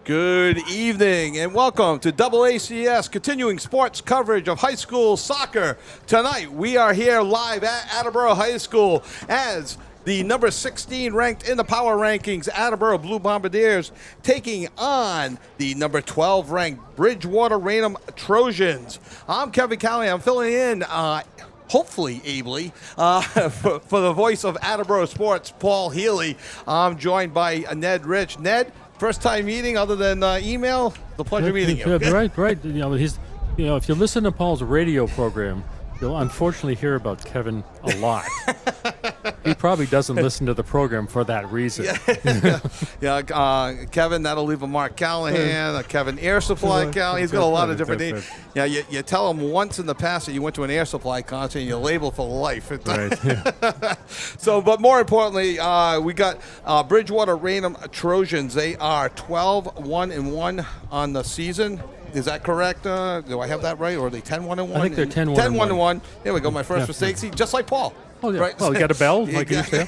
Good evening and welcome to AACS continuing sports coverage of high school soccer. Tonight we are here live at Attleboro High School as the number 16 ranked in the power rankings Attleboro Blue Bombardiers taking on the number 12 ranked Bridgewater-Raynham Trojans. I'm Kevin Callahan. I'm filling in hopefully ably, for the voice of Attleboro Sports, Paul Healy. I'm joined by Ned Rich. Ned, first time meeting other than email. The pleasure meeting you. Right. If you listen to Paul's radio program, you'll unfortunately hear about Kevin a lot. He probably doesn't listen to the program for that reason. Kevin, that'll leave a Mark Callahan, a Kevin Air Supply Callahan. He's got a lot of different names. Yeah, you tell him once in the past that you went to an Air Supply concert and you label for life. Right. So, but more importantly, we got Bridgewater-Raynham Trojans. They are 12-1-1 on the season. Is that correct? Do I have that right? Or are they 10-1-1? I think they're 10-1-1. 10-1-1. There we go. My first mistake. See, just like Paul. Oh, yeah. Right? Well, you got a bell, like you say.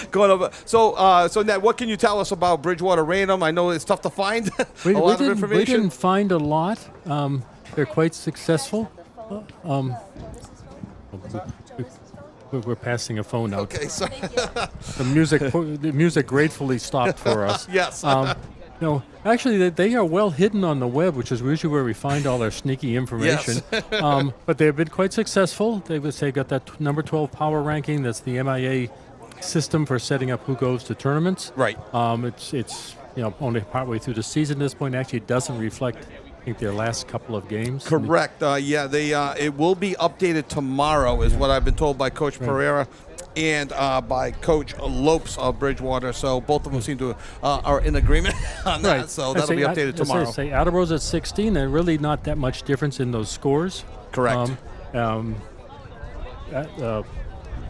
Going over. So Ned, what can you tell us about Bridgewater-Raynham? I know it's tough to find a lot of information. We didn't find a lot. They're quite successful. We're passing a phone out. Okay, so the music gratefully stopped for us. Yes. No, actually, they are well hidden on the web, which is usually where we find all our sneaky information. Yes. But they've been quite successful. They got that number 12 power ranking. That's the MIA system for setting up who goes to tournaments. Right. It's only partway through the season at this point. Actually, it doesn't reflect, I think, their last couple of games. Correct. It will be updated tomorrow, is what I've been told by Coach Pereira and by Coach Lopes of Bridgewater. So both of them seem to are in agreement on that. Right. So that'll be updated tomorrow. Say Attleboro's at 16. There's really not that much difference in those scores. Correct.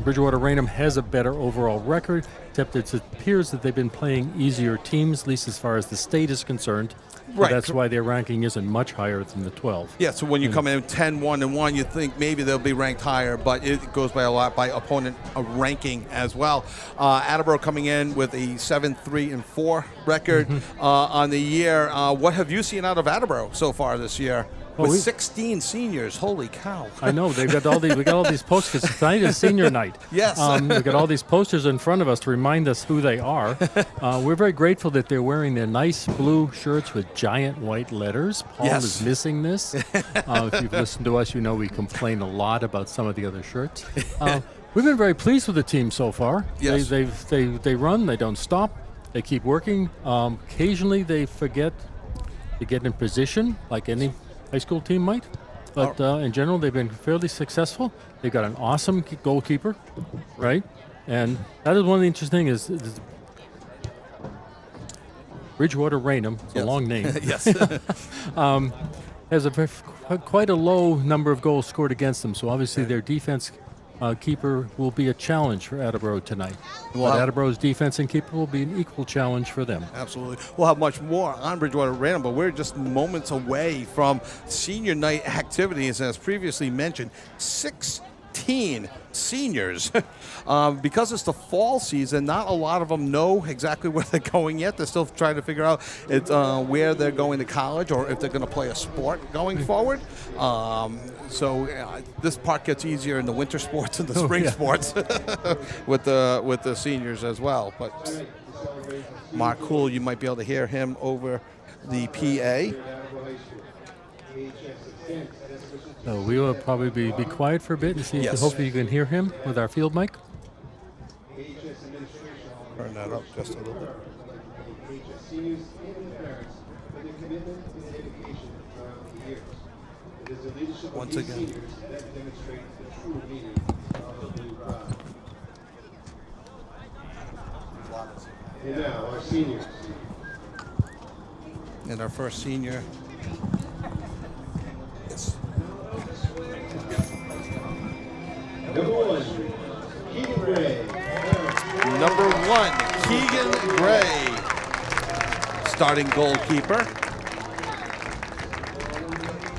Bridgewater-Raynham has a better overall record, except it appears that they've been playing easier teams, at least as far as the state is concerned. Right. So that's why their ranking isn't much higher than the 12. Yeah, so when you come in 10-1-1, you think maybe they'll be ranked higher, but it goes by a lot by opponent ranking as well. Attleboro coming in with a 7-3-4 record on the year. What have you seen out of Attleboro so far this year? With 16 seniors, holy cow! I know we got all these posters. Tonight is senior night. Yes, we got all these posters in front of us to remind us who they are. We're very grateful that they're wearing their nice blue shirts with giant white letters. Paul is missing this. If you've listened to us, you know we complain a lot about some of the other shirts. We've been very pleased with the team so far. Yes. They run. They don't stop. They keep working. Occasionally they forget to get in position, like any high school team might, but in general they've been fairly successful. They've got an awesome goalkeeper, right? And that is one of the interesting things is Bridgewater-Raynham, it's a long name. Yes. Has quite a low number of goals scored against them, so obviously their defense keeper will be a challenge for Attleboro tonight. But Attleboro's defense and keeper will be an equal challenge for them. Absolutely. We'll have much more on Bridgewater-Raynham, but we're just moments away from senior night activities. As previously mentioned, 16 seniors. Because it's the fall season, not a lot of them know exactly where they're going yet. They're still trying to figure out where they're going to college or if they're going to play a sport going forward. So this part gets easier in the winter sports and the spring sports with the seniors as well. But Mark Cool, you might be able to hear him over the PA. So we will probably be quiet for a bit and see if hopefully you can hear him with our field mic. Turn that up just a little bit. Once again. And now our seniors. And our first senior. Number one, Keegan Gray, starting goalkeeper.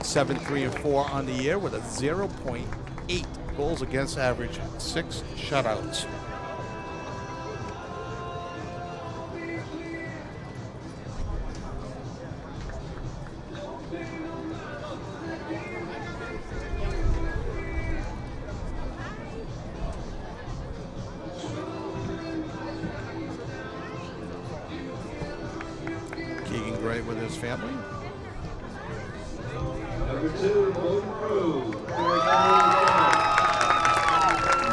7-3-4 on the year with a 0.8 goals against average, 6 shutouts. with his family. Number 2, Golden Crew.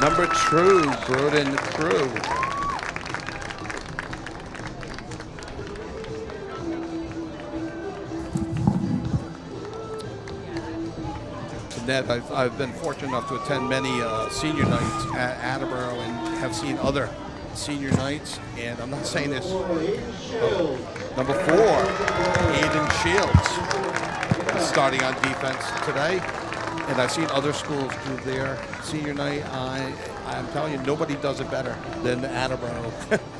Number 2, Broden Crew. Ned, I've been fortunate enough to attend many senior nights at Attleboro and have seen other senior nights, and I'm not saying this. Number 4, Aiden Shields, starting on defense today. And I've seen other schools do their senior night. I'm telling you, nobody does it better than Attleboro.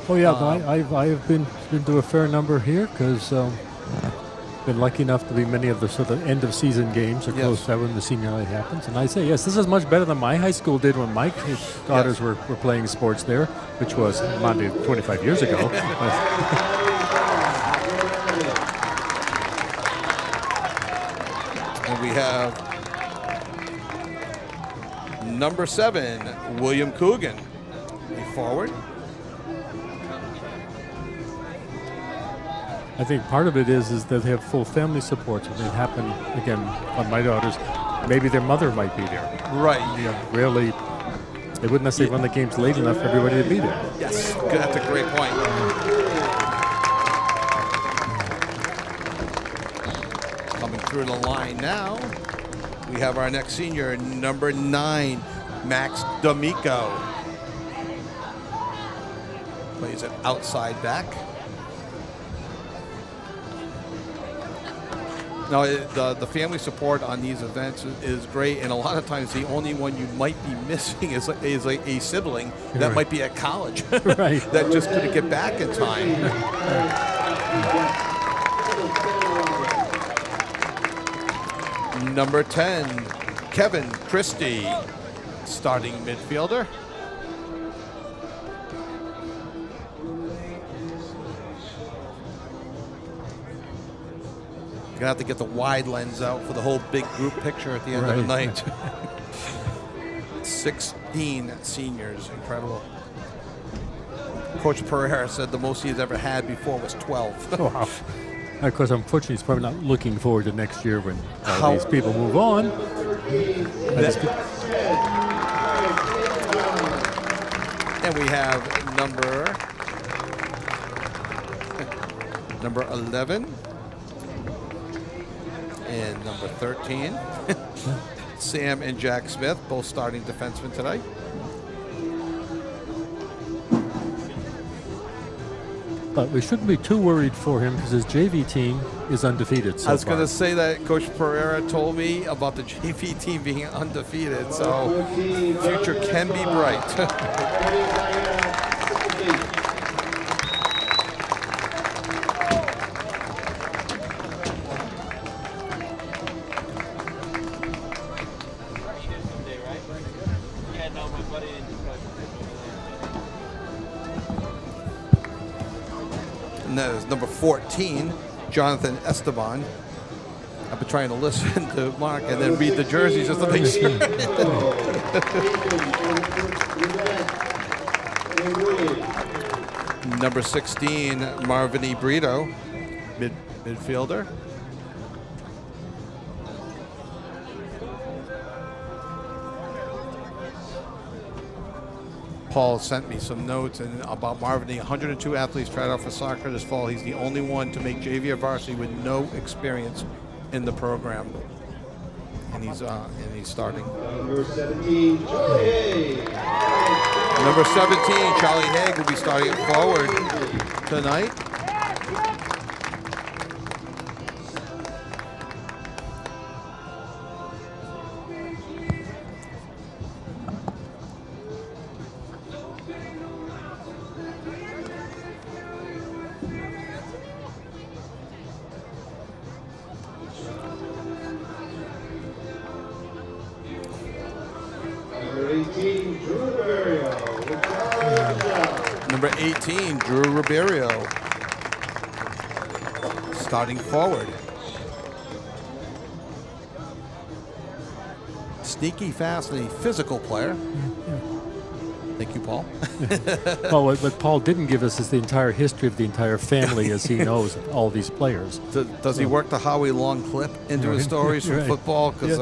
Oh yeah, I have been to a fair number here because been lucky enough to be many of the sort of end of season games or close to when the senior night happens. And I say, yes, this is much better than my high school did when my daughters were playing sports there, which was not 25 years ago. And we have number 7, William Coogan, a forward. I think part of it is that they have full family support. So it happened, again, on my daughters, maybe their mother might be there. Right. Really, they wouldn't necessarily run the games late enough for everybody to be there. Yes, that's a great point. Coming through the line now, we have our next senior, number 9, Max D'Amico. Plays an outside back. No, the family support on these events is great, and a lot of times the only one you might be missing is like a sibling that might be at college, right? That just couldn't get back in time. Number 10, Kevin Christie, starting midfielder. You're going to have to get the wide lens out for the whole big group picture at the end of the night. 16 seniors, incredible. Coach Pereira said the most he's ever had before was 12. Wow. Of course, unfortunately, he's probably not looking forward to next year when these people move on. And we have number 11. And number 13, Sam and Jack Smith, both starting defensemen today. But we shouldn't be too worried for him because his JV team is undefeated so I was going to far. say that Coach Pereira told me about the JV team being undefeated, so future can be bright. And that is number 14, Jonathan Esteban. I've been trying to listen to Mark and then read the jerseys just to make sure. Number 16, Marvin E. Brito, midfielder. Paul sent me some notes about Marvin E. 102 athletes tried out for soccer this fall. He's the only one to make JV or varsity with no experience in the program, and he's starting. Number 17, Charlie Haig. Number 17, Charlie Haig will be starting forward tonight. Number 18, Drew Ribeiro, starting forward. Sneaky, fast, and a physical player. Thank you, Paul. Well, what Paul didn't give us is the entire history of the entire family, as he knows all these players. Does he work the Howie Long clip into his stories from Right. football? 'Cause,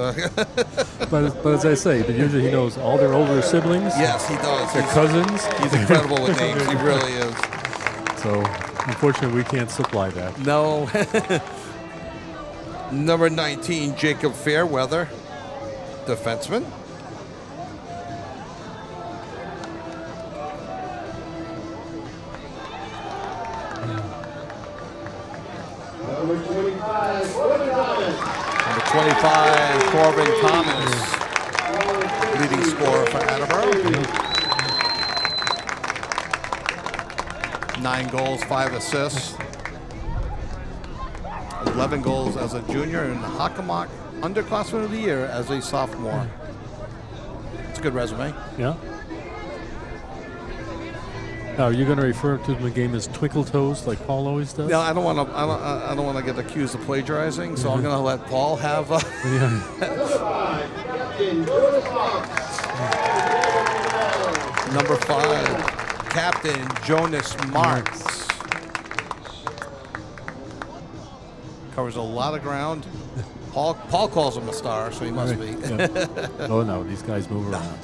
But as I say, but usually he knows all their older siblings, yes, he does. their cousins. He's incredible with names. He really is. So, unfortunately, we can't supply that. No. Number 19, Jacob Fairweather, defenseman. Number 25, Corbin Thomas. Number 25, Corbin Thomas, leading scorer for Attleboro. 9 goals, 5 assists. 11 goals as a junior, and the Hockomock Underclassman of the Year as a sophomore. It's a good resume. Yeah. Now, are you going to refer to the game as twinkle toes like Paul always does? No, I don't want to. I don't want to get accused of plagiarizing, so I'm going to let Paul have. Yeah. Number 5, Captain Jonas Fox. Number 5, Captain Jonas Marks. Covers a lot of ground. Paul calls him a star, so he must be. Yeah. Oh no, these guys move around.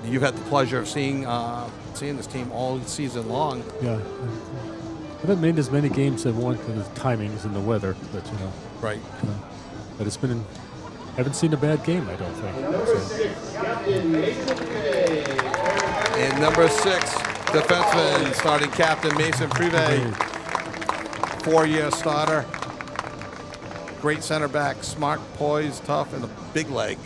You've had the pleasure of seeing this team all season long. Yeah. I haven't made as many games as I want because of timings and the weather, but Right. but it's been. Haven't seen a bad game, I don't think. Number 6, Captain Mason Privé. And number 6, defenseman, starting captain Mason Privé. 4-year starter. Great center back, smart, poised, tough, and a big leg.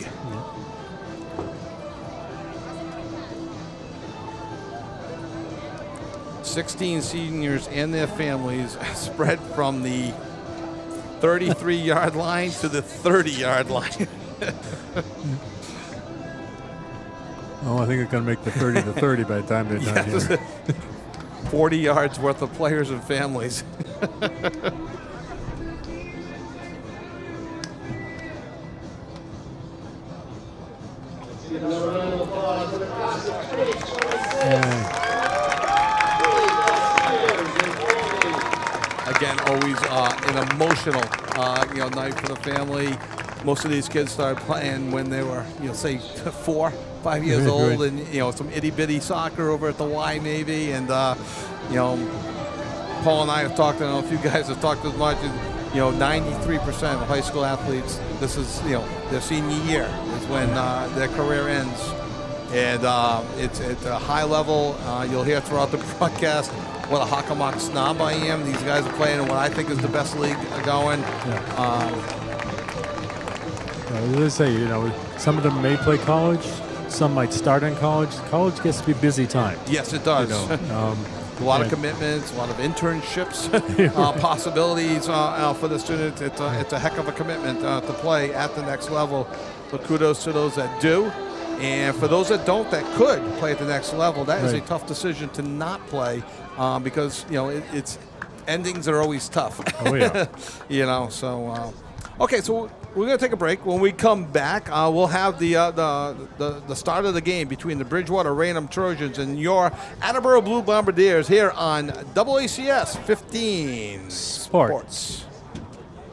16 seniors and their families spread from the 33-yard line to the 30-yard line. Oh, I think it's going to make the 30 to 30 by the time they're done Yes. here. 40 yards worth of players and families. Give another round of applause for the class of 2026. Yeah. Again, always an emotional, night for the family. Most of these kids started playing when they were, say 4, 5 years Right, old, right. and some itty bitty soccer over at the Y maybe, and Paul and I have talked. I don't know if you guys have talked as much. 93% of high school athletes, this is their senior year is when their career ends, and it's at a high level. You'll hear throughout the broadcast what a Hockomock snob I am. These guys are playing in what I think is the best league going. As I say, some of them may play college, some might start in college. College gets to be busy time. Yes, it does. A lot of and- commitments, a lot of internships, possibilities for the students. It's a heck of a commitment to play at the next level. But kudos to those that do. And for those that don't, that could play at the next level, that is a Right. tough decision to not play because, it's endings are always tough. Oh, yeah. Okay, so we're going to take a break. When we come back, we'll have the start of the game between the Bridgewater-Raynham Trojans and your Attleboro Blue Bombardiers here on AACS 15 Sports.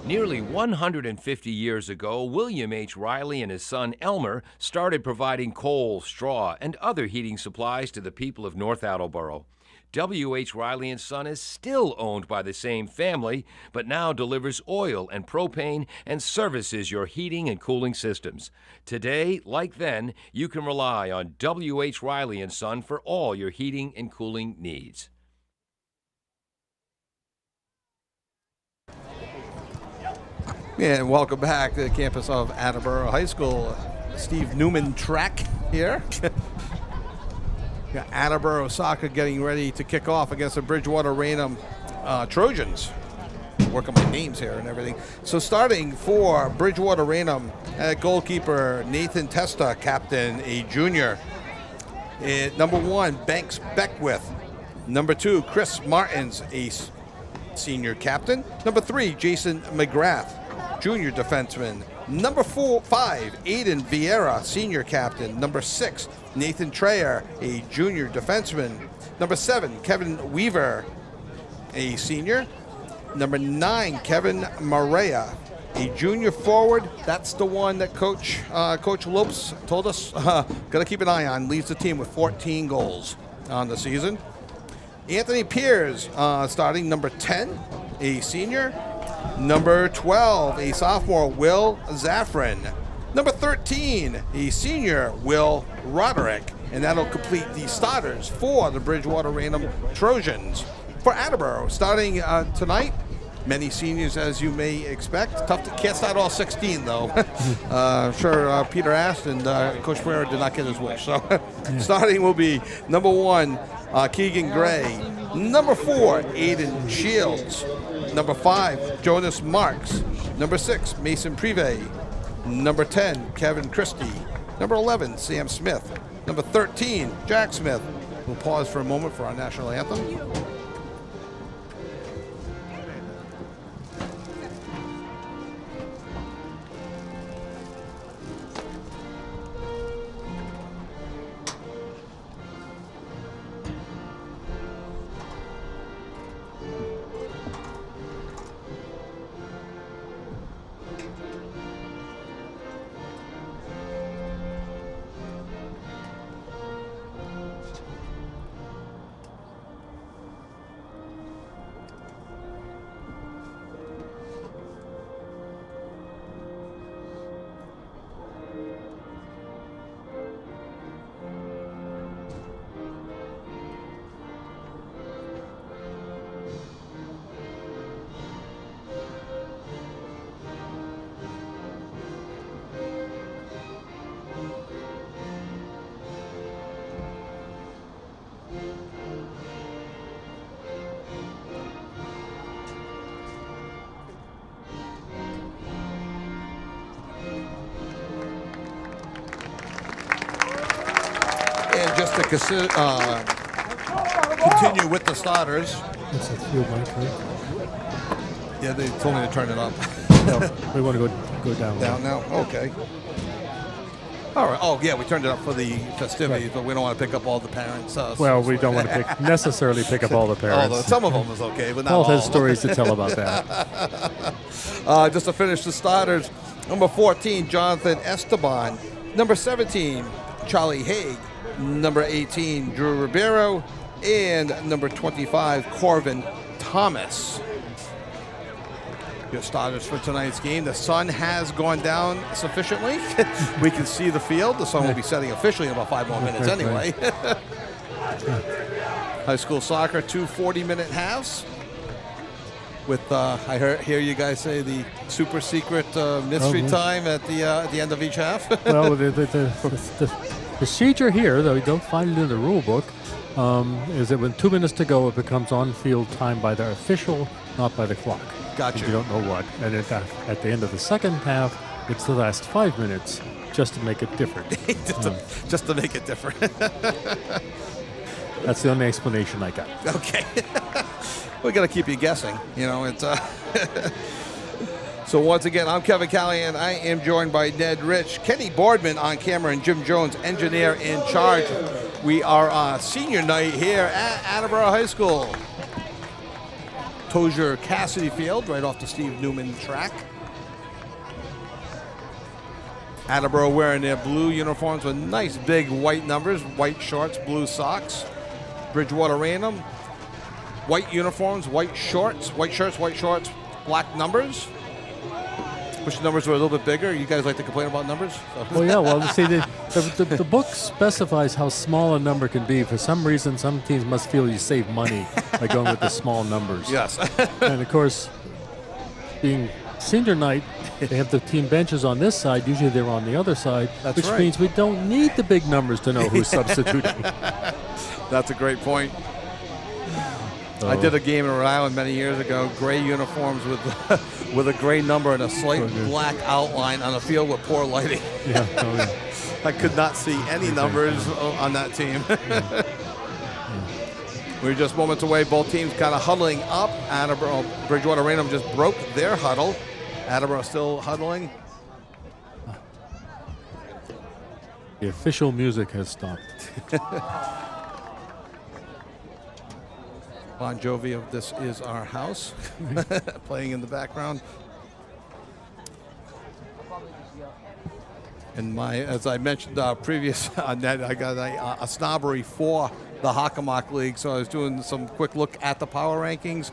Nearly 150 years ago, William H. Riley and his son Elmer started providing coal, straw, and other heating supplies to the people of North Attleboro. W.H. Riley and Son is still owned by the same family, but now delivers oil and propane and services your heating and cooling systems. Today, like then, you can rely on W.H. Riley and Son for all your heating and cooling needs. And welcome back to the campus of Attleboro High School. Steve Newman track here. Got Attleboro soccer getting ready to kick off against the Bridgewater-Raynham Trojans. Working my names here and everything. So starting for Bridgewater-Raynham, goalkeeper Nathan Testa, captain, a junior. Number 1, Banks Beckwith. Number 2, Chris Martins, a senior captain. Number 3, Jason McGrath. junior defenseman. Number 5, Aiden Vieira, senior captain. Number 6, Nathan Treyer, a junior defenseman. Number 7, Kevin Weaver, a senior. Number 9, Kevin Maria, a junior forward. That's the one that Coach Lopes told us got to keep an eye on. Leads the team with 14 goals on the season. Anthony Piers, starting number 10, a senior. Number 12, a sophomore, Will Zaffron. Number 13, a senior, Will Roderick. And that'll complete the starters for the Bridgewater-Raynham Trojans. For Attleboro, starting tonight, many seniors, as you may expect. Can't start all 16, though. I'm sure Peter asked, and Coach Ferrer did not get his wish. So starting will be number 1, Keegan Gray. Number 4, Aiden Shields. Number 5, Jonas Marks. Number 6, Mason Prive. Number 10, Kevin Christie. Number 11, Sam Smith. Number 13, Jack Smith. We'll pause for a moment for our national anthem. And just to continue with the starters. That's a field mic, right? Yeah, they told me to turn it up. No, we want to go down. Down now? Okay. All right. Oh, yeah, we turned it up for the festivities, Right. but we don't want to pick up all the parents. Well, we don't want to necessarily pick up all the parents. Although some of them is okay, but not Paul all. has stories to tell about that. Just to finish the starters, number 14, Jonathan Esteban. Number 17, Charlie Haig. Number 18, Drew Ribeiro. And number 25, Corvin Thomas. Your starters for tonight's game. The sun has gone down sufficiently. We can see the field. The sun will be setting officially in about 5 more minutes anyway. High school soccer, 2 40-minute halves. With I hear you guys say the super secret mystery time at the end of each half. Well, the procedure here, though we don't find it in the rule book, is that when 2 minutes to go, it becomes on-field time by the official, not by the clock. Gotcha. You don't know what. And at the end of the second half, it's the last 5 minutes, just to make it different. just to make it different. That's the only explanation I got. Okay. We got to keep you guessing. You know, it's. So once again, I'm Kevin Callahan. I am joined by Ned Rich, Kenny Boardman on camera, and Jim Jones, engineer in charge. We are senior night here at Attleboro High School. Tozier Cassidy Field, right off the Steve Newman track. Attleboro wearing their blue uniforms with nice big white numbers, white shorts, blue socks. Bridgewater-Raynham, white uniforms, white shirts, white shorts, black numbers. Wish the numbers were a little bit bigger. You guys like to complain about numbers? So. Well, yeah. Well, see, the book specifies how small a number can be. For some reason, some teams must feel you save money by going with the small numbers. Yes. And of course, being senior night, they have the team benches on this side. Usually, they're on the other side, That's which right. means we don't need the big numbers to know who's substituting. That's a great point. I did a game in Rhode Island many years ago. Gray uniforms with a gray number and a slight black outline on a field with poor lighting. Yeah. Oh, yeah. I could not see any numbers on that team. We were just moments away. Both teams kind of huddling up. Bridgewater-Raynham just broke their huddle Attleboro still huddling. The official music has stopped. Bon Jovi of This Is Our House playing in the background. And as I mentioned previous on that, I got a snobbery for the Hockomock League, so I was doing some quick look at the power rankings.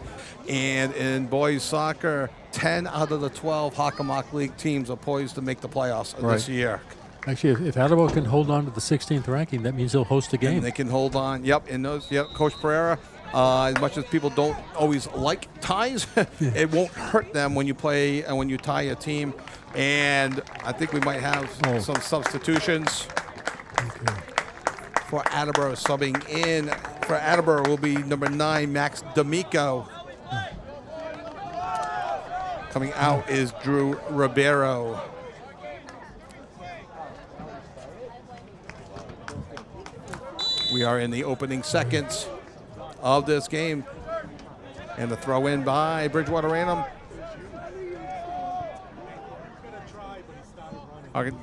And in boys soccer, 10 out of the 12 Hockomock League teams are poised to make the playoffs this year. Actually, if Attleboro can hold on to the 16th ranking, that means they'll host a game. And they can hold on. Yep, in those. Yep, Coach Pereira. As much as people don't always like ties, it won't hurt them when you play and when you tie a team. And I think we might have some substitutions. Okay. For Attleboro, subbing in for Attleboro will be number 9, Max D'Amico. Coming out is Drew Ribeiro. We are in the opening seconds of this game. And the throw in by Bridgewater-Raynham.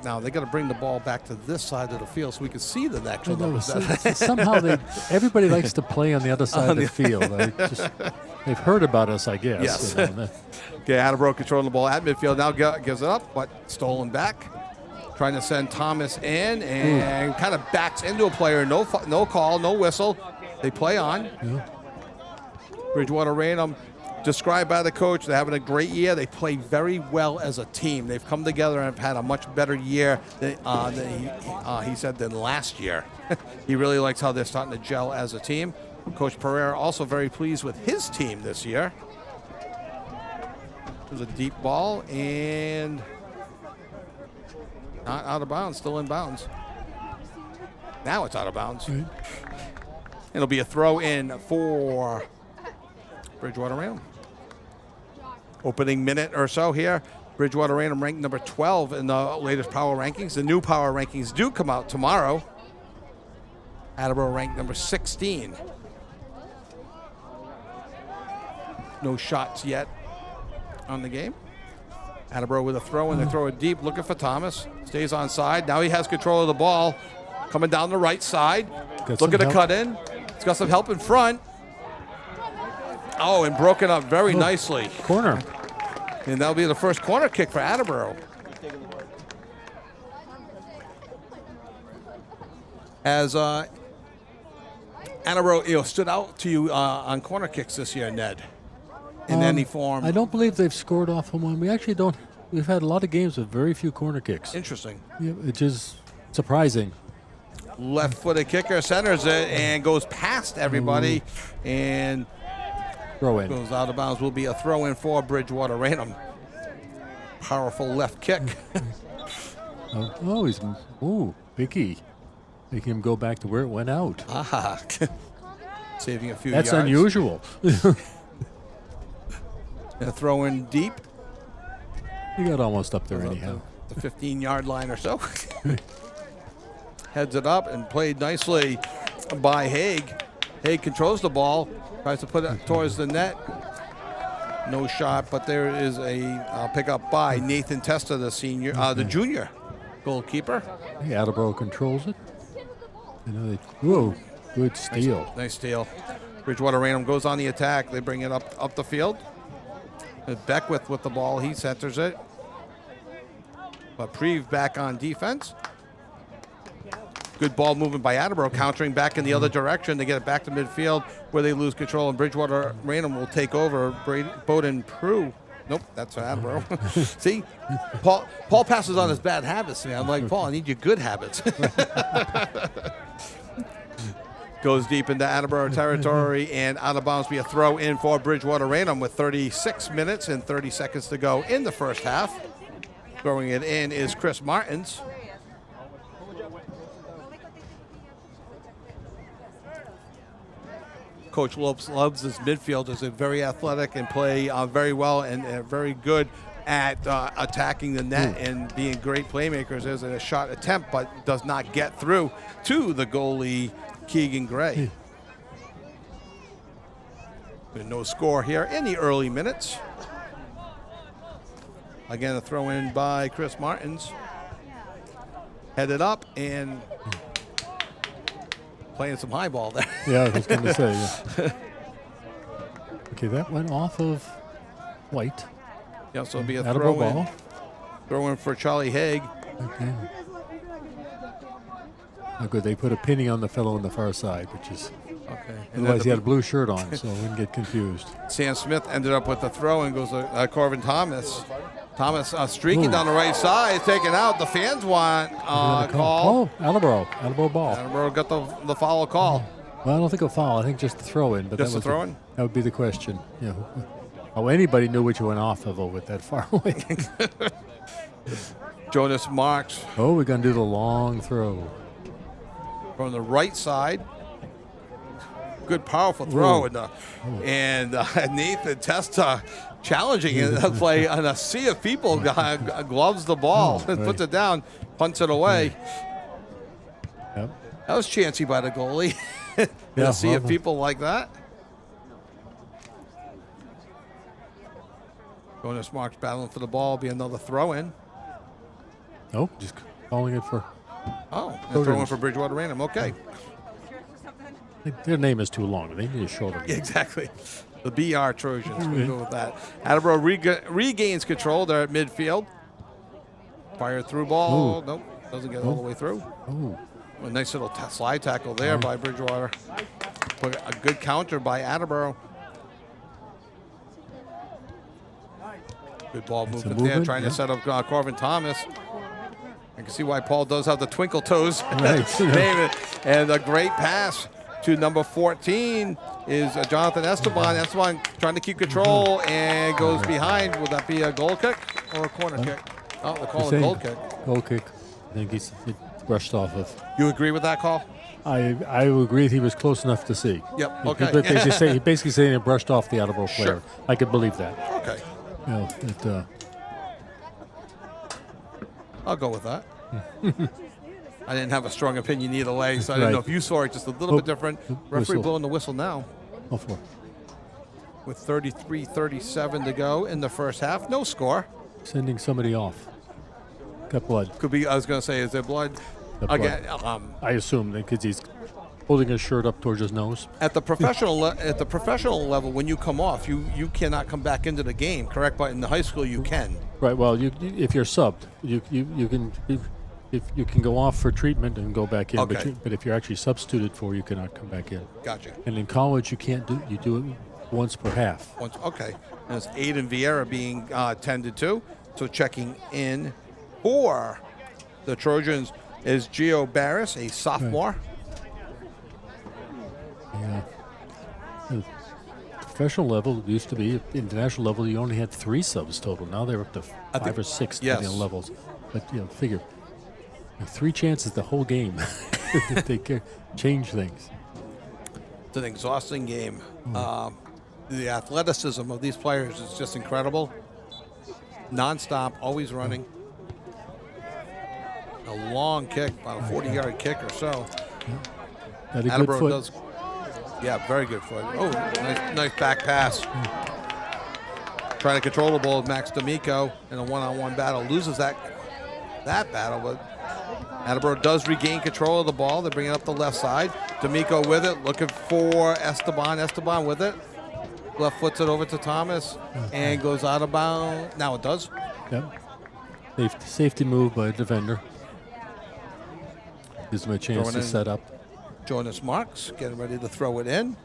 Now they got to bring the ball back to this side of the field so we can see the next one. Somehow everybody likes to play on the other side of the field. They've heard about us, I guess. Yes. You know. Okay, Attleboro controlling the ball at midfield. Now gives it up, but stolen back. Trying to send Thomas in and kind of backs into a player. No call, no whistle. They play on. Yeah. Bridgewater-Raynham, described by the coach, they're having a great year. They play very well as a team. They've come together and have had a much better year than he said than last year. He really likes how they're starting to gel as a team. Coach Pereira also very pleased with his team this year. There's a deep ball and not out of bounds, still in bounds. Now it's out of bounds. Right. It'll be a throw in for Bridgewater-Raynham. Opening minute or so here. Bridgewater-Raynham ranked number 12 in the latest power rankings. The new power rankings do come out tomorrow. Attleboro ranked number 16. No shots yet on the game. Attleboro with a throw in. They throw it deep, looking for Thomas. Stays on side. Now he has control of the ball. Coming down the right side. Looking to cut in. He's got some help in front. Oh, and broken up very nicely. Corner. And that'll be the first corner kick for Attleboro. As Attleboro stood out to you on corner kicks this year, Ned, in any form. I don't believe they've scored off of one. We actually don't. We've had a lot of games with very few corner kicks. Interesting. Yeah, which is surprising. Left-footed kicker centers it and goes past everybody and throw in. Goes out of bounds. Will be a throw in for Bridgewater-Raynham. Powerful left kick. He's picky. Making him go back to where it went out. Saving a few That's yards. unusual. And a throw in deep. You got almost up there anyhow. The 15-yard line or so. Heads it up and played nicely by Haig. Haig controls the ball, tries to put it towards the net. No shot, but there is a pickup by Nathan Testa, the senior, the junior goalkeeper. Hey, Attleboro controls it. Good steal. Nice steal. Bridgewater-Raynham goes on the attack. They bring it up the field. Beckwith with the ball. He centers it. But Preve back on defense. Good ball movement by Attleboro, countering back in the other direction. They get it back to midfield where they lose control, and Bridgewater-Raynham will take over. Bowden Prue. Nope, that's Attleboro. See, Paul passes on his bad habits to me. I'm like, Paul, I need your good habits. Goes deep into Attleboro territory, and out of bounds be a throw in for Bridgewater-Raynham with 36 minutes and 30 seconds to go in the first half. Throwing it in is Chris Martins. Coach Lopes loves his midfielders. They're very athletic and play very well and very good at attacking the net and being great playmakers. There's a shot attempt, but does not get through to the goalie, Keegan Gray. There's no score here in the early minutes. Again, a throw in by Chris Martins. Headed up and playing some high ball there. Yeah, I was going to say. Yeah. Okay, that went off of White. Yeah, so it'll be a Attleboro throw in. ball. Throw in for Charlie Haig. Okay. Oh, good. They put a penny on the fellow on the far side, which is Okay. otherwise he had a blue shirt on, so I wouldn't get confused. Sam Smith ended up with the throw and goes to Corvin Thomas. Thomas streaking down the right side, taken out. The fans want call. Oh, Attleboro ball. Attleboro got the foul call. Well, I don't think a foul. I think just the throw-in. But Just that the throw-in? That would be the question. Yeah. Oh, anybody knew which went off of with that far away. Jonas Marks Oh, we're going to do the long throw. from the right side. Good, powerful throw. And Nathan Testa challenging in the play on a sea of people. Gloves the ball and puts it down, punts it away. Yep. That was chancy by the goalie. In a sea of people like that. Jonas Marks battling for the ball. Be another throw in. Oh, just calling it for. Oh, and throw in for Bridgewater-Raynham. Okay. Their name is too long. They need a shorter name. Exactly. The BR Trojans. We'll go with that. Attleboro regains control. They're at midfield. Fire through ball. Nope. Doesn't get all the way through. Oh. A nice little slide tackle there by Bridgewater. But a good counter by Attleboro. Good ball movement there, trying to set up Corvin Thomas. I can see why Paul does have the twinkle toes. Right. And a great pass to number 14 is Jonathan Esteban. Esteban trying to keep control and goes behind. Will that be a goal kick or a corner kick? Oh, they're calling a goal kick. Goal kick. I think he's brushed off of. You agree with that call? I would agree he was close enough to see. Yep, okay. He basically saying it brushed off the Attleboro player. Sure. I could believe that. Okay. You know, I'll go with that. I didn't have a strong opinion either way, so I didn't know if you saw it just a little bit different. Referee Whistle. blowing the whistle now. Oh, four. With 33-37 to go in the first half. No score. Sending somebody off. Got blood. Could be, I was going to say, is there blood? Got blood. Again, I assume that because he's holding his shirt up towards his nose. at the professional level, when you come off, you cannot come back into the game, correct? But in the high school, you can. Right. Well, if you're subbed, you can if you can go off for treatment and go back in. Okay. But if you're actually substituted for, you cannot come back in. Gotcha. And in college, you can't do. You do it once per half. Okay. And it's Aiden Vieira being tended to. So checking in for the Trojans is Gio Barris, a sophomore. Yeah. The professional level used to be international level. You only had 3 subs total. Now they're up to 5 or 6 depending on levels. But figure 3 chances the whole game. They can change things. It's an exhausting game. The athleticism of these players is just incredible. Non-stop, always running. A long kick, about a 40-yard kick or so. Got a good Attleboro foot. does. Yeah, very good foot. Oh, nice back pass. Trying to control the ball with Max D'Amico in a one-on-one battle. Loses that battle, but Attleboro does regain control of the ball. They're bringing up the left side. D'Amico with it, looking for Esteban. Esteban with it. Left foots it over to Thomas and goes out of bounds. Now it does. Yep. Safety move by a defender. Gives him a chance to set up. Jonas Marks getting ready to throw it in.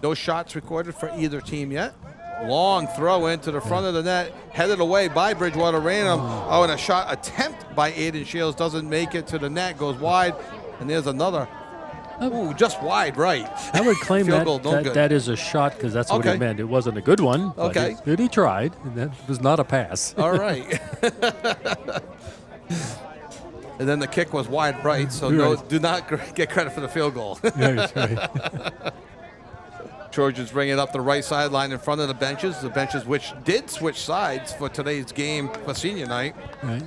No shots recorded for either team yet. Long throw into the front of the net, headed away by Bridgewater-Raynham. Oh, and a shot attempt by Aiden Shields doesn't make it to the net, goes wide, and there's another. Ooh, just wide right. I would claim Field goal, no good. that is a shot because that's what he meant. It wasn't a good one. Okay. But he tried, and that was not a pass. All right. And then the kick was wide right, so do not get credit for the field goal. That's right. Trojans bringing up the right sideline in front of the benches which did switch sides for today's game for senior night. Right.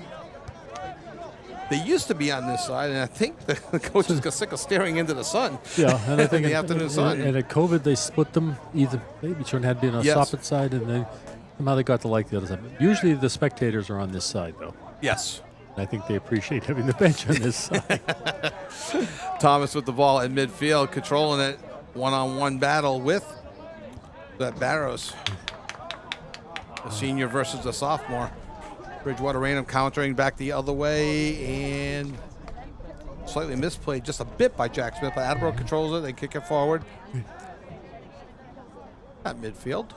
They used to be on this side, and I think the coaches got sick of staring into the sun. Yeah, and I think in the afternoon sun. And at COVID, they split them. Either maybe Turn had been on the opposite side, and then Somehow they got to like the other side. Usually the spectators are on this side, though. Yes. I think they appreciate having the bench on this side. Thomas with the ball in midfield, controlling it. One-on-one battle with that Barrows. The senior versus the sophomore. Bridgewater-Raynham countering back the other way, and slightly misplayed just a bit by Jack Smith, but Attleboro controls it. They kick it forward. At midfield.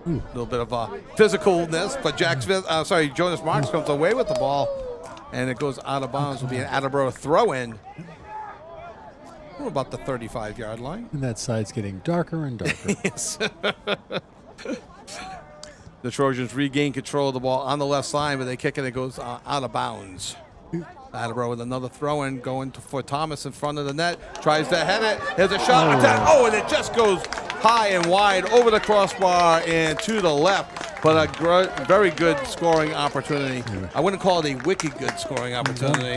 A little bit of physicalness, but Jonas Marks comes away with the ball, and it goes out of bounds. Will be an Attleboro throw-in. We're about the 35-yard line. And that side's getting darker and darker. Yes. The Trojans regain control of the ball on the left side, but they kick it. It goes out of bounds. Attleboro with another throw-in going for Thomas in front of the net. Tries to head it. There's a shot. And it just goes high and wide over the crossbar and to the left. But a very good scoring opportunity. I wouldn't call it a wicked good scoring opportunity.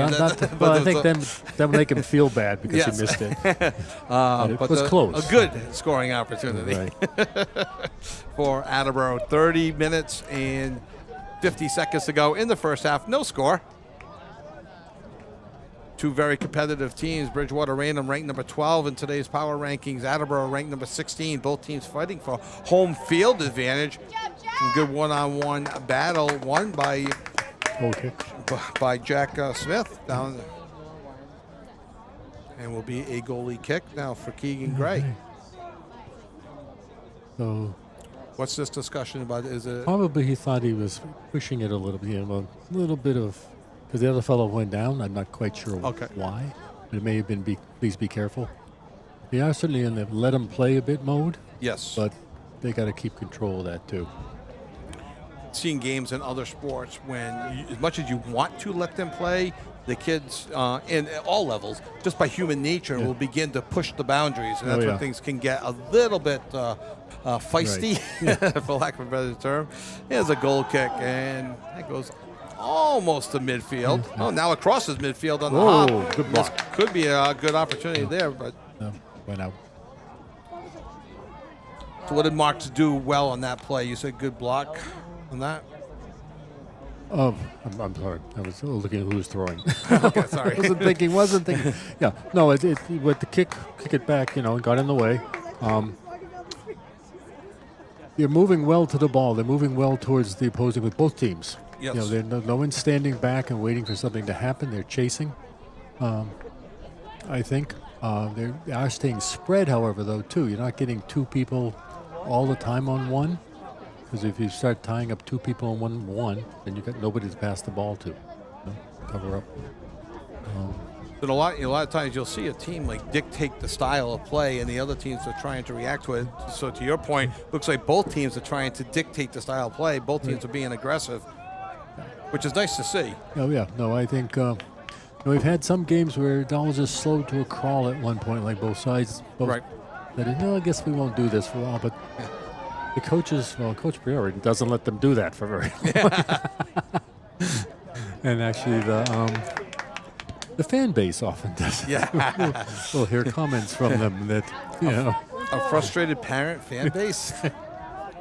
But I think that would make him feel bad because he missed it. It was close. A good scoring opportunity for Attleboro. 30 minutes and 50 seconds to go in the first half. No score. Two very competitive teams. Bridgewater-Raynham ranked number 12 in today's power rankings. Attleboro ranked number 16. Both teams fighting for home field advantage. Some good one-on-one battle won by Jack Smith down, and will be a goalie kick now for Keegan Gray. So, what's this discussion about? Is it probably he thought he was pushing it a little bit, a little bit of. Because the other fellow went down. I'm not quite sure why. But it may have been, please be careful. They are certainly in the let them play a bit mode. Yes. But they got to keep control of that, too. Seeing games in other sports when, as much as you want to let them play, the kids in all levels, just by human nature, will begin to push the boundaries. And that's when things can get a little bit feisty, for lack of a better term. Here's a goal kick, and that goes almost to midfield. Oh, now it crosses midfield on the hop. Good block. This could be a good opportunity there, but went out. So what did Marks do well on that play? You said good block on that? I'm sorry. I was looking at who was throwing. Okay, sorry. wasn't thinking. Yeah, no, with the kick it back, got in the way. They're moving well to the ball. They're moving well towards the opposing with both teams. Yes. No one's standing back and waiting for something to happen. They're chasing. I think they are staying spread, however, though, too. You're not getting two people all the time on one, because if you start tying up two people on one, then you've got nobody to pass the ball to. Cover up. But a lot of times you'll see a team dictate the style of play, and the other teams are trying to react to it. So to your point, looks like both teams are trying to dictate the style of play. Both teams are being aggressive, which is nice to see. Oh yeah, no, I think we've had some games where Dolls just slowed to a crawl at one point, like both sides. Right. I guess we won't do this for a while, but the coaches, Coach Priori doesn't let them do that for very long. And actually, the fan base often does. Yeah. We'll hear comments from them that a frustrated parent fan base.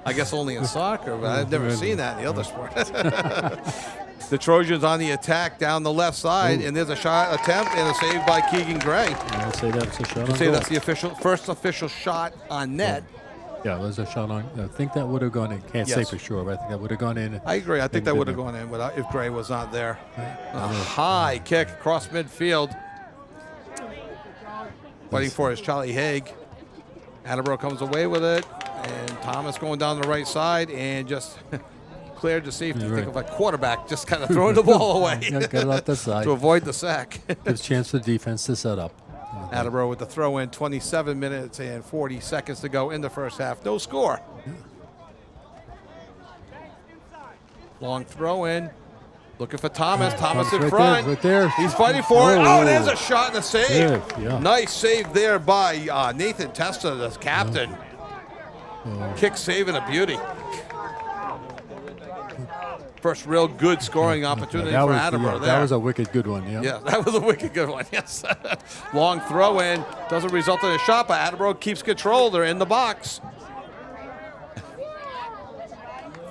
I guess only in soccer, but I've never seen that in the other sports. The Trojans on the attack down the left side, and there's a shot attempt and a save by Keegan Gray. I'll say that's a shot on I'd say goal. that's the first official shot on net. Yeah, there's a shot on. I think that would have gone in. Can't say for sure, but I think that would have gone in. I agree. I think that would have gone in if Gray was not there. A high kick across midfield. Waiting for his Charlie Haig. Attleboro comes away with it, and Thomas going down the right side and just cleared to safety. Think of a quarterback just kind of throwing the ball away. Get it off the side to avoid the sack. Gives a chance for the defense to set up. Attleboro with the throw in, 27 minutes and 40 seconds to go in the first half. No score. Long throw in. Looking for Thomas. Thomas in front. Right there. He's fighting for it. Oh, there's a shot and a save. Yeah. Nice save there by Nathan Testa, the captain. Kick save and a beauty. First real good scoring opportunity for Attleboro there. That was a wicked good one, Yeah, that was a wicked good one, yes. Long throw in. Doesn't result in a shot, but Attleboro keeps control. They're in the box.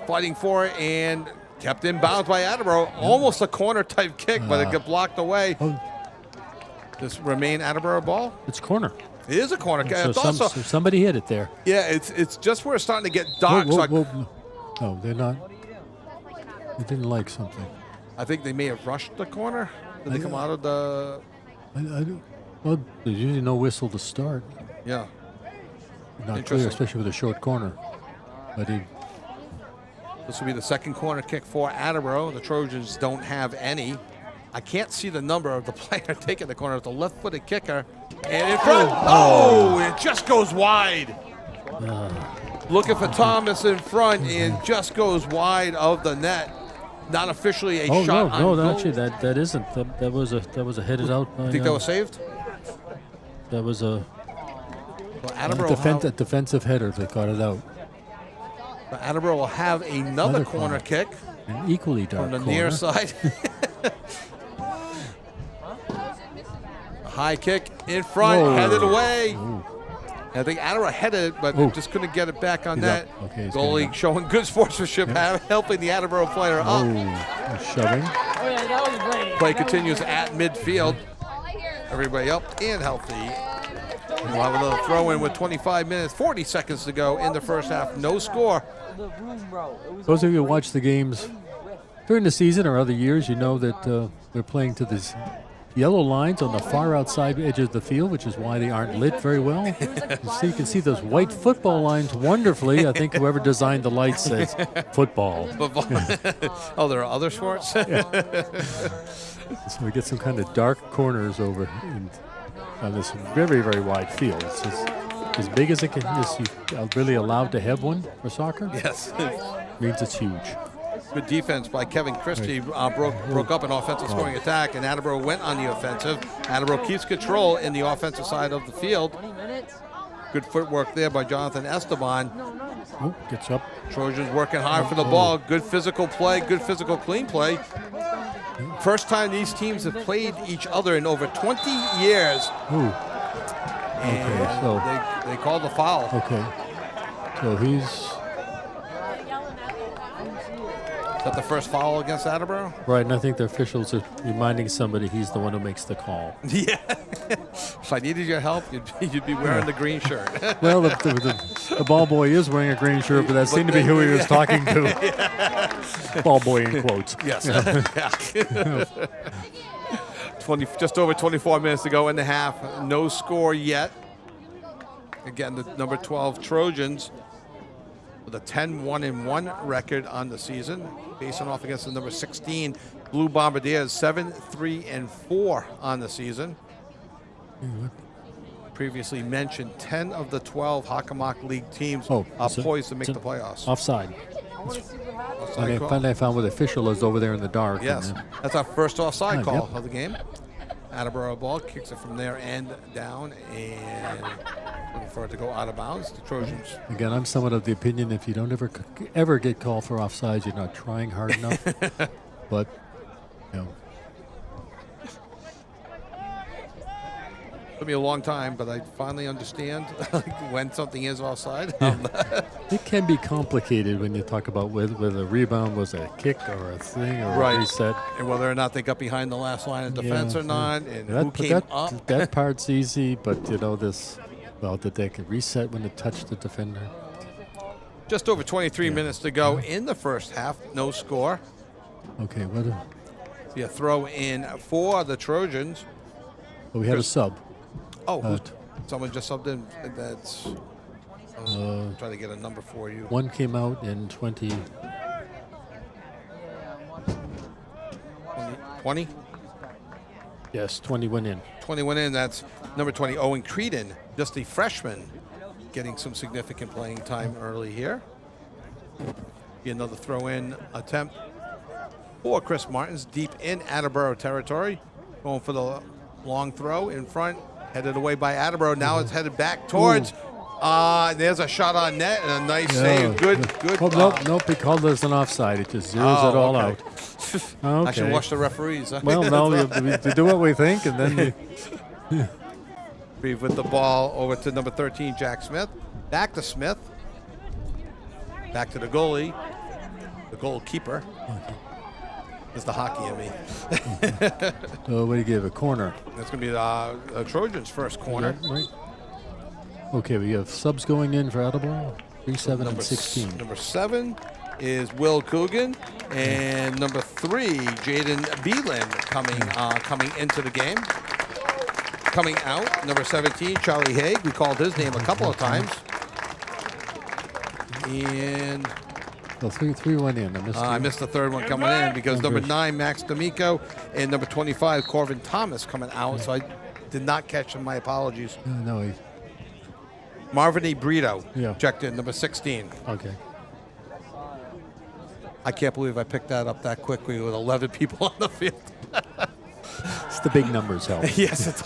fighting for it and kept in bounds by Attleboro. Almost a corner type kick, but it got blocked away. This remain Attleboro ball. It's corner. It is a corner kick. So, It's also, so somebody hit it there. yeah, it's just where it's starting to get dark. Whoa, so whoa. No, they're not. They didn't like something. I think they may have rushed the corner. Did they come out of the? I don't. Well, there's usually no whistle to start. Yeah. Not clear, Interesting. especially with a short corner. But This will be the second corner kick for Attleboro. The Trojans don't have any. I can't see the number of the player taking the corner. It's a left-footed kicker. And in front. Oh, it just goes wide. Looking for Thomas in front and just goes wide of the net. Not officially a shot on no, goal. actually that isn't. That was a headed out. By, Think that was saved? That was a Well, Attleboro, defensive header. They got it out. Attleboro will have another corner kick An equally dark from the corner. near side. A high kick in front, Whoa. headed away. Ooh. I think Attleboro headed it, but Ooh. just couldn't get it back on He's net. up. Okay, he's Goalie getting up. showing good sportsmanship, helping the Attleboro player up. Oh, shoving. Oh, yeah, that was great. Play continues at midfield. Everybody up and healthy. And we'll have a little throw in with 25 minutes, 40 seconds to go in the first half. No score. Those of you who watch the games during the season or other years, you know that they're playing to these yellow lines on the far outside edge of the field, which is why they aren't lit very well. You can see those white football lines wonderfully. I think whoever designed the lights says football. Oh, there are other sports? So we get some kind of dark corners over on this very, very wide field. It's as big as it can. You're really allowed to have one for soccer. Yes. Means it's huge. Good defense by Kevin Christie. Broke up an offensive scoring attack, and Attleboro went on the offensive. Attleboro keeps control in the offensive side of the field. Good footwork there by Jonathan Esteban. Oh, gets up. Trojans working hard for the ball. Good physical play, good physical clean play. First time these teams have played each other in over 20 years. Ooh. And Okay, so they called the foul. okay. So he's Is that the first foul against Attleboro? right, and I think the officials are reminding somebody he's the one who makes the call. Yeah. If I needed your help, you'd be wearing the green shirt. Well, the ball boy is wearing a green shirt, but that seemed to be who he was talking to. Ball boy in quotes. Yes. Yeah. 20, just over 24 minutes to go in the half. No score yet. Again, the number 12 Trojans with a 10-1-1 record on the season, facing off against the number 16 Blue Bombardiers, 7-3-4 on the season. Previously mentioned, 10 of the 12 Hockomock League teams are poised to make the playoffs. Offside. Offside call. Finally, I found where the official is over there in the dark. Yes, and, that's our first offside call yep. of the game. Attleboro ball kicks it from their end down and looking for it to go out of bounds. The Trojans. again, I'm somewhat of the opinion if you don't ever get called for offsides, you're not trying hard enough. But, you know, Took me a long time, but I finally understand when something is offside. it can be complicated when you talk about whether a rebound was a kick or a thing or Right. a reset. And whether or not they got behind the last line of defense or not, and who came up. That part's easy, but you know did they reset when it touched the defender? Just over 23 minutes to go in the first half. No score. Okay, Be a throw in for the Trojans. we had a sub. Oh, someone just subbed in. That's. Trying to get a number for you. One came out in 20. 20? Yes, 20 went in. 20 went in. That's number 20, Owen Creedon, just a freshman, getting some significant playing time early here. Be another throw-in attempt for Chris Martins, deep in Attleboro territory. Going for the long throw in front, headed away by Attleboro. Now it's headed back towards. There's a shot on net and a nice save. Good. Oh, nope, because there's an offside. It just zeroes it all out. Okay. I should watch the referees. Huh? Well, no, we do what we think, and then Reeve with the ball over to number 13, Jack Smith. Back to Smith. Back to the goalie. the goalkeeper. Is the hockey in me. So what do you give? A corner. That's going to be the Trojans' first corner. Right. Okay, we have subs going in for Attleboro. 3, 7, and 16. Number 7 is Will Coogan, and number 3, Jaden Beelan coming into the game. Coming out, number 17, Charlie Haig. We called his name a couple of times. And So three went in. I missed the third one coming in because number 9, Max D'Amico, and number 25, Corvin Thomas coming out. So I did not catch him. My apologies. No, Marvin E. Brito Yeah. checked in, number 16. okay. I can't believe I picked that up that quickly with 11 people on the field. It's the big numbers help. Yes, it's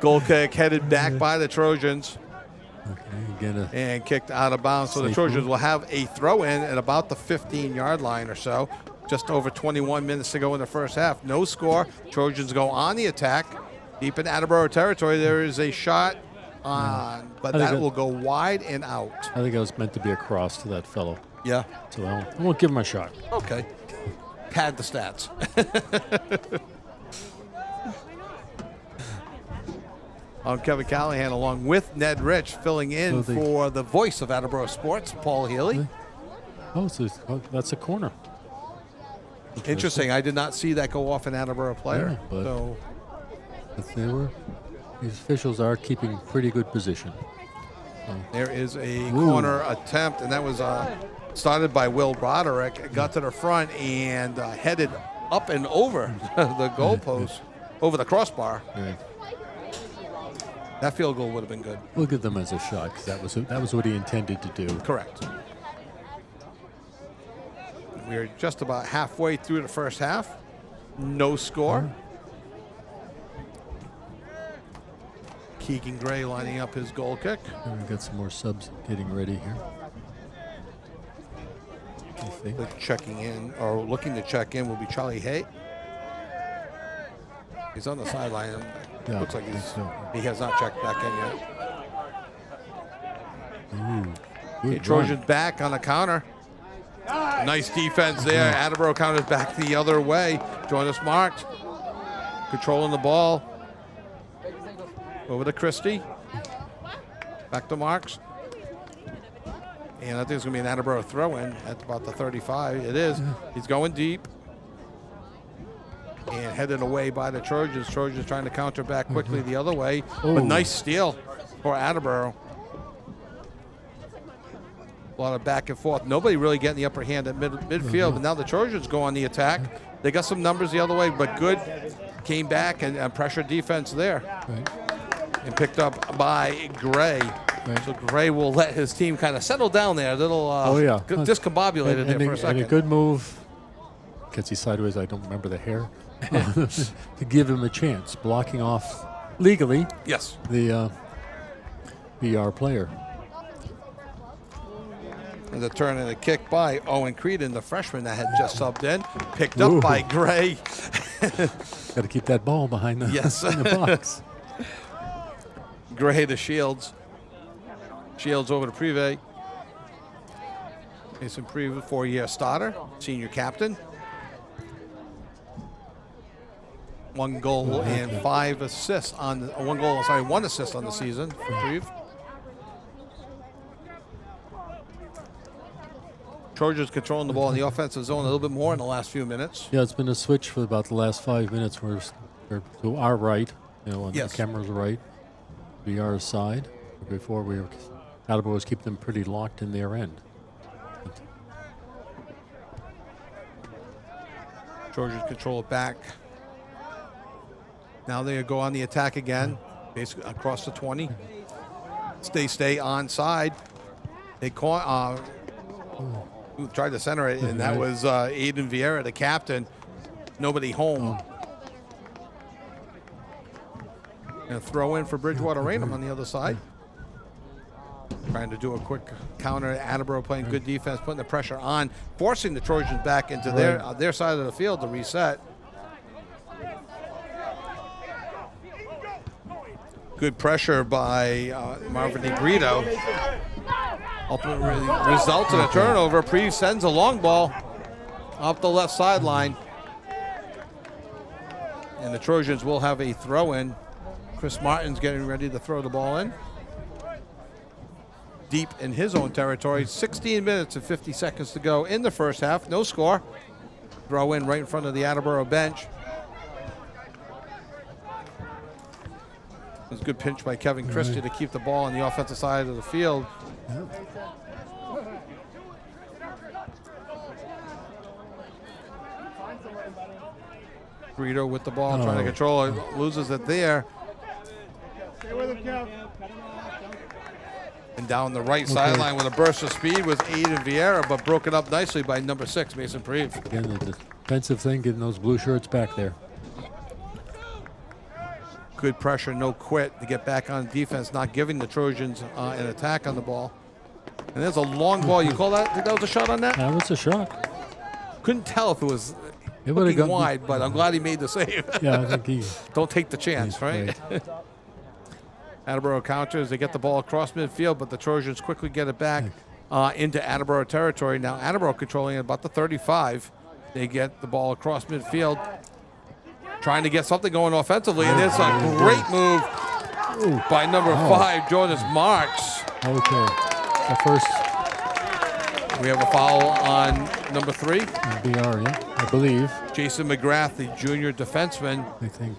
goal kick headed back by the Trojans Okay, again, and kicked out of bounds. So the Safe Trojans move. will have a throw in at about the 15-yard line or so. Just over 21 minutes to go in the first half. No score. Trojans go on the attack. Deep in Attleboro territory, there is a shot on, but I think that will go wide and out. I think I was meant to be a cross to that fellow. Yeah. So I won't give him a shot. Okay. Pad the stats. I'm Kevin Callahan along with Ned Rich filling in for the voice of Attleboro Sports, Paul Healy. Oh, that's a corner. Interesting. I did not see that go off an Attleboro player. Yeah, but- So But these officials are keeping pretty good position. there is a corner attempt, and that was started by Will Broderick. It got to the front and headed up and over the goalpost, over the crossbar. Yeah. That field goal would have been good. We'll give them as a shot because that was what he intended to do. Correct. We're just about halfway through the first half. No score. Keegan Gray lining up his goal kick. And we've got some more subs getting ready here. I think. Checking in, or looking to check in, will be Charlie Hay. He's on the sideline. Yeah, Looks like I think so. he has not checked back in yet. Good Okay, Trojans back on the counter. Nice defense there. Attleboro counters back the other way. Jonas marked. Controlling the ball. Over to Christie. Back to Marks. And I think it's going to be an Attleboro throw-in at about the 35. It is. He's going deep. And headed away by the Trojans. Trojans trying to counter back quickly the other way. But nice steal for Attleboro. A lot of back and forth. Nobody really getting the upper hand at midfield. But now the Trojans go on the attack. They got some numbers the other way, but good came back and pressured defense there. Right. And picked up by Gray. Right. So Gray will let his team kind of settle down there. A little discombobulated there for a second. And a good move. Gets he sideways. I don't remember the hair. To give him a chance, blocking off legally. Yes. The BR player. And the turn and the kick by Owen Creedon, the freshman that had just subbed in. Picked up by Gray. Got to keep that ball behind the, Yes. in the box. Gray to Shields. Shields over to Prive. Mason Prive, 4-year starter, senior captain. 1 goal and 5 assists on 1 assist on the season for Prive. Trojans controlling the ball in the offensive zone a little bit more in the last few minutes. Yeah, it's been a switch for about the last 5 minutes. We're to our right, on Yes. the camera's right, BR's side. Before Attleboro was keeping them pretty locked in their end. Trojans control it back. Now they go on the attack again, basically across the 20. Stay onside. They tried to center it, and that was Aiden Vieira, the captain. Nobody home. And a throw in for Bridgewater-Raynham on the other side. Trying to do a quick counter. Attleboro playing good defense, putting the pressure on, forcing the Trojans back into their side of the field to reset. Good pressure by Marvin DeBrito. Ultimately results in a turnover. Pre sends a long ball off the left sideline. And the Trojans will have a throw in. Chris Martin's getting ready to throw the ball in. Deep in his own territory. 16 minutes and 50 seconds to go in the first half. No score. Throw in right in front of the Attleboro bench. It was a good pinch by Kevin Christie to keep the ball on the offensive side of the field. Greedo with the ball, trying to control it, loses it there. And down the right sideline with a burst of speed was Aiden Vieira, but broken up nicely by number 6, Mason Preve. Again, the defensive thing, getting those blue shirts back there. Good pressure, no quit to get back on defense, not giving the Trojans an attack on the ball. And there's a long ball. You call that? Think that was a shot on that? That was a shot. Couldn't tell if it was It looking wide, but I'm glad he made the save. Yeah, I think he. Don't take the chance, right? Attleboro counters. They get the ball across midfield, but the Trojans quickly get it back into Attleboro territory. Now Attleboro controlling at about the 35. They get the ball across midfield, trying to get something going offensively. And there's a great move by number 5, Jonas Marks. Okay. The first. We have a foul on number 3. BR, yeah, I believe. Jason McGrath, the junior defenseman. I think.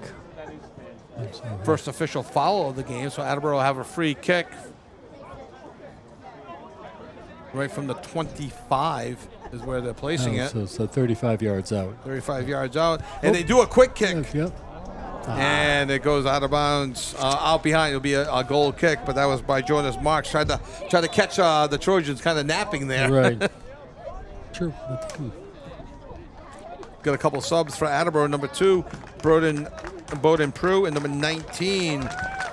First official foul of the game, so Attleboro will have a free kick right from the 25 is where they're placing it. So 35 yards out. 35 yards out, and they do a quick kick, Yep. and it goes out of bounds, out behind. It'll be a goal kick, but that was by Jonas Marks. Tried to catch the Trojans kind of napping there. Right. Sure. Got a couple subs for Attleboro. Number 2, Bowden Prue, and number 19,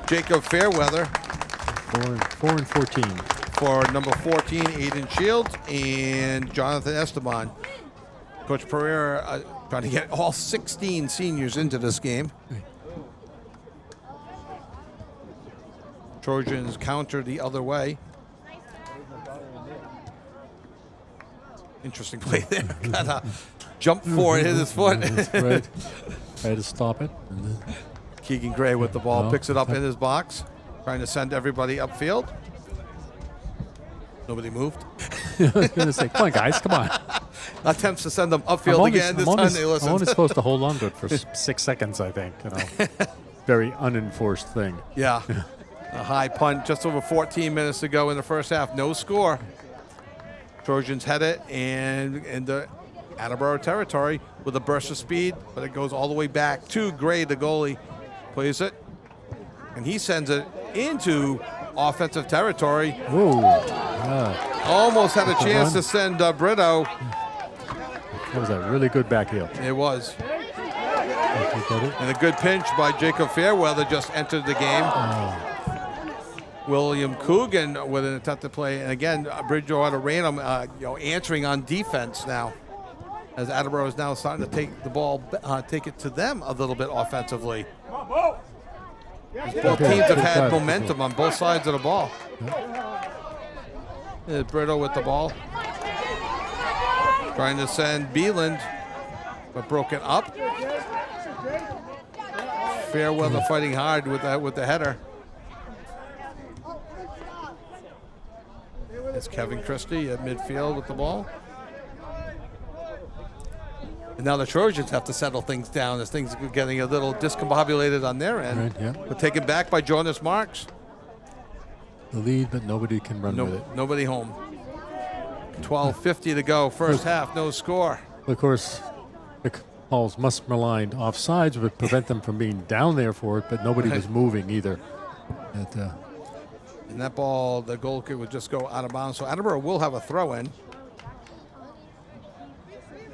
Jacob Fairweather. 4 and 14. For number 14, Aiden Shields, and Jonathan Esteban. Coach Pereira trying to get all 16 seniors into this game. Trojans counter the other way. Interesting play there. Kind of jumped for it, hit his foot. Right. Tried to stop it. And then Keegan Gray with the ball, picks it up in his box, trying to send everybody upfield. Nobody moved. I was going to say, come on, guys, come on. Attempts to send them upfield again. This time they listened. I'm only supposed to hold on to it for 6 seconds, I think. You know, very unenforced thing. Yeah. A high punt just over 14 minutes to go in the first half. No score. Trojans head it and into Attleboro territory with a burst of speed, but it goes all the way back to Gray, the goalie. Plays it, and he sends it into offensive territory. Whoa. Almost had a chance to send Brito. That was a really good back heel. It was. And a good pinch by Jacob Fairweather just entered the game. William Coogan with an attempted play. And again, Bridgewater-Raynham answering on defense now, as Attleboro is now starting to take the ball, take it to them a little bit offensively. Both teams have had momentum on both sides of the ball. Brito with the ball. Trying to send Beeland, but broken up. Fairweather fighting hard with the header. It's Kevin Christie at midfield with the ball. And now the Trojans have to settle things down as things are getting a little discombobulated on their end. Right, yeah. But taken back by Jonas Marks. The lead, but nobody can run with it. Nobody home. 12:50 to go, first half, no score. Of course, the Paul's must-maligned offsides would prevent them from being down there for it, but nobody was moving either. And that ball, the goal kick would just go out of bounds. So Attleboro will have a throw-in.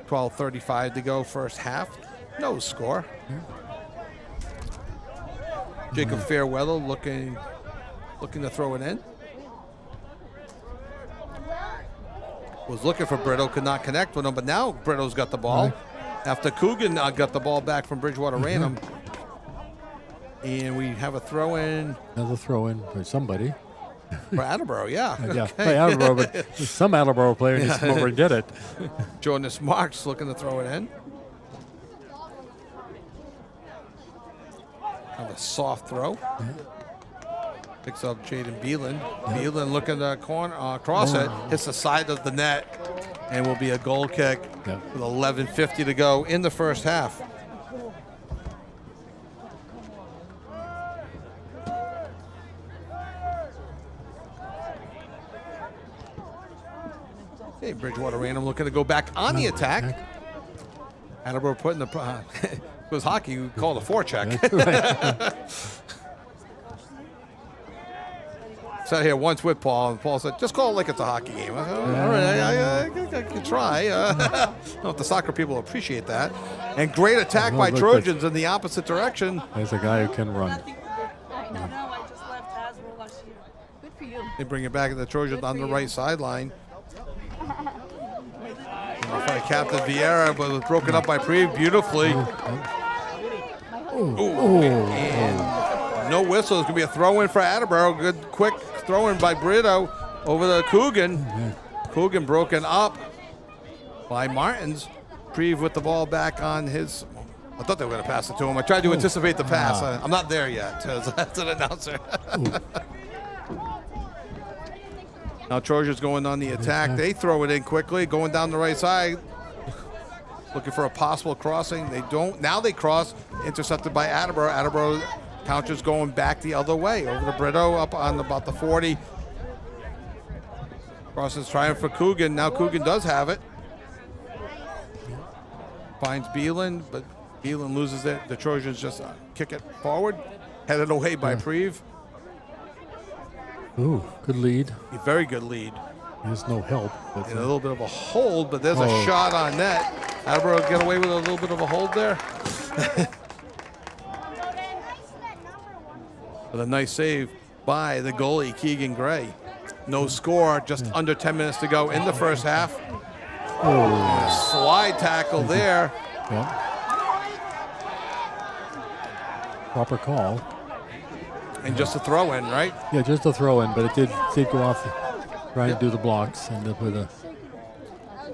12:35 to go, first half. No score. Jacob Fairweather looking to throw it in. Was looking for Brito, could not connect with him, but now Brito's got the ball. After Coogan got the ball back from Bridgewater-Raynham. And we have a throw-in. Another throw-in for somebody. For Attleboro, yeah. Yeah, play Attleboro, but some Attleboro player needs to come over and get it. Jonas Marks looking to throw it in. Have a soft throw. Picks up Jaden Beelan. Beelan looking to cross it. Hits the side of the net. And will be a goal kick with 11:50 to go in the first half. Hey, Bridgewater-Raynham looking to go back on the attack. Attleboro putting the if it was hockey, you would call it a forecheck. Sat here once with Paul, and Paul said, "Just call it like it's a hockey game." I said, all right, I can try. I don't know if the soccer people appreciate that. And great attack by Trojans in the opposite direction. There's a guy who can run. I just left Hasbro last year. Good for you. They bring it back to the Trojans on the right sideline. By Captain Vieira, but it was broken up by Preve beautifully. And no whistle. It's going to be a throw-in for Attleboro. Good, quick throw-in by Brito over the Coogan. Coogan broken up by Martins. Preve with the ball back on his... I thought they were going to pass it to him. I tried to anticipate the pass. I'm not there yet as an announcer. Now Trojans going on the attack. They throw it in quickly, going down the right side. Looking for a possible crossing. They don't. Now they cross, intercepted by Attleboro. Attleboro counters going back the other way. Over to Brito, up on about the 40. Crosses trying for Coogan. Now Coogan does have it. Finds Beelan, but Beelan loses it. The Trojans just kick it forward. Headed away by Preve. Ooh, good lead. A very good lead. There's no help. But And a little bit of a hold, but there's a shot on net. Attleboro get away with a little bit of a hold there. But a nice save by the goalie, Keegan Gray. No score, just under 10 minutes to go in the first half. And a slide tackle there. Yeah. Proper call. And just a throw in, right? Yeah, just a throw in, but it did go off trying to do the blocks. End up with a...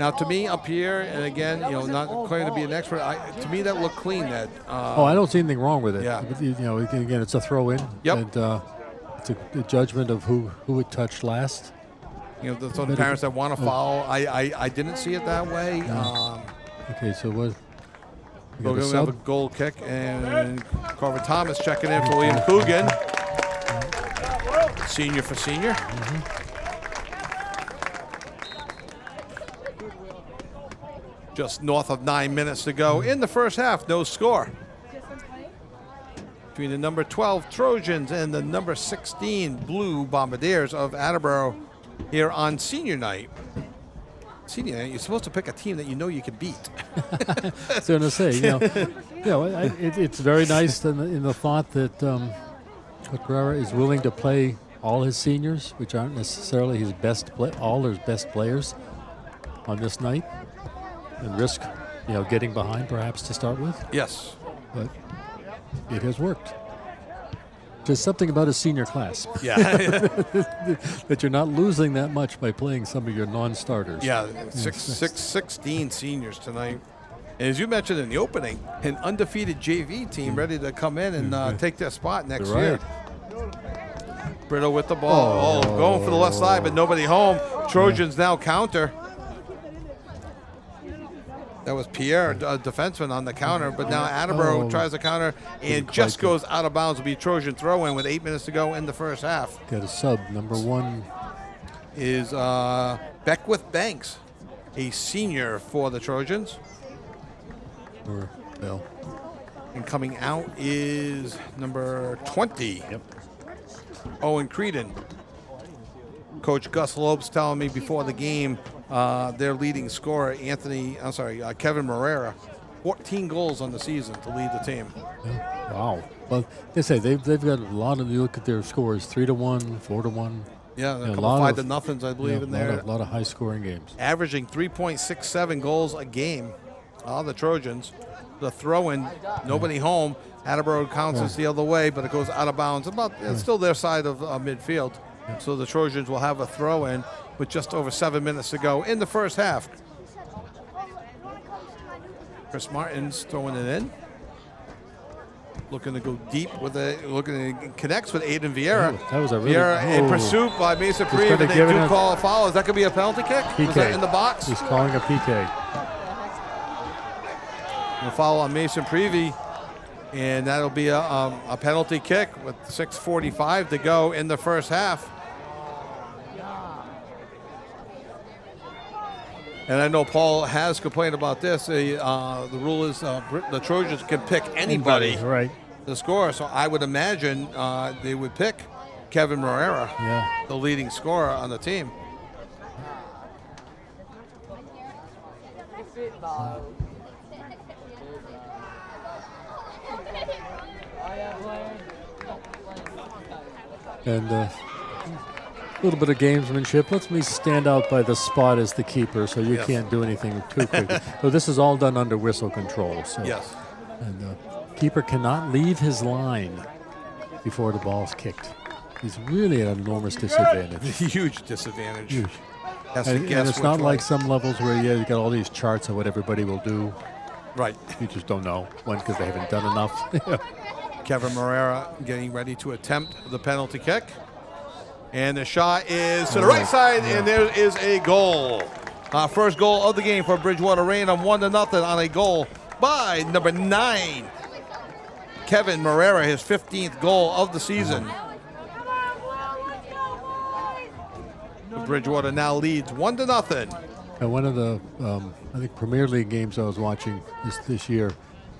Now, to me, up here, and again, not claiming to be an expert, to me that looked clean. That I don't see anything wrong with it. Yeah. But, again, it's a throw in. Yep. And it's a judgment of who it touched last. There's some parents that want to foul. I didn't see it that way. Okay, so what? We're going to have a goal kick, and Carver Thomas checking in for William Coogan. Senior for senior. Just north of 9 minutes to go in the first half. No score. Between the number 12 Trojans and the number 16 Blue Bombardiers of Attleboro here on senior night. Senior night, you're supposed to pick a team that you know you can beat. So to say, it's very nice in the thought that Carrera is willing to play all his seniors, which aren't necessarily his all his best players, on this night, and risk, getting behind perhaps to start with. Yes. But it has worked. There's something about a senior class. Yeah. that you're not losing that much by playing some of your non-starters. Yeah, 16 seniors tonight. And as you mentioned in the opening, an undefeated JV team ready to come in and take their spot next year. Brito with the ball. Going for the left side, but nobody home. Trojans now counter. That was Pierre, a defenseman, on the counter, but now Attleboro tries to counter and just goes out of bounds. Will be Trojan throw-in with 8 minutes to go in the first half. Got a sub. Number 1 is Beckwith Banks, a senior for the Trojans. Or Bell. And coming out is number 20. Yep. Owen Creedon. Coach Gus Lopes telling me before the game, their leading scorer, Kevin Morera, 14 goals on the season to lead the team. Yeah. Wow. Well, they say they've got a lot of, you look at their scores, 3-1, 4-1. Yeah, a couple 5-0s, I believe, in there. A lot of high-scoring games. Averaging 3.67 goals a game. All the Trojans. The throw-in, nobody home. Attleboro counts us the other way, but it goes out of bounds. It's still their side of midfield. So the Trojans will have a throw in with just over 7 minutes to go in the first half. Chris Martin's throwing it in. Looking to go deep with it. Looking to connects with Aiden Vieira. That was a really... Vieira in pursuit by Mason Preve, and they do call a foul. Is that going to be a penalty kick? PK. Was that in the box? He's calling a PK. A foul on Mason Preve, and that'll be a penalty kick with 6:45 to go in the first half. And I know Paul has complained about this. The rule is the Trojans can pick anybody right. to score. So I would imagine they would pick Kevin Morera, the leading scorer on the team. And a little bit of gamesmanship. Lets me stand out by the spot as the keeper, so you can't do anything too quickly. So this is all done under whistle control. So. Yes. And the keeper cannot leave his line before the ball's kicked. He's really at an enormous disadvantage. Huge disadvantage. Huge. And it's not like some levels where you got all these charts of what everybody will do. Right. You just don't know. One, because they haven't done enough. Kevin Morera getting ready to attempt the penalty kick. And the shot is to the right side, and there is a goal. First goal of the game for Bridgewater-Raynham, 1-0 on a goal by number 9, Kevin Morera, his 15th goal of the season. Bridgewater now leads 1-0. And one of the, I think, Premier League games I was watching this year,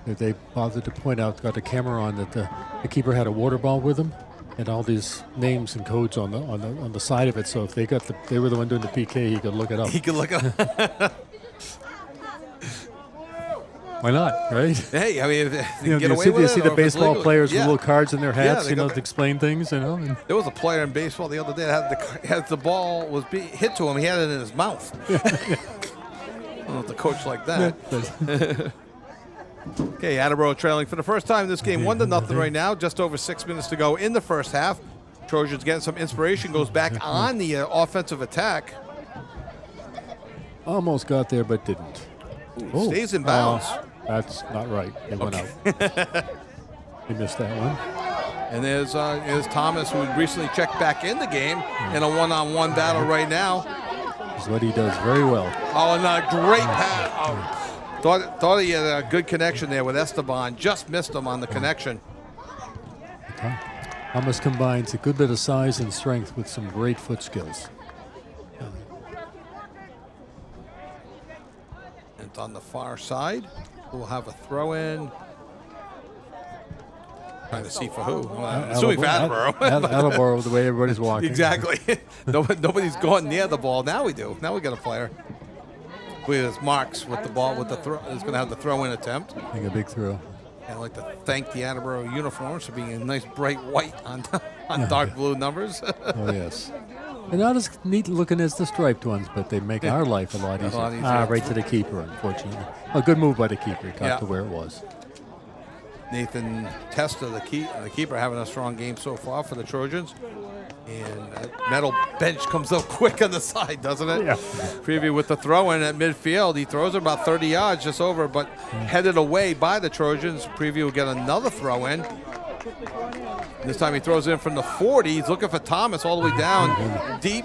that they bothered to point out, got the camera on, that the keeper had a water ball with him, and all these names and codes on the side of it. So if they were the one doing the PK, he could look it up. He could look it up. Why not, right? Hey, I mean, if they You get away with it, see or the if it's baseball legal. players with little cards in their hats, they to got- explain things, And There was a player in baseball the other day that had the ball was hit to him. He had it in his mouth. I don't know if the coach like that. Okay, Attleboro trailing for the first time in this game, 1-0 right now. Just over 6 minutes to go in the first half. Trojans getting some inspiration, goes back on the offensive attack. almost got there, but didn't. Stays in bounds. That's not right. It went out. He missed that one. And there's Thomas, who recently checked back in the game in a one-on-one battle right now. Is what he does very well. Oh, and a great pass. Oh, thought he had a good connection there with Esteban. Just missed him on the connection. Thomas combines a good bit of size and strength with some great foot skills. It's on the far side. We'll have a throw-in. Trying to see for who. Assuming for Attleboro. Attleboro, the way everybody's walking. Exactly. Nobody's going near the ball. Now we do. Now we got a player. I believe it's Marks with the ball, with the throw. Is going to have the throw-in attempt. I think a big throw. And I'd like to thank the Attleboro uniforms for being a nice bright white on dark blue numbers. Oh, yes. They're not as neat looking as the striped ones, but they make our life a lot easier. Right to the keeper, unfortunately. A good move by the keeper. It got to where it was. Nathan Testa, the keeper, having a strong game so far for the Trojans. And that metal bench comes up quick on the side, doesn't it? Yeah. Preview with the throw-in at midfield. He throws it about 30 yards, just over, but headed away by the Trojans. Preview will get another throw-in. This time he throws it in from the 40. He's looking for Thomas all the way down deep.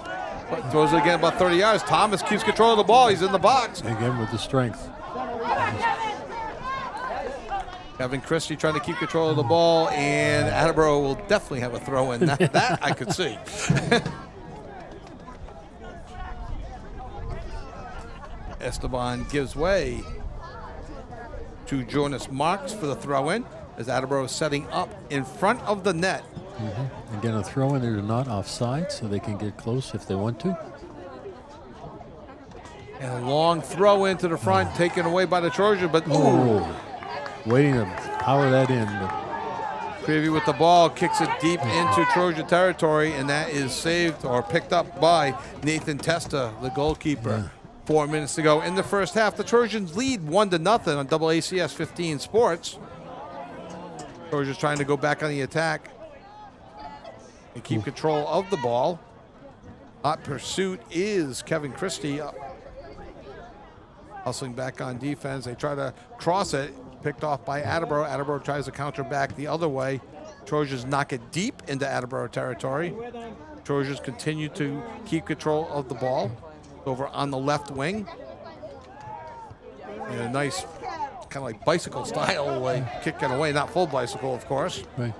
Throws it again about 30 yards. Thomas keeps control of the ball. He's in the box. Again with the strength. Kevin Christie trying to keep control of the ball, and Attleboro will definitely have a throw-in. That I could see. Esteban gives way to Jonas Marks for the throw-in, as Attleboro is setting up in front of the net. Again, a throw-in. They're not offside, so they can get close if they want to. And a long throw into the front, taken away by the Trojan, but Waiting to power that in. Preview with the ball, kicks it deep into Trojan territory, and that is saved or picked up by Nathan Testa, the goalkeeper. 4 minutes to go in the first half. The Trojans lead 1-0 on AACS 15 Sports. Trojans trying to go back on the attack and keep control of the ball. Hot pursuit is Kevin Christie. Hustling back on defense. They try to cross it. Picked off by Attleboro. Attleboro tries to counter back the other way. Trojans knock it deep into Attleboro territory. Trojans continue to keep control of the ball over on the left wing. And a nice kind of like bicycle style kick it away. Not full bicycle, of course. Right.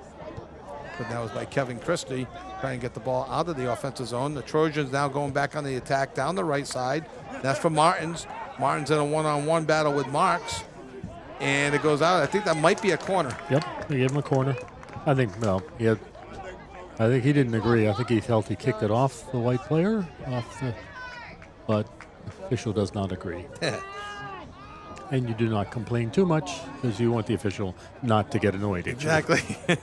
But that was by Kevin Christie trying to get the ball out of the offensive zone. The Trojans now going back on the attack down the right side. That's for Martins. Martins in a one-on-one battle with Marks. And it goes out. I think that might be a corner. Yep, they gave him a corner. I think, I think he didn't agree. I think he felt he kicked it off the white player, but the official does not agree. And you do not complain too much because you want the official not to get annoyed at Exactly. you.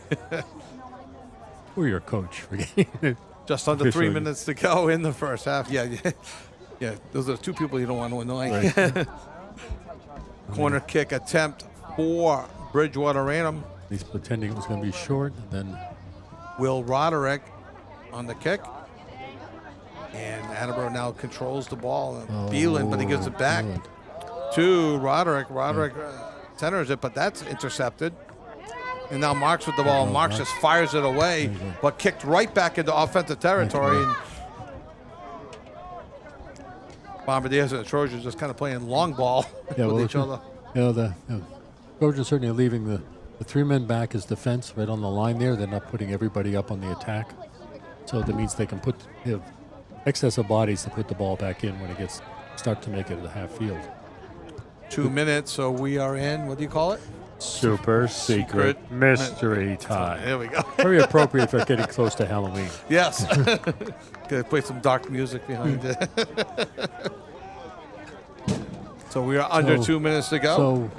Or your coach. Just under 3 minutes to go in the first half. Yeah. Those are the two people you don't want to annoy. Right. Corner kick attempt for Bridgewater-Raynham. He's pretending it was going to be short, and then Will Roderick on the kick. And Attleboro now controls the ball. Beelan, but he gives it back to Roderick. Roderick centers it, but that's intercepted. And now Marks with the ball. Marks just fires it away, but kicked right back into offensive territory. And Bombardiers and the Trojans just kind of playing long ball with each other. The Trojans certainly are leaving the three men back as defense right on the line there. They're not putting everybody up on the attack. So that means they can have excess of bodies to put the ball back in when it start to make it at the half field. 2 minutes, so we are in, what do you call it? Super secret mystery time. There we go. Very appropriate for getting close to Halloween. Yes. Gonna play some dark music behind it. So we are under 2 minutes to go. So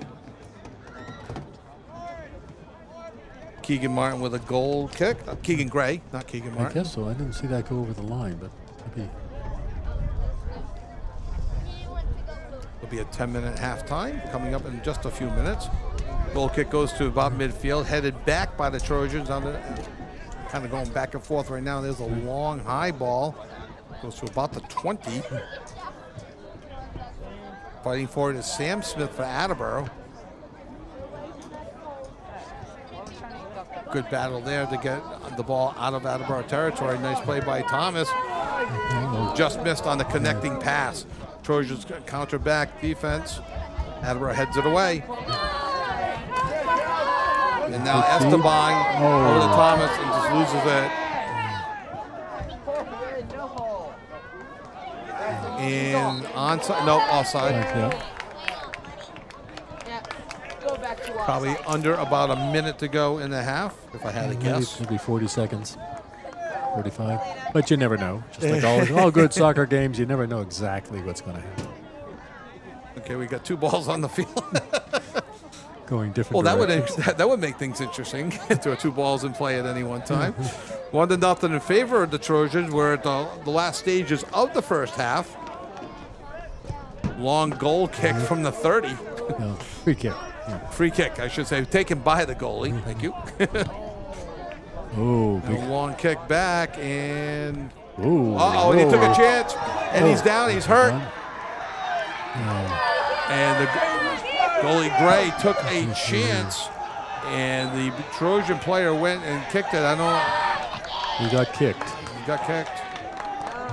Keegan Martin with a goal kick. Keegan Gray, not Keegan Martin. I guess so. I didn't see that go over the line, but maybe. It'll be a 10-minute halftime coming up in just a few minutes. Goal kick goes to about midfield, headed back by the Trojans. Kind of going back and forth right now. There's a long high ball. Goes to about the 20. Fighting for it is Sam Smith for Attleboro. Good battle there to get the ball out of Attleboro territory. Nice play by Thomas. Just missed on the connecting pass. Trojans counter back defense. Attleboro heads it away. And now Esteban over to Thomas and just loses it. And onside, no, offside. Probably under about a minute to go in the half, if I had to guess. Maybe 40 seconds, 45. But you never know. Just like all good soccer games, you never know exactly what's going to happen. Okay, we got two balls on the field. Going different directions. That would make things interesting. There are two balls in play at any one time. 1-0 in favor of the Trojans. We're at the last stages of the first half. Long goal kick from the 30. No, free kick. Yeah. Free kick, I should say, taken by the goalie. Thank you. A long kick back, and and he took a chance, and he's down, he's hurt. And the goalie Gray took a chance, and the Trojan player went and kicked it. I know. He got kicked.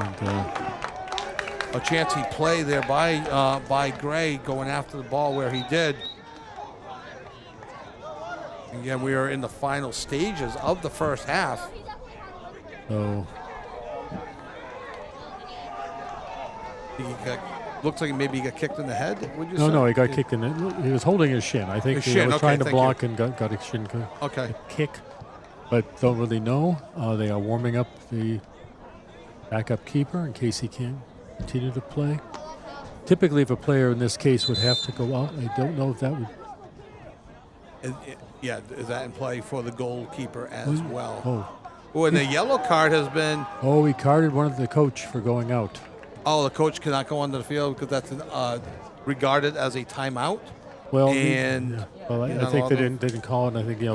And, a chancy play there by Gray going after the ball where he did. Again, we are in the final stages of the first half. So looks like maybe he got kicked in the head. Would you say? No, he got kicked in the. He was holding his shin. I think he was trying to block and got a shin kick. But don't really know. They are warming up the backup keeper in case he can continue to play. Typically, if a player in this case would have to go out, I don't know if that would. Is that in play for the goalkeeper as well? And the yellow card has been. He carded one of the coach for going out. The coach cannot go onto the field because that's regarded as a timeout. Well, I think they didn't call it. And I think they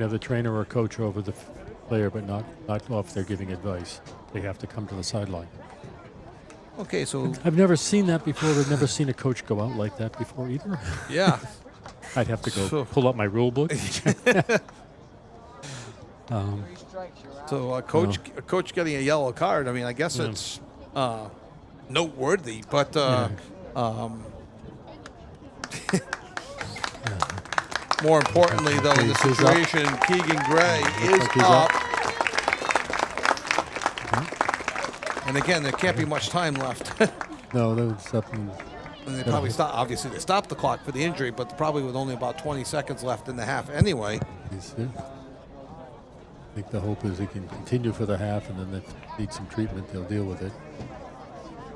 have the trainer or coach over the player, but not if they're giving advice. they have to come to the sideline. Okay, so I've never seen that before. I've never seen a coach go out like that before either. yeah. I'd have to go So- pull up my rule book. So a coach getting a yellow card. I mean, I guess it's noteworthy, but more importantly, though, in the He's up. situation, Keegan Gray is like he's up. up. And again, there can't be much time left. No, that was something. And they probably stop. Obviously, they stopped the clock for the injury, but probably with only about 20 seconds left in the half anyway. I think the hope is he can continue for the half, and then if they need some treatment, they'll deal with it.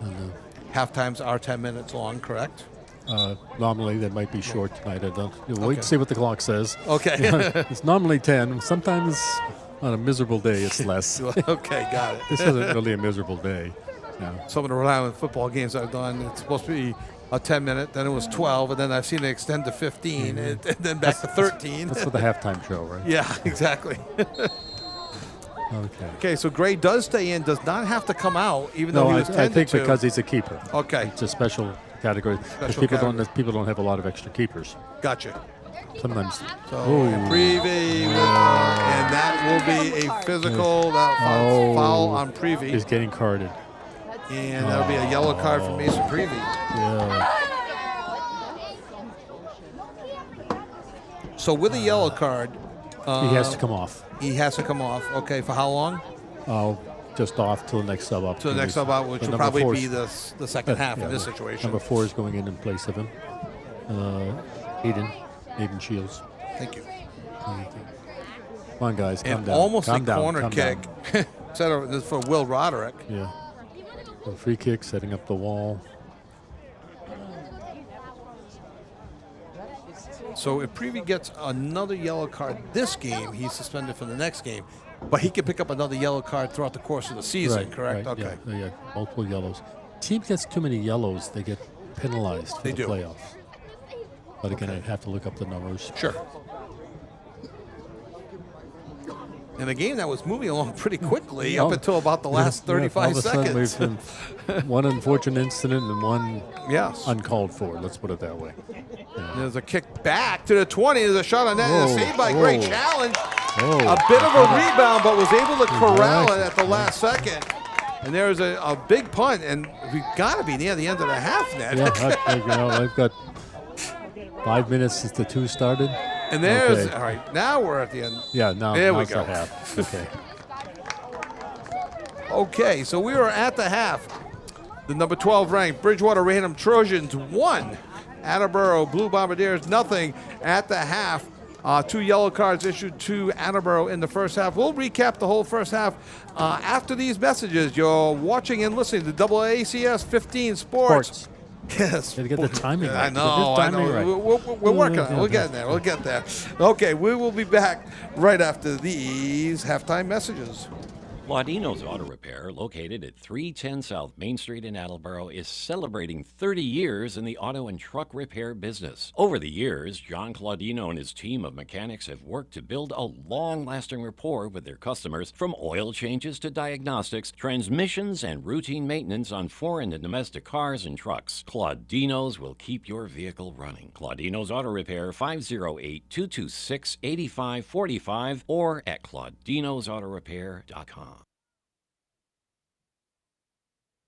And, Half times are 10 minutes long, correct? normally, they might be short tonight. I don't. We'll wait and see what the clock says. Okay. It's normally 10. Sometimes on a miserable day, it's less. Okay, got it. This isn't really a miserable day. Yeah. Some of the Rhode Island football games I've done, it's supposed to be a 10-minute, then it was 12, and then I've seen it extend to 15, and then back to 13. That's for the halftime show, right? Yeah, exactly. Okay. Okay, so Gray does stay in, does not have to come out, even though No, he I was tended think to. because he's a keeper. Okay, It's a special category. Because Special people don't have a lot of extra keepers. gotcha. Sometimes. So Ooh. Prevey, and that will be a physical, that foul on Prevey, He's getting carded. and that'll be a yellow card for Mason Prevey. Yeah. So with a yellow card, He has to come off. he has to come off. Okay, for how long? Just off till the next sub up. To the next sub out, which So will number probably 4 be is- the second half yeah, in this well, situation. Number 4 is going in place of him. Aiden Shields. Thank you. Come on, guys, calm And down. almost Calm a down, corner calm kick. down. Set up this for Will Roderick. Yeah. So free kick, setting up the wall. So if Prevey gets another yellow card this game, he's suspended for the next game. But he can pick up another yellow card throughout the course of the season, correct? Right, Okay. Yeah, multiple yellows. Team gets too many yellows, they get penalized for They the do. playoffs. But again, I have to look up the numbers. Sure. In a game that was moving along pretty quickly up until about the last 35 all of a seconds. Sudden we've been one unfortunate incident and one Yes. uncalled for. Let's put it that way. There's a kick back to the 20. There's a shot on net. And a Whoa, saved by Gray. whoa. Challenge. Oh, A bit of a rebound, but was able to corral Right. it at the last second. And there's a big punt, and we've got to be near the end of the half net. Yeah, I've got 5 minutes since the 2 started. And there's, Okay. all right, now we're at the end. Yeah, now There we it's go. a half. Okay. Okay, so we are at the half. The number 12 ranked Bridgewater-Raynham Trojans 1. Attleboro Blue Bombardiers nothing at the half. 2 yellow cards issued to Attleboro in the first half. We'll recap the whole first half after these messages. You're watching and listening to AACS 15 Sports. Yes. Gotta get the timing right. I know. Get the timing right. We're working on it. We'll get there. We'll get there. Okay, we will be back right after these halftime messages. Claudino's Auto Repair, located at 310 South Main Street in Attleboro, is celebrating 30 years in the auto and truck repair business. Over the years, John Claudino and his team of mechanics have worked to build a long-lasting rapport with their customers, from oil changes to diagnostics, transmissions, and routine maintenance on foreign and domestic cars and trucks. Claudino's will keep your vehicle running. Claudino's Auto Repair, 508-226-8545, or at claudinosautorepair.com.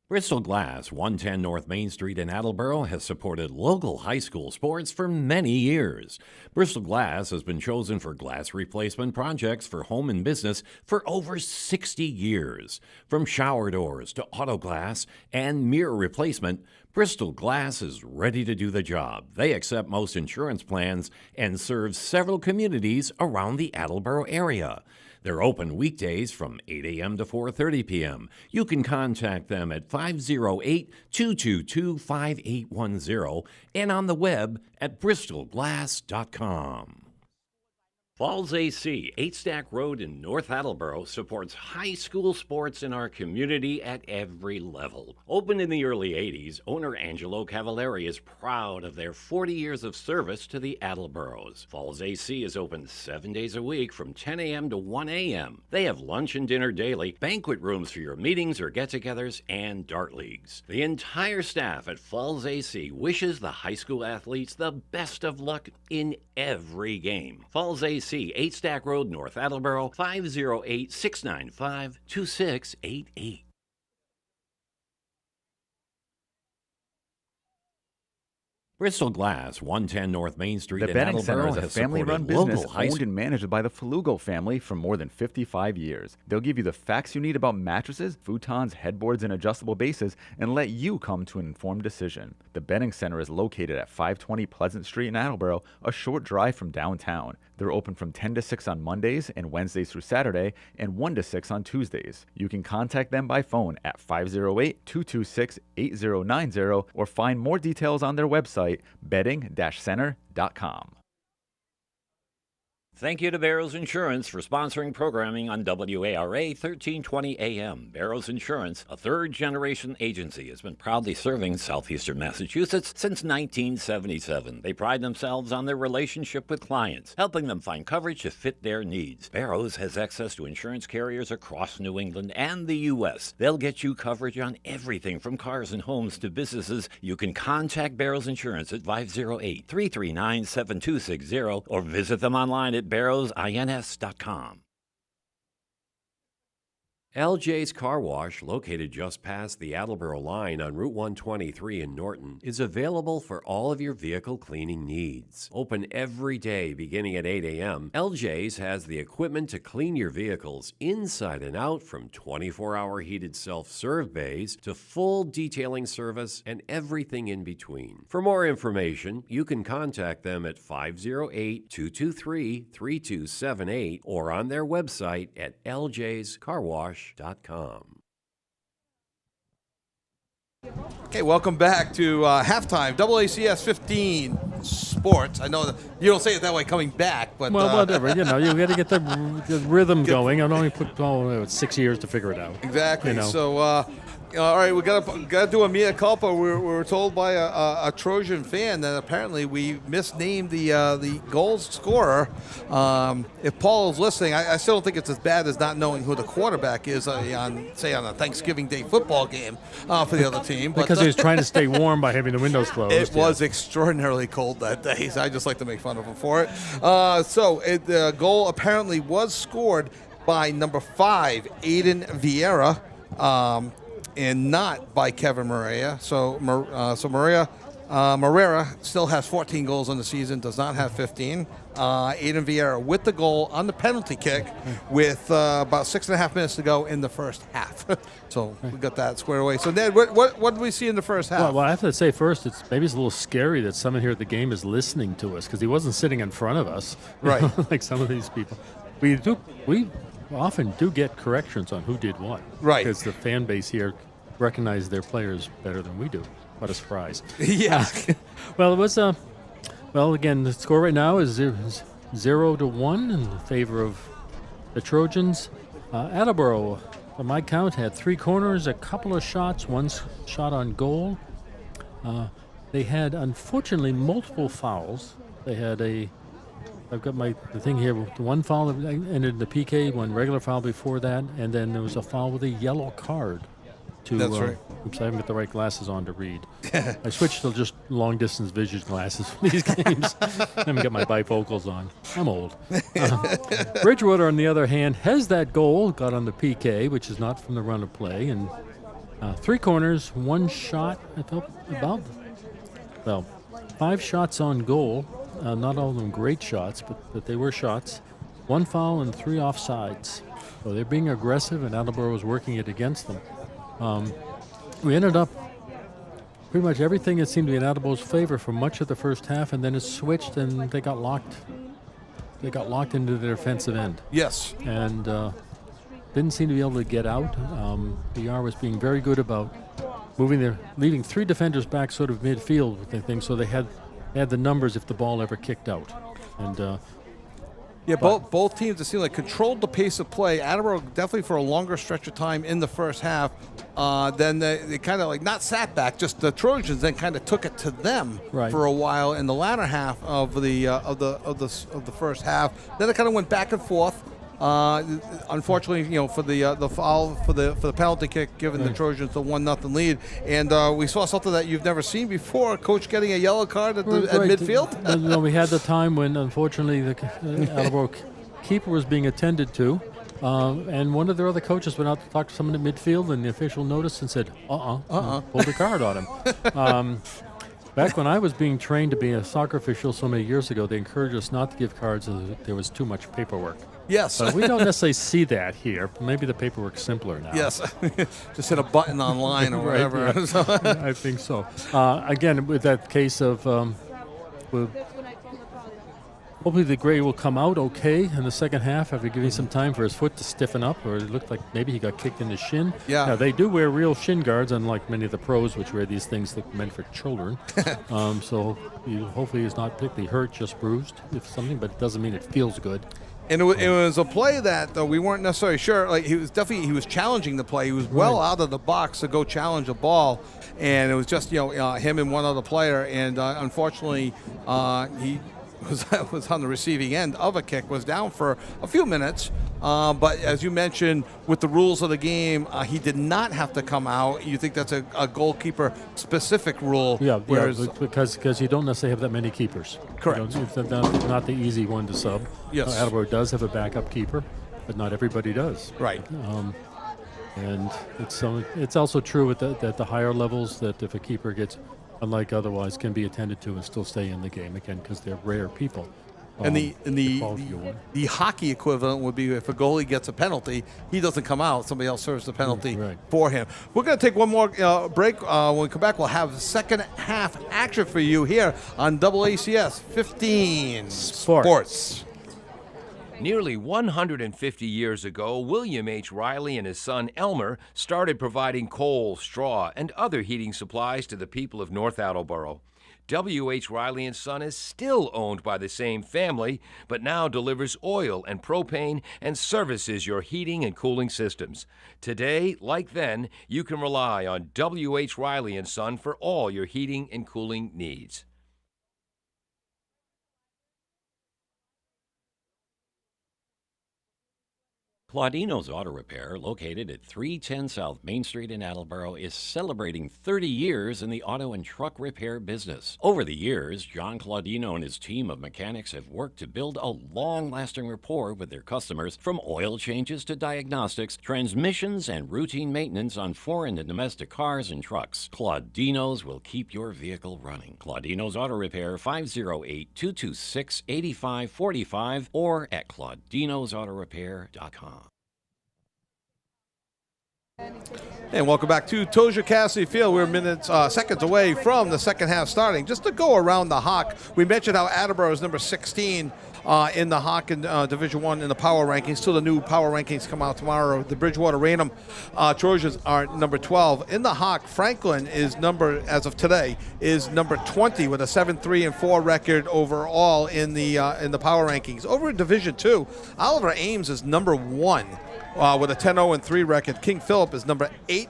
Bristol Glass, 110 North Main Street in Attleboro, has supported local high school sports for many years. Bristol Glass has been chosen for glass replacement projects for home and business for over 60 years. From shower doors to auto glass and mirror replacement, Bristol Glass is ready to do the job. They accept most insurance plans and serve several communities around the Attleboro area. They're open weekdays from 8 a.m. to 4:30 p.m. You can contact them at 508-222-5810 and on the web at bristolglass.com. Falls AC, 8 Stack Road in North Attleboro, supports high school sports in our community at every level. Opened in the early 80s, owner Angelo Cavallari is proud of their 40 years of service to the Attleboros. Falls AC is open 7 days a week from 10 a.m. to 1 a.m. They have lunch and dinner daily, banquet rooms for your meetings or get-togethers, and dart leagues. The entire staff at Falls AC wishes the high school athletes the best of luck in every game. Falls AC, 8 Stack Road, North Attleboro, 508-695-2688. Bristol Glass, 110 North Main Street The in Betting Center Attleboro is a has family-run supported business local high owned and managed by the Falugo family for more than 55 years. They'll give you the facts you need about mattresses, futons, headboards, and adjustable bases, and let you come to an informed decision. The Betting Center is located at 520 Pleasant Street in Attleboro, a short drive from downtown. They're open from 10 to 6 on Mondays and Wednesdays through Saturday, and 1 to 6 on Tuesdays. You can contact them by phone at 508-226-8090 or find more details on their website, betting-center.com. Thank you to Barrows Insurance for sponsoring programming on WARA 1320 AM. Barrows Insurance, a third-generation agency, has been proudly serving southeastern Massachusetts since 1977. They pride themselves on their relationship with clients, helping them find coverage to fit their needs. Barrows has access to insurance carriers across New England and the U.S. They'll get you coverage on everything from cars and homes to businesses. You can contact Barrows Insurance at 508-339-7260 or visit them online at barrowsins.com. LJ's Car Wash, located just past the Attleboro line on Route 123 in Norton, is available for all of your vehicle cleaning needs. Open every day beginning at 8 a.m., LJ's has the equipment to clean your vehicles inside and out, from 24-hour heated self-serve bays to full detailing service and everything in between. For more information, you can contact them at 508-223-3278 or on their website at ljscarwash.com. Okay, welcome back to halftime. AACS 15 Sports. I know that you don't say it that way coming back, but Well, whatever. You know, you got to get the rhythm going. It only took 6 years to figure it out. exactly. You know. So, all right, we gotta do a mea culpa. We were told by a Trojan fan that apparently we misnamed the goal scorer. If Paul is listening, I still don't think it's as bad as not knowing who the quarterback is on a Thanksgiving Day football game for the other team. But Because he was trying to stay warm by having the windows closed. it was extraordinarily cold that day, so I just like to make fun of him for it. The goal apparently was scored by number 5, Aiden Vieira, and not by Kevin Moreira. So Moreira still has 14 goals on the season, does not have 15. Aiden Vieira with the goal on the penalty kick with about 6.5 minutes to go in the first half. So we got that squared away. So Ned, what did we see in the first half? Well, I have to say first, it's a little scary that someone here at the game is listening to us, because he wasn't sitting in front of us, Right. like some of these people. We often do get corrections on who did what, Right. Because the fan base here recognize their players better than we do. What a surprise! Yeah. Well, it was again, the score right now is 0-1 in favor of the Trojans. Attleboro, by my count, had 3 corners, a couple of shots, one shot on goal. They had, unfortunately, multiple fouls. They had I've got the thing here, the one foul that ended in the PK, one regular foul before that, and then there was a foul with a yellow card. That's right. Oops, I haven't got the right glasses on to read. I switched to just long-distance vision glasses for these games. I haven't got my bifocals on. I'm old. Bridgewater, on the other hand, has that goal, got on the PK, which is not from the run of play, and 3 corners, 1 shot, I felt about, 5 shots on goal. Not all of them great shots, but they were shots. 1 foul and 3 offsides. So they're being aggressive, and Attleboro was working it against them. We ended up pretty much everything that seemed to be in Attleboro's favor for much of the first half, and then it switched, and they got locked. They got locked into their defensive end, Yes. and didn't seem to be able to get out. BR was being very good about leaving 3 defenders back sort of midfield with the thing, so they had the numbers if the ball ever kicked out. And Yeah, But- both teams, it seemed like, controlled the pace of play. Attleboro definitely for a longer stretch of time in the first half. Then they kind of like not sat back, just the Trojans then kind of took it to them Right. for a while in the latter half of the first half. Then it kind of went back and forth. Unfortunately, for the foul for the penalty kick, giving the Trojans the 1-0 lead, and we saw something that you've never seen before. Coach getting a yellow card at midfield. We had the time when, unfortunately, the Attleboro keeper was being attended to, and one of their other coaches went out to talk to someone at midfield, and the official noticed and said, and pulled a card on him. Back when I was being trained to be a soccer official so many years ago, they encouraged us not to give cards as there was too much paperwork. Yes. We don't necessarily see that here. Maybe the paperwork's simpler now. Yes. Just hit a button online or Right, whatever. yeah. I think so. Again, with that case of, hopefully the Gray will come out okay in the second half after giving some time for his foot to stiffen up, or it looked like maybe he got kicked in the shin. Yeah. Now, they do wear real shin guards, unlike many of the pros, which wear these things that are meant for children. Hopefully he's not particularly hurt, just bruised, if something, but it doesn't mean it feels good. And it was a play that we weren't necessarily sure. Like he was challenging the play. He was well out of the box to go challenge the ball, and it was just him and one other player. And unfortunately, he was on the receiving end of a kick. Was down for a few minutes. But as you mentioned, with the rules of the game, he did not have to come out. You think that's a goalkeeper-specific rule? Yeah, because you don't necessarily have that many keepers. Correct. It's not the easy one to sub. Yes. Attleboro does have a backup keeper, but not everybody does. Right. And it's also true at the higher levels that if a keeper gets, unlike otherwise, can be attended to and still stay in the game again because they're rare people. And the hockey equivalent would be if a goalie gets a penalty, he doesn't come out. Somebody else serves the penalty for him. We're going to take one more break. When we come back, we'll have second half action for you here on AACS 15 Sports. Nearly 150 years ago, William H. Riley and his son Elmer started providing coal, straw, and other heating supplies to the people of North Attleboro. W.H. Riley & Son is still owned by the same family, but now delivers oil and propane and services your heating and cooling systems. Today, like then, you can rely on W.H. Riley & Son for all your heating and cooling needs. Claudino's Auto Repair, located at 310 South Main Street in Attleboro, is celebrating 30 years in the auto and truck repair business. Over the years, John Claudino and his team of mechanics have worked to build a long-lasting rapport with their customers, from oil changes to diagnostics, transmissions, and routine maintenance on foreign and domestic cars and trucks. Claudino's will keep your vehicle running. Claudino's Auto Repair, 508-226-8545 or at claudinosautorepair.com. And welcome back to Tozier Cassidy Field. We're seconds away from the second half starting. Just to go around the Hawk, we mentioned how Attleboro is number 16 in the Hawk in Division I in the power rankings. Still, the new power rankings come out tomorrow. The Bridgewater-Raynham Trojans are number 12. In the Hawk, Franklin is as of today, is number 20 with a 7-3-4 record overall in the power rankings. Over in Division II, Oliver Ames is number 1. With a 10-0-3 record. King Philip is number 8.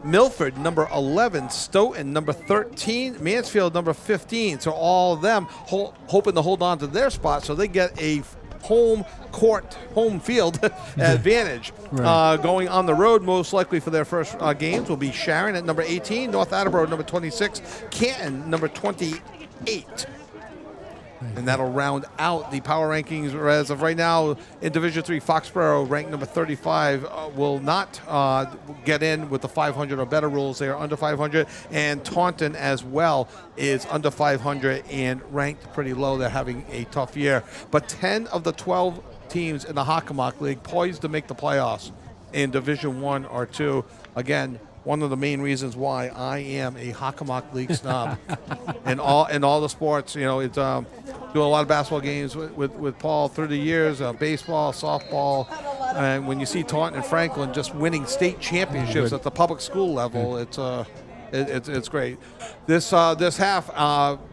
Milford, number 11. Stoughton, number 13. Mansfield, number 15. So all of them hoping to hold on to their spot so they get a home field advantage. Right. Going on the road, most likely for their first games, will be Sharon at number 18. North Attleboro, number 26. Canton, number 28. And that'll round out the power rankings. As of right now, in Division III, Foxborough, ranked number 35, will not get in with the 500 or better rules. They are under 500. And Taunton, as well, is under 500 and ranked pretty low. They're having a tough year. But 10 of the 12 teams in the Hockomock League poised to make the playoffs in Division I or II. Again, one of the main reasons why I am a Hockomock League snob. in all the sports, it's doing a lot of basketball games with Paul through the years, baseball, softball, and when you see Taunton and Franklin just winning state championships at the public school level, it's It's great. This half,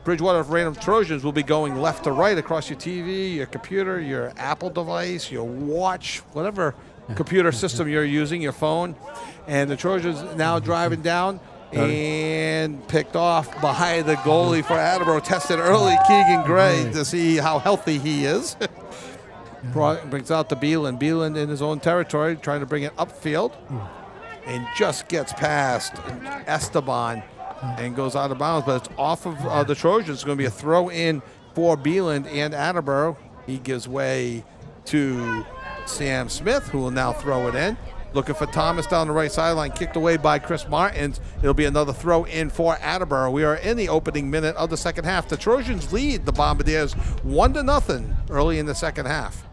Bridgewater-Raynham Trojans will be going left to right across your TV, your computer, your Apple device, your watch, whatever computer system you're using, your phone. And the Trojans now driving down and picked off behind the goalie for Attleboro. Tested early, Keegan Gray, to see how healthy he is. Brings out to Beeland. Beeland in his own territory, trying to bring it upfield. And just gets past Esteban and goes out of bounds. But it's off of the Trojans. It's going to be a throw in for Beeland and Attleboro. He gives way to Sam Smith, who will now throw it in. Looking for Thomas down the right sideline, kicked away by Chris Martins. It'll be another throw in for Attleboro. We are in the opening minute of the second half. The Trojans lead the Bombardiers 1-0 early in the second half.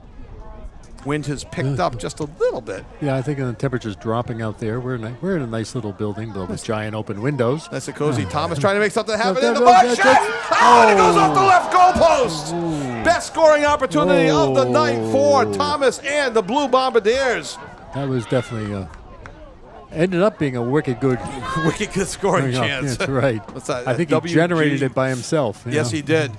Wind has picked up just a little bit. Yeah, I think the temperature's dropping out there. We're in a nice little building built with giant open windows. That's a cozy. Thomas trying to make something happen in the box. Shot! Oh, and it goes off the left goalpost. Best scoring opportunity of the night for Thomas and the Blue Bombardiers. That was definitely ended up being a wicked good scoring chance. Yeah, that's right. What's that? I think he generated it by himself. Yes, he did.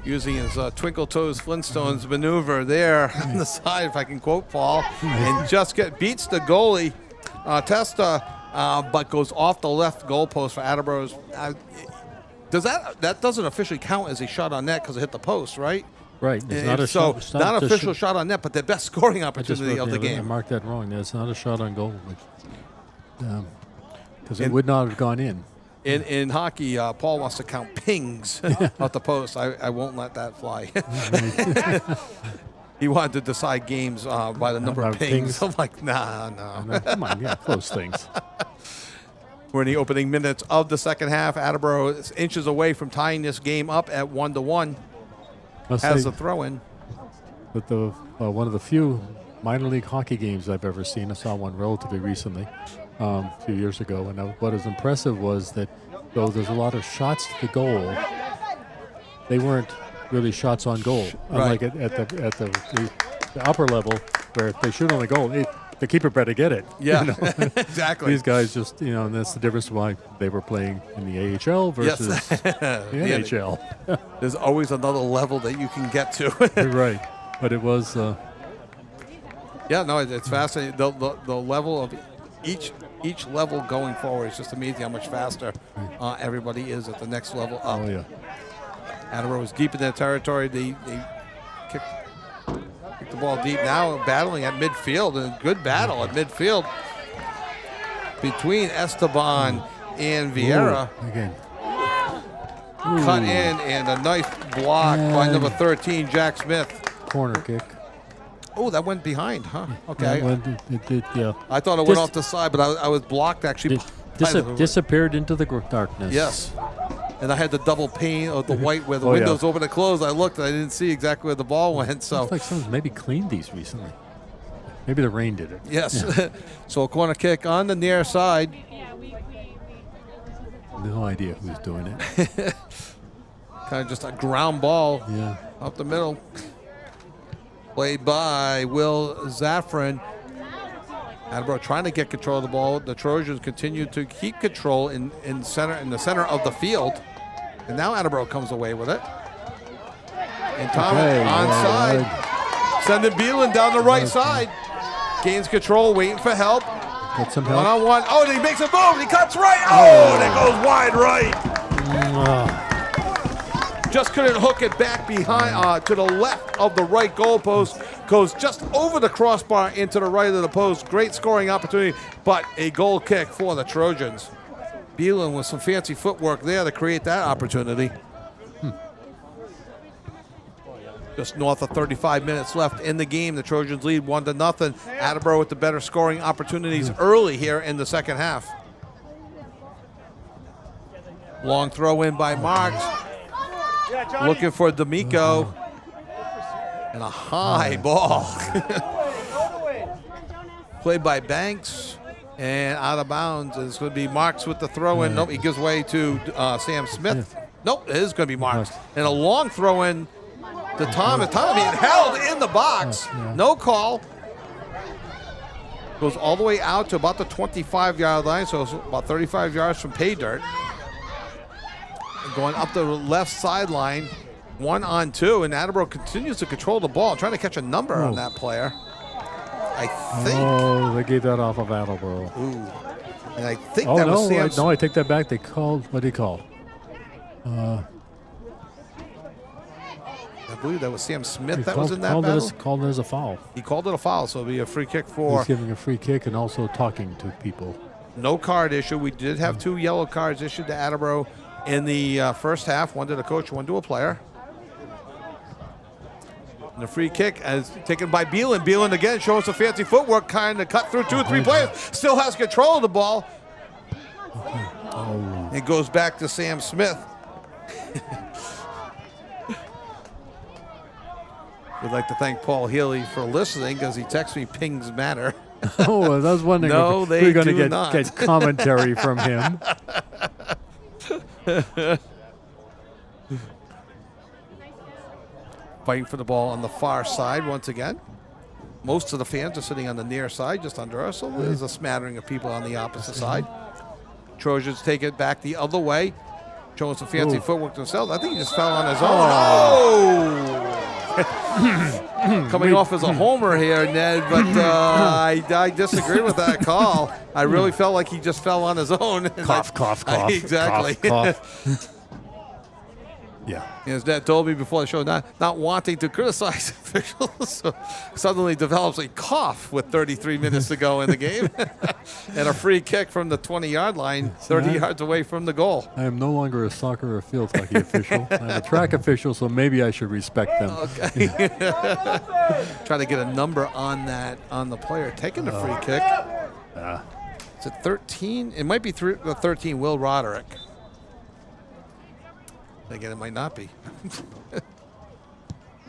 Using his Twinkle Toes Flintstones maneuver there on the side, if I can quote Paul, and just beats the goalie, Testa, but goes off the left goalpost for Attleboro's. That doesn't officially count as a shot on net because it hit the post, right? Right. It's not a so shot, not an official shot on net, but the best scoring opportunity of the game. I marked that wrong. It's not a shot on goal, because it would not have gone in. In hockey, Paul wants to count pings off the post. I won't let that fly. He wanted to decide games by the number of pings. I'm like, nah. Come on, close things. We're in the opening minutes of the second half. Attleboro is inches away from tying this game up at 1-1. Has a throw-in. But one of the few minor league hockey games I've ever seen, I saw one relatively recently, a few years ago, and what was impressive was that though there's a lot of shots to the goal, they weren't really shots on goal. Right. Unlike at the upper level, where if they shoot on the goal, the keeper better get it. Yeah, exactly. These guys just, and that's the difference why they were playing in the AHL versus the NHL. There's always another level that you can get to. Right, but it was. It's fascinating. The level of each level going forward is just amazing how much faster everybody is at the next level up. Oh yeah. Attleboro was deep in their territory. They kicked the ball deep now, battling at midfield, and a good battle at midfield between Esteban and Vieira. Again. Cut in, and a nice block by number 13, Jack Smith. Corner kick. Oh, that went behind, huh? Okay. It did, yeah. I thought it went off the side, but I was blocked actually. Disappeared into the darkness. Yes. And I had the double pane of the white where the windows open and close. I looked, and I didn't see exactly where the ball went. So looks like someone's maybe cleaned these recently. Maybe the rain did it. Yes. Yeah. So a corner kick on the near side. No idea who's doing it. Kind of just a ground ball up the middle. Played by Will Zaffron. Attleboro trying to get control of the ball. The Trojans continue to keep control in the center of the field. And now Attleboro comes away with it. And Thomas onside. Sending Beeland down the right side. Gains control, waiting for help. Get some help. One-on-one. Oh, and he makes a move. He cuts right. Oh, that goes wide right. Just couldn't hook it back behind to the left of the right goalpost. Goes just over the crossbar into the right of the post. Great scoring opportunity, but a goal kick for the Trojans. Beeland with some fancy footwork there to create that opportunity. Just north of 35 minutes left in the game. The Trojans lead 1-0. Attleboro with the better scoring opportunities early here in the second half. Long throw in by Marks. Looking for D'Amico. And a high ball. Played by Banks. And out of bounds. It's going to be Marks with the throw in. Nope, he gives way to Sam Smith. Nope, it is going to be Marks. And a long throw in to Thomas. Thomas being held in the box. No call. Goes all the way out to about the 25-yard line, so it's about 35 yards from pay dirt. And going up the left sideline, 1-on-2, and Attleboro continues to control the ball, trying to catch a number on that player. I think. Oh, they gave that off of Attleboro. Ooh. And I think Oh, that was Sam. no, I take that back. They called, what did he call? I believe that was Sam Smith that was in that battle. Called it as a foul. He called it a foul, so it'll be a free kick for. He's giving a free kick and also talking to people. No card issue. We did have 2 yellow cards issued to Attleboro in the first half. One to the coach, one to a player. And the free kick is taken by Beelan. Beelan again showing some fancy footwork, kind of cut through 2 or 3 players. Still has control of the ball. Oh. It goes back to Sam Smith. We'd like to thank Paul Healy for listening because he texted me pings matter. Oh, I was wondering No, if they we're going do to not. get commentary from him. Fighting for the ball on the far side once again. Most of the fans are sitting on the near side, just under us, so there's a smattering of people on the opposite side. Trojans take it back the other way, showing some fancy footwork themselves. I think he just fell on his own. Oh! Coming off as a homer here, Ned, but I disagree with that call. I really felt like he just fell on his own. Cough, cough. Exactly. Cough. Yeah. As Ned told me before the show, not wanting to criticize officials, so suddenly develops a cough with 33 minutes to go in the game. And a free kick from the 20-yard line, 30 yards away from the goal. I am no longer a soccer or field hockey official. I'm a track official, so maybe I should respect them. Okay. Try to get a number on the player taking the free kick. Is it 13? It might be 13, Will Roderick. Again, it might not be.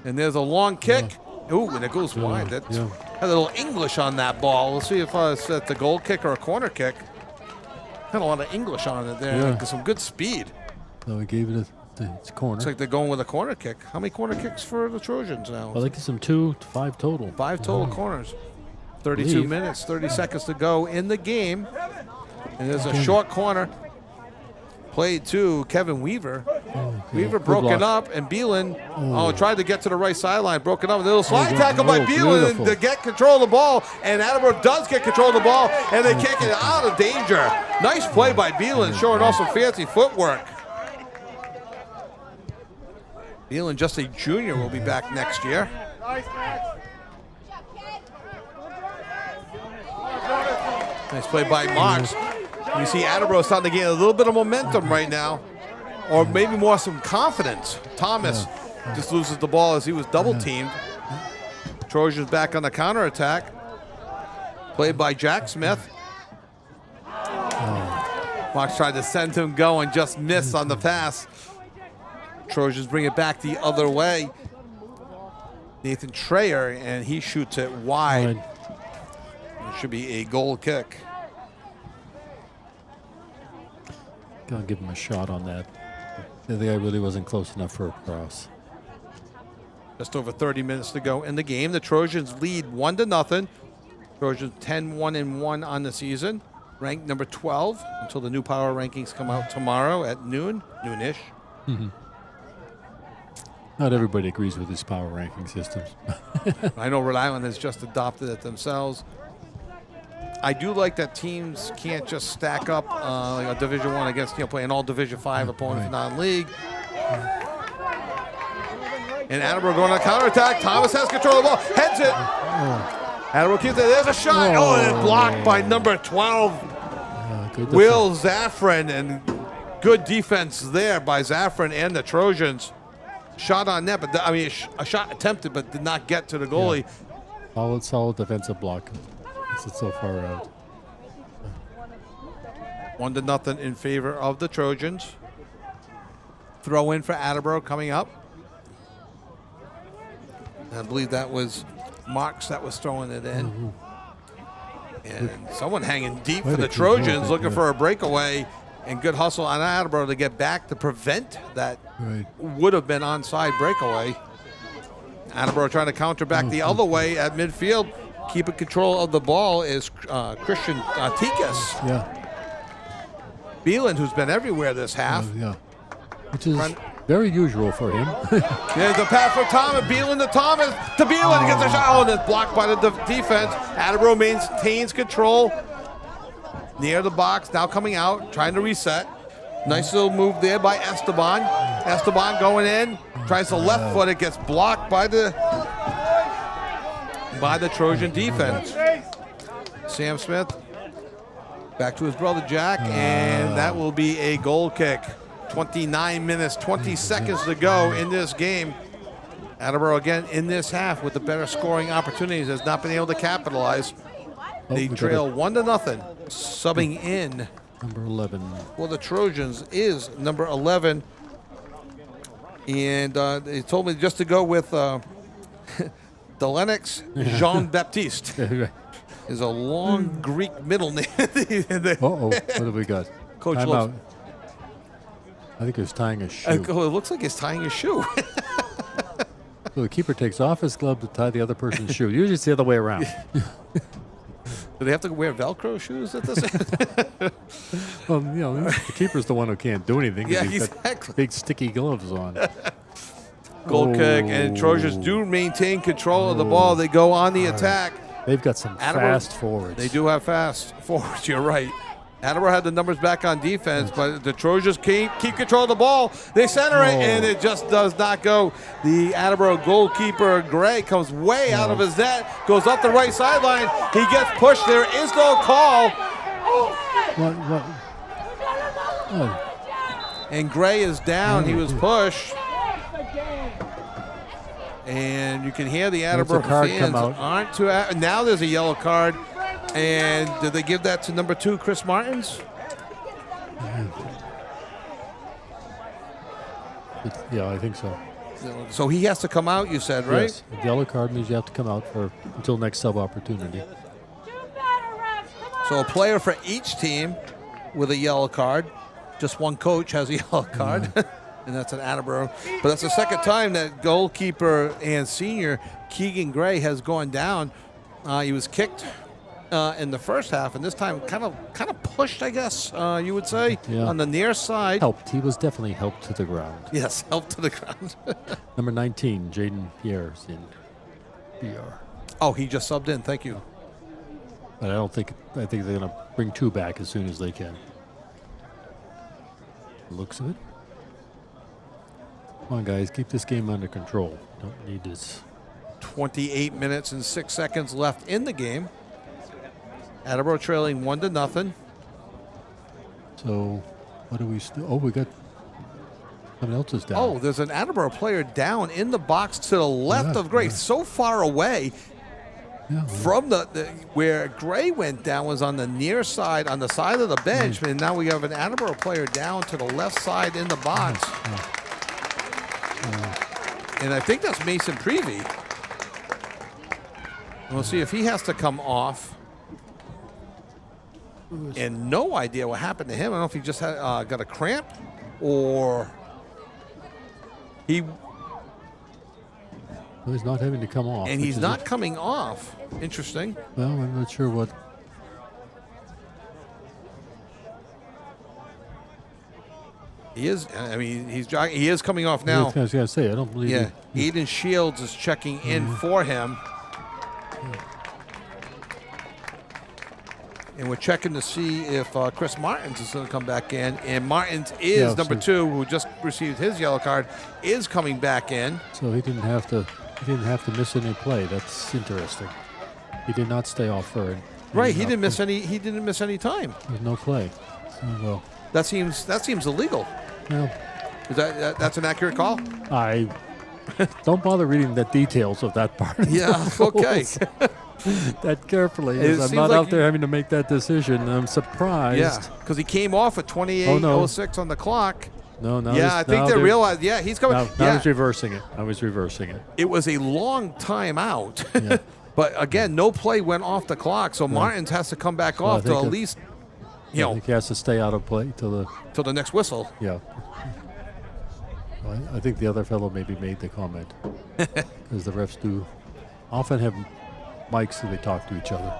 And there's a long kick. Ooh, and it goes wide. That's a little English on that ball. We'll see if it's a goal kick or a corner kick. Had a lot of English on it there. Yeah. Some good speed. So we gave it its corner. Looks like they're going with a corner kick. How many corner kicks for the Trojans now? I think it's some 2 to 5 total. 5 total corners. 32 minutes, 30 seconds to go in the game. And there's a short corner. Played to Kevin Weaver. Weaver broken up, and Beelan tried to get to the right sideline, broken up. A little slide tackle by Beelan to get control of the ball, and Attleboro does get control of the ball, and they kick it out of danger. Nice play by Beelan, showing off some fancy footwork. Beelan, just a junior, will be back next year. Nice play by Marks. You see Attleboro starting to gain a little bit of momentum right now, or maybe more some confidence. Thomas just loses the ball as he was double-teamed. Trojans back on the counterattack. Played by Jack Smith. Marks tried to send him going, just missed on the pass. Trojans bring it back the other way. Nathan Trayer, and he shoots it wide. It should be a goal kick. Gotta give him a shot on that. The guy really wasn't close enough for a cross. Just over 30 minutes to go in the game. The Trojans lead 1-0. Trojans 10-1-1 on the season. Ranked number 12 until the new power rankings come out tomorrow at noonish. Mm-hmm. Not everybody agrees with these power ranking systems. I know Rhode Island has just adopted it themselves. I do like that teams can't just stack up like a Division I against playing all Division V opponents for non-league. And Attleboro going on a counterattack. Thomas has control of the ball, heads it. Attleboro keeps it. There's a shot. And it's blocked by number 12, Will Zaffron, and good defense there by Zaffron and the Trojans. Shot on net, but a shot attempted, but did not get to the goalie. Solid defensive block. It's so far out. 1-0 in favor of the Trojans. Throw in for Attleboro coming up. I believe that was Marks that was throwing it in. And someone hanging deep for the Trojans, looking for a breakaway, and good hustle on Attleboro to get back to prevent that would have been onside breakaway. Attleboro trying to counter back the other way at midfield. keeping control of the ball is Christian Tikas. Yeah. Beeland, who's been everywhere this half. Yeah. Which is very usual for him. There's a pass for Thomas. Beeland to Thomas. To Beeland. He gets a shot. Oh, and it's blocked by the defense. Attleboro maintains control near the box. Now coming out, trying to reset. Nice little move there by Esteban. Esteban going in. Tries the left foot. It gets blocked by the Trojan defense. Sam Smith back to his brother Jack, and that will be a goal kick. 29 minutes, 20 seconds to go in this game. Attleboro again in this half with the better scoring opportunities has not been able to capitalize. They trail 1-0. Subbing in Number 11. for the Trojans is number 11. And they told me just to go with Delenix Jean-Baptiste. Is a long Greek middle name. Uh-oh. What have we got? Coach Time looks- out. I think he was tying a shoe. It looks like he's tying his shoe. So the keeper takes off his glove to tie the other person's shoe. Usually it's the other way around. Do they have to wear Velcro shoes at this? Well, the keeper's the one who can't do anything. 'cause Yeah, he's got exactly. big sticky gloves on. Goal kick, and Trojans do maintain control of the ball. They go on the attack. They've got some Attleboro- fast forwards. They do have fast forwards, you're right. Attleboro had the numbers back on defense, but the Trojans keep control of the ball. They center it, and it just does not go. The Attleboro goalkeeper, Gray, comes way out of his net, goes up the right sideline. He gets pushed. There is no call, What? Oh, and Gray is down. He was pushed. And you can hear the Attleboro card fans come out. aren't too. Now there's a yellow card. And did they give that to number 2, Chris Martins? yeah, I think so. So he has to come out, you said, right? Yes. The yellow card means you have to come out until next sub opportunity. So a player for each team with a yellow card. Just one coach has a yellow card, and that's an Attleboro. But that's the second time that goalkeeper and senior Keegan Gray has gone down. He was kicked in the first half, and this time kind of pushed, I guess you would say, on the near side. Helped. He was definitely helped to the ground. Yes, helped to the ground. Number 19, Jaden Pierre's in BR. Oh, he just subbed in. Thank you. But I think they're going to bring 2 back as soon as they can. Looks of it. Come on, guys, keep this game under control. Don't need this. 28 minutes and 6 seconds left in the game. Attleboro trailing 1-0. So, what do we still? Oh, we got someone else is down. Oh, there's an Attleboro player down in the box to the left of Gray, so far away from the where Gray went down was on the near side, on the side of the bench, and now we have an Attleboro player down to the left side in the box. And I think that's Mason Prevey. We'll see if he has to come off. And no idea what happened to him. I don't know if he just had, got a cramp or he. Well, he's not having to come off. And which he's is not coming off. Interesting. Well, I'm not sure what. He is. I mean, he's jogging. He is coming off now. I was going to say, I don't believe. Yeah. Eden Shields is checking in for him. And we're checking to see if Chris Martins is going to come back in. And Martins is number 2, who just received his yellow card, is coming back in. So he didn't have to. He didn't have to miss any play. That's interesting. He did not stay off third. Right. He didn't miss any. He didn't miss any time. There's no play. Oh, well. That seems illegal. Well, Is that's an accurate call? I don't bother reading the details of that part. Of Yeah. the Okay. rules that carefully. It As I'm seems not like out there having to make that decision. I'm surprised. Yeah, because he came off at 28:06 on the clock. No, no. Yeah, I think they realized. Yeah, he's coming. Now Yeah, I was reversing it. it was a long time out. Yeah. But again, no play went off the clock, so Martins has to come back off to think at it- least, I think he has to stay out of play till the next whistle. Yeah. Well, I think the other fellow maybe made the comment because the refs do often have mics so they talk to each other.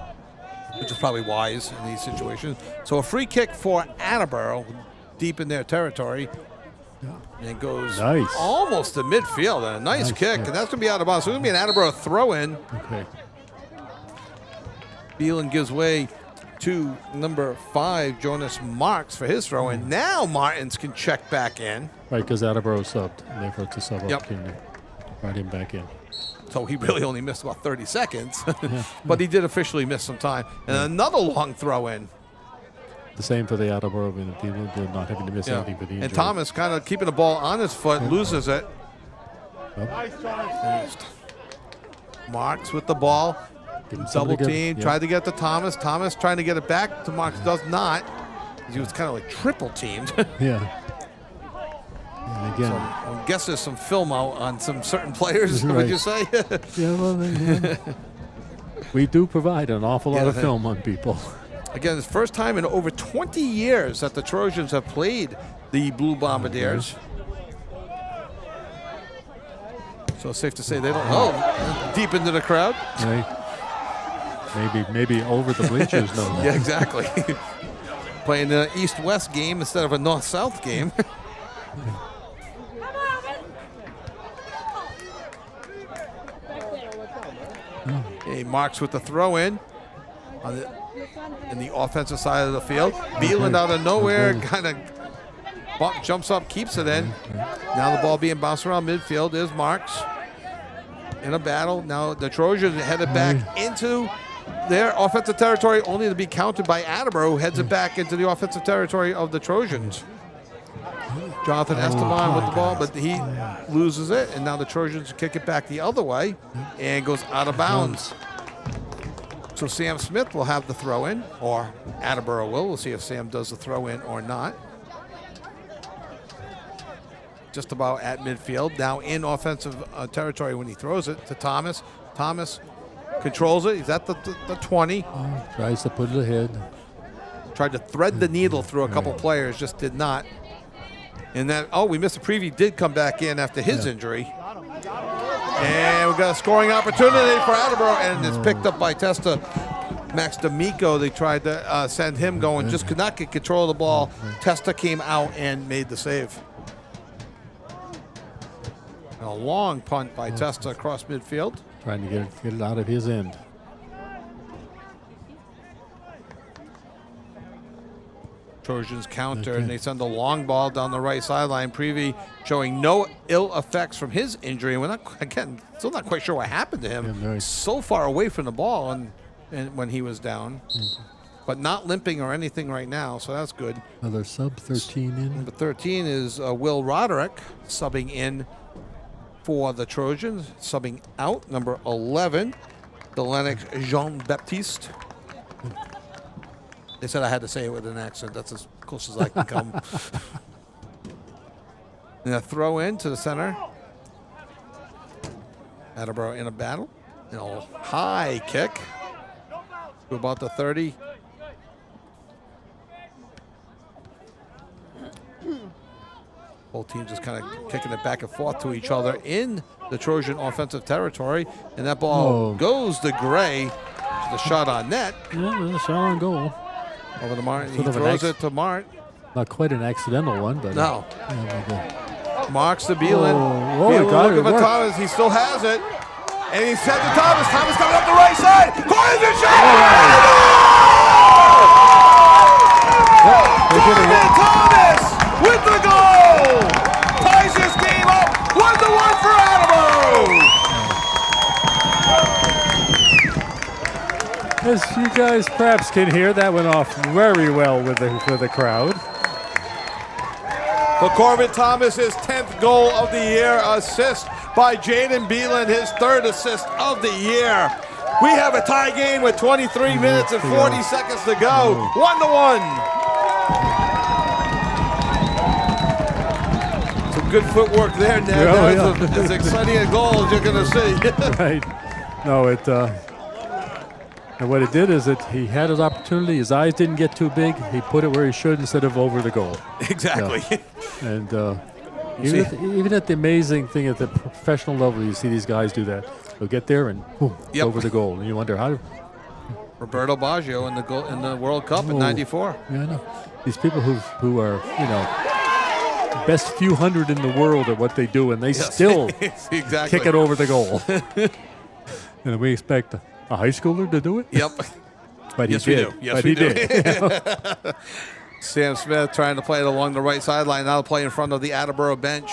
Which is probably wise in these situations. So a free kick for Attleboro, deep in their territory. And it goes Nice. almost to midfield. And a nice kick. And that's going to be out of bounds. So it's going to be an Attleboro throw-in. Okay. Beelan gives way to number 5, Jonas Marks, for his throw-in. Now Martins can check back in. Right, because Attleboro subbed, and therefore it's a sub Yep. opportunity. Brought him back in. So he really only missed about 30 seconds. But he did officially miss some time. And another long throw-in. The same for the Attleboro, people did not having to miss anything for the injury. And Thomas kind of keeping the ball on his foot, loses it. Marks with the ball. Double team, tried to get to Thomas. Thomas trying to get it back to Marks, does not. He was kind of like triple teamed. Yeah. And again. So I guess there's some film out on some certain players, Right. would you say? Yeah, well, we do provide an awful lot of film on people. Again, it's the first time in over 20 years that the Trojans have played the Blue Bombardiers. So it's safe to say they don't know. Deep into the crowd. Right. Maybe over the bleachers. No. Yeah, exactly. Playing an East-West game instead of a North-South game. He Marks with the throw-in in the offensive side of the field. Beelan out of nowhere, kind of jumps up, keeps it in. Now the ball being bounced around midfield is Marks in a battle. Now the Trojans headed back into their offensive territory, only to be countered by Attleboro, who heads it back into the offensive territory of the Trojans. Jonathan Esteban with the ball, but he loses it, and now the Trojans kick it back the other way and goes out of bounds. So Sam Smith will have the throw-in, or Attleboro will. We'll see if Sam does the throw-in or not. Just about at midfield, now in offensive territory when he throws it to Thomas. Thomas controls it. He's at the 20. Tries to put it ahead. Tried to thread the needle through a couple players, just did not. And then, we missed a preview, did come back in after his injury. And we've got a scoring opportunity for Attleboro, and it's picked up by Testa. Max D'Amico, they tried to send him going, just could not get control of the ball. Testa came out and made the save. A long punt by Testa across midfield. Trying to get it out of his end. Trojans counter, and they send a long ball down the right sideline. Prevey showing no ill effects from his injury. We're not, again, still not quite sure what happened to him. Yeah, so far away from the ball and when he was down. But not limping or anything right now, so that's good. Another sub 13 in. Number 13 is Will Roderick subbing in for the Trojans. Subbing out, number 11, Delenix Jean-Baptiste. They said I had to say it with an accent. That's as close as I can come. And a throw in to the center. Attleboro in a battle. And a high kick to about the 30. Both teams just kind of kicking it back and forth to each other in the Trojan offensive territory. And that ball goes to Gray. The shot on net. Yeah, there's a shot on goal. Over to Martin. He throws it to Mart. Not quite an accidental one, but no. Marks to Beelan. Beelan looking for Thomas. He still has it. And he sent to Thomas. Thomas coming up the right side. Corners and shot! Thomas with the goal! Ties this game up 1-1 for Attleboro! As you guys perhaps can hear, that went off very well with the crowd. For Corbin Thomas, his 10th goal of the year, assist by Jaden Beelan, his 3rd assist of the year. We have a tie game with 23 minutes and 40 seconds to go. 1-1. Some good footwork there, Ned. That's as exciting a goal as you're going to see. Right. No, and what it did is he had his opportunity. His eyes didn't get too big. He put it where he should instead of over the goal. Exactly. Yeah. And Even at the amazing thing at the professional level, you see these guys do that. They'll get there and boom, Yep. over the goal. And you wonder how. Roberto Baggio in the World Cup in Oh. '94. Yeah, I know. These people who are, best few hundred in the world at what they do, and they still exactly. kick it over the goal. And we expect a high schooler to do it? Yep. But Yes, he we did. do. Yes, but we he do. did. Sam Smith trying to play it along the right sideline. Now play in front of the Attleboro bench.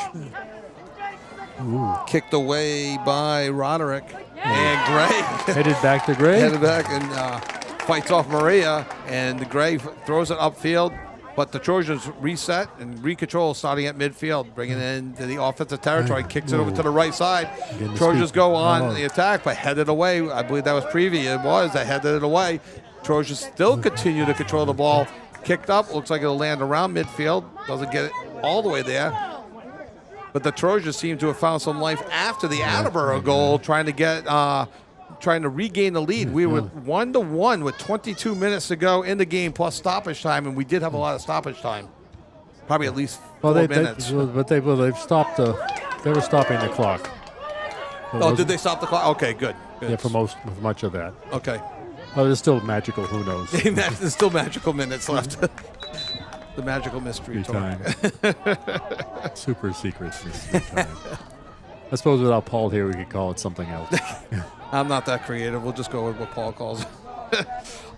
Kicked away by Roderick. And Gray Headed back to Gray. headed back and fights off Maria. And Gray throws it upfield. But the Trojans reset and recontrol starting at midfield, bringing it into the offensive territory, kicks it over to the right side. Trojans go on the attack, but headed away. I believe that was preview. It was. They headed it away. Trojans still continue to control the ball. Kicked up. Looks like it'll land around midfield. Doesn't get it all the way there. But the Trojans seem to have found some life after the Attleboro goal, trying to regain the lead. We were 1-1 with 22 minutes to go in the game plus stoppage time, and we did have a lot of stoppage time. Probably at least 4 minutes. They've stopped they were stopping the clock. Did they stop the clock? Okay, good. Yeah, for much of that. Okay. Oh, it's still magical. Who knows? There's still magical minutes left. The magical mystery Time. talk. Super secret mystery time. I suppose without Paul here, we could call it something else. I'm not that creative. We'll just go with what Paul calls it.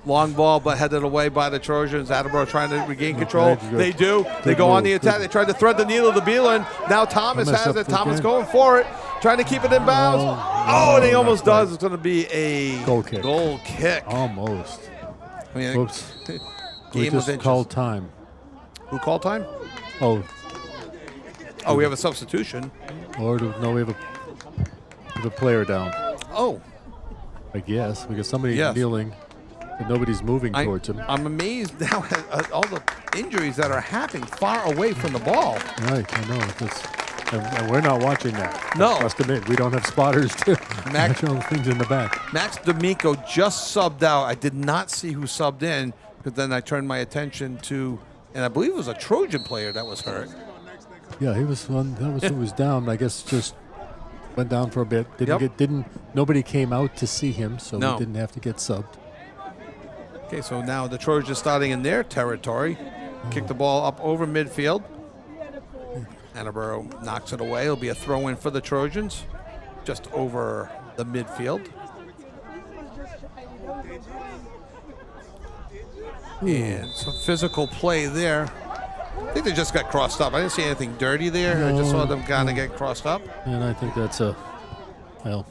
Long ball, but headed away by the Trojans. Attleboro trying to regain control. They do. They go on the attack. They tried to thread the needle to Beelan. Now Thomas has it. Thomas going for it. Trying to keep it in bounds. And he almost does. It's going to be a Goal kick. I Almost. mean, Oops. We game of just inches. called time. Who called time? Oh, We have a substitution. we have a player down. Oh, I guess because somebody's Yes. kneeling, but nobody's moving towards him. I'm amazed now at all the injuries that are happening far away from the ball. Right, I know. And we're not watching that. No. I must admit, we don't have spotters to Mac- watch all the things in the back. Max D'Amico just subbed out. I did not see who subbed in, but then I turned my attention to, and I believe it was a Trojan player that was hurt. Yeah, he was one. That was who was down. I guess just went down for a bit. Nobody came out to see him, so No. we didn't have to get subbed. Okay, so now the Trojans starting in their territory. Kick the ball up over midfield. Attleboro knocks it away. It'll be a throw-in for the Trojans, just over the midfield. And some physical play there. I think they just got crossed up. I didn't see anything dirty there. I just saw them kind of get crossed up. And I think that's well,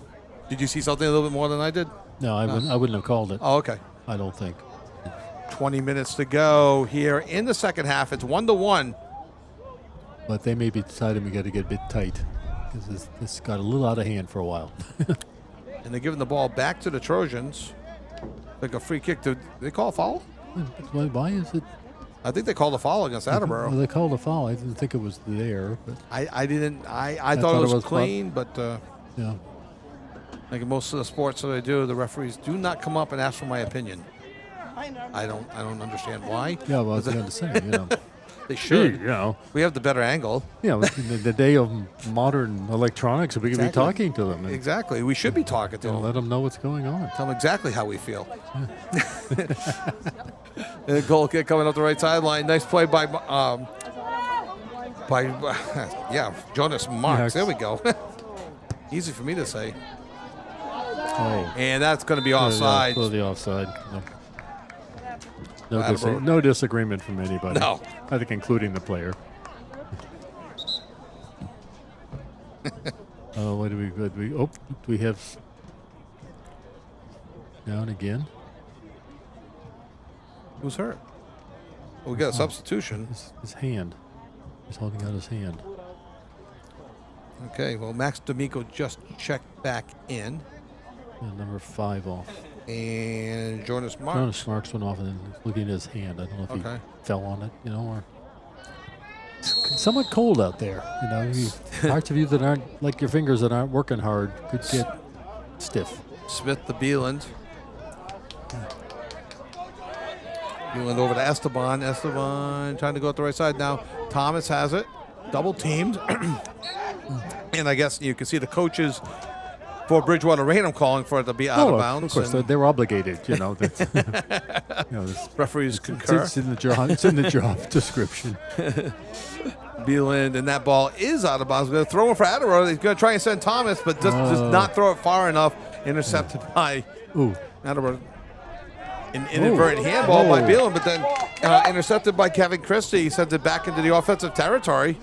Did you see something a little bit more than I did? no, I wouldn't have called it. Oh, okay. I don't think. 20 minutes to go here in the second half. It's 1-1. But they may be deciding we got to get a bit tight because this got a little out of hand for a while. And they're giving the ball back to the Trojans. Like a free kick. Did they call a foul? Why is it? I think they called a foul against Attleboro. Well, they called a foul. I didn't think it was there, but I didn't. I thought it was clean, but yeah. like in most of the sports that I do, the referees do not come up and ask for my opinion. I don't understand why. Yeah, well, I was going to say, They should. Gee, We have the better angle. in the day of modern electronics, we could be talking to them and Exactly. We should be talking to them. let them know what's going on. Tell them exactly how we feel. And a goal kick coming up the right sideline. Nice play by Jonas Marks. There we go. Easy for me to say. Oh, And that's going to be offside. the offside. No disagreement from anybody. No. I think including the player. What do we have down again? Who's hurt? Well, we got a substitution. His hand. He's holding out his hand. Okay, well, Max D'Amico just checked back in. Yeah, number 5 off. And Jonas Marks. Jonas Marks went off and then looking at his hand. I don't know if he fell on it, or it's somewhat cold out there. Parts of you that aren't like your fingers that aren't working hard could get stiff. Smith to Beeland. Beeland over to Esteban. Esteban trying to go up the right side now. Thomas has it. double teamed. And I guess you can see the coaches for Bridgewater-Raynham calling for it to be out of bounds. Of course, they're obligated, you know. Referees concur. It's in the job description. Beeland, and that ball is out of bounds. Going to throw it for Attleboro. He's going to try and send Thomas, but just not throw it far enough. Intercepted by Attleboro. An inadvertent handball by Beeland, but then intercepted by Kevin Christie. He sends it back into the offensive territory.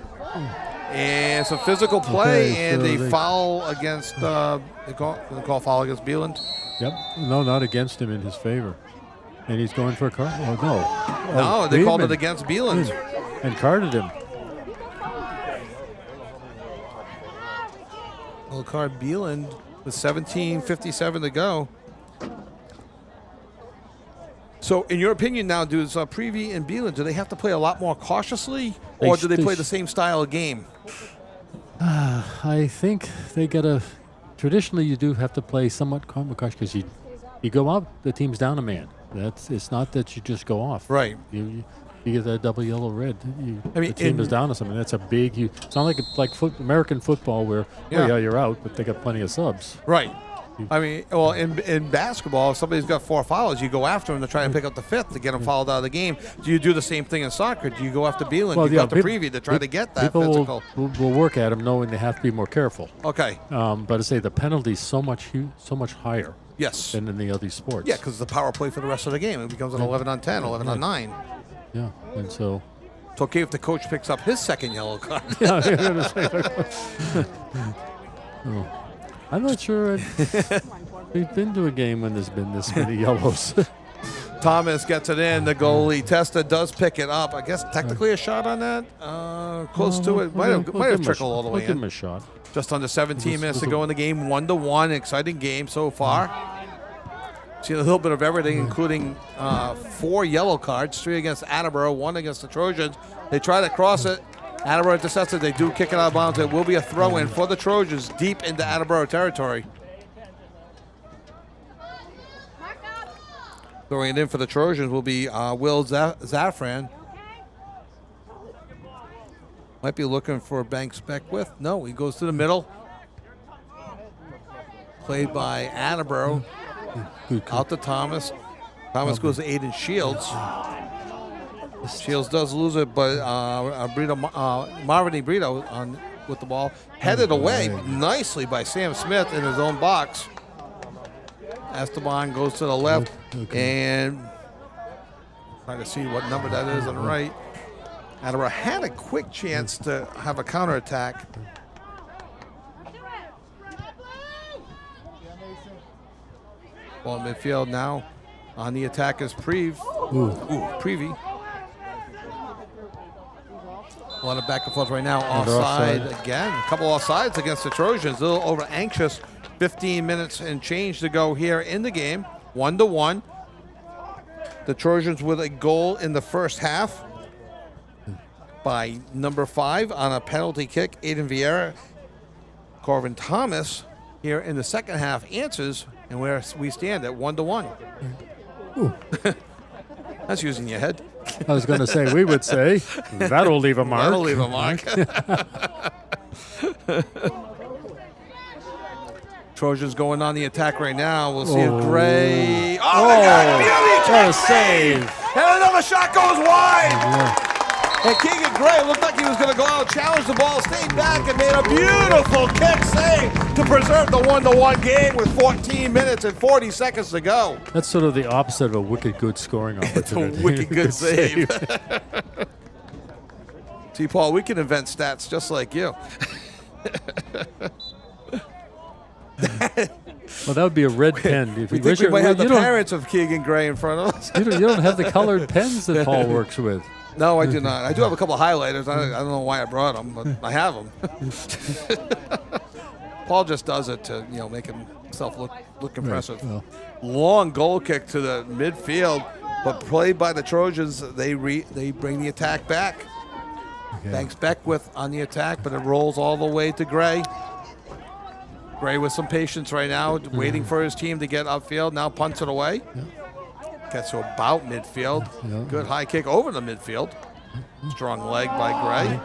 And some physical play, and a foul against they call foul against Beeland. Yep. No, not against him, in his favor. And he's going for a card. Oh, no. No, they called it against Beeland. And carded him. Little card Beeland with 17:57 to go. So, in your opinion now, does Prevey and Beeland, do they have to play a lot more cautiously, or do they play the same style of game? I think they got to. Traditionally, you do have to play somewhat cautious because you go up, the team's down a man. It's not that you just go off. Right. You get that double yellow red. The team is down to something. That's a big. It's not like American football where you're out, but they got plenty of subs. Right. I mean, well, in basketball, if somebody's got 4 fouls, you go after them to try and pick up the 5th to get them fouled out of the game. Do you do the same thing in soccer? Do you go after Beeland? Well, you go after Prevey to try to get that physical? People will work at them knowing they have to be more careful. Okay. But I say the penalty's so much higher. Yes. Than in the other sports. Yeah, because the power play for the rest of the game. It becomes an 11 on 10, 11 on 9. Yeah, and so. It's okay if the coach picks up his second yellow card. I'm not sure we've been to a game when there's been this many yellows. Thomas gets it in. The goalie, Testa, does pick it up. I guess technically a shot on that. Close to it. Might have trickled all the way in. Give him a shot. Just under 17 minutes to go in the game. 1-1. Exciting game so far. Seen a little bit of everything, including 4 yellow cards, 3 against Attleboro, 1 against the Trojans. They try to cross it. Attleboro intercepts it. They do kick it out of bounds. It will be a throw-in for the Trojans deep into Attleboro territory. Throwing it in for the Trojans will be Will Zafran. Might be looking for Banks Beckwith. No, he goes to the middle. Played by Attleboro. Out to Thomas. Thomas goes to Aiden Shields. Shields does lose it, but Marvin Brito with the ball. Headed away nicely by Sam Smith in his own box. Esteban goes to the left and trying to see what number that is on the right. Attleboro had a quick chance to have a counterattack. Ball in midfield now. On the attack is Prevey. A lot of back and forth right now. Offside again. A couple offsides against the Trojans. A little over anxious. 15 minutes and change to go here in the game. 1-1. The Trojans with a goal in the first half by number 5 on a penalty kick. Aiden Vieira. Corvin Thomas here in the second half answers, and where we stand at 1-1. That's using your head. I was going to say, we would say, that'll leave a mark. That'll leave a mark. Trojans going on the attack right now. We'll see if Gray. Oh, my God. Beauty! What a save. And another shot goes wide. Yeah. And Keegan Gray looked like he was going to go out, challenge the ball, stayed back, and made a beautiful kick save to preserve the 1-1 game with 14 minutes and 40 seconds to go. That's sort of the opposite of a wicked good scoring opportunity. It's a wicked good save. See, Paul, we can invent stats just like you. Well, that would be a red pen. We think we might have the parents of Keegan Gray in front of us. You don't have the colored pens that Paul works with. No, I do not. I do have a couple of highlighters. I don't know why I brought them, but I have them. Paul just does it to make himself look impressive. Right. Well. Long goal kick to the midfield, but played by the Trojans. They bring the attack back. Okay. Banks Beckwith on the attack, but it rolls all the way to Gray. Gray with some patience right now, waiting for his team to get upfield. Now punts it away. Yeah. Gets to about midfield. Yeah. Good high kick over the midfield. Strong leg by Gray.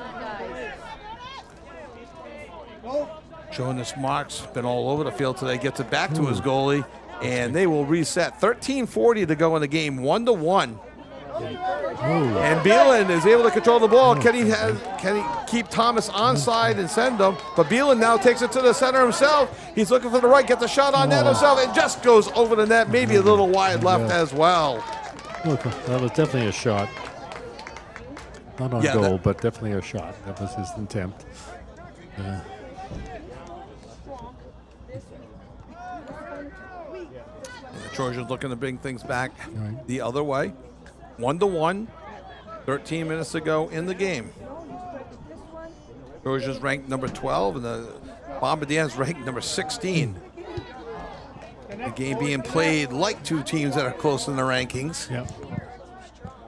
Jonas Marks been all over the field today. Gets it back to his goalie, and they will reset. 13:40 to go in the game, 1-1. And Beelan is able to control the ball. Can he keep Thomas onside and send him? But Beelan now takes it to the center himself. He's looking for the right, gets a shot on net himself, and just goes over the net, maybe a little wide left as well. Look, that was definitely a shot. Not on goal, but definitely a shot. That was his attempt. The Trojans looking to bring things back the other way. 1-1, 13 minutes to go in the game. Trojans ranked number 12, and the Bombardiers ranked number 16. The game being played like two teams that are close in the rankings. Yeah.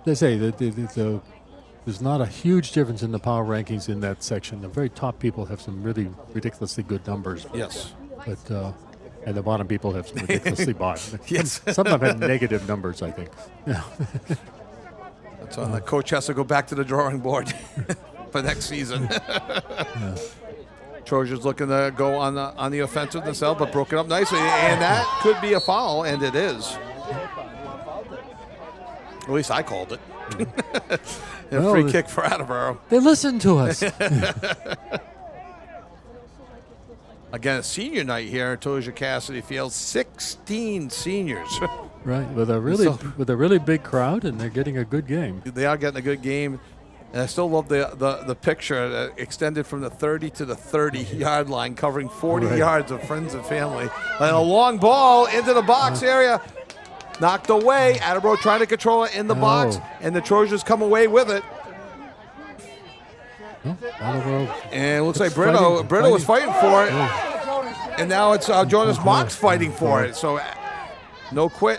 They say that there's not a huge difference in the power rankings in that section. The very top people have some really ridiculously good numbers. Yes. But and the bottom people have some ridiculously bad. Yes. Some of them have negative numbers, I think. Yeah. So the coach has to go back to the drawing board for next season. Trojans looking to go on the offensive themselves, but broken up nicely, and that could be a foul, and it is. At least I called it. A free kick for Attleboro. They listened to us. Again, a senior night here at Toja Cassidy Field. 16 seniors. Right, with a really big crowd, and they're getting a good game. They are getting a good game, and I still love the picture extended from the 30 to the 30-yard line, covering 40 yards of friends and family. And a long ball into the box area, knocked away. Attleboro trying to control it in the box, and the Trojans come away with it. And it looks like Brito was fighting for it, and now it's Jonas Marks fighting for it. So no quit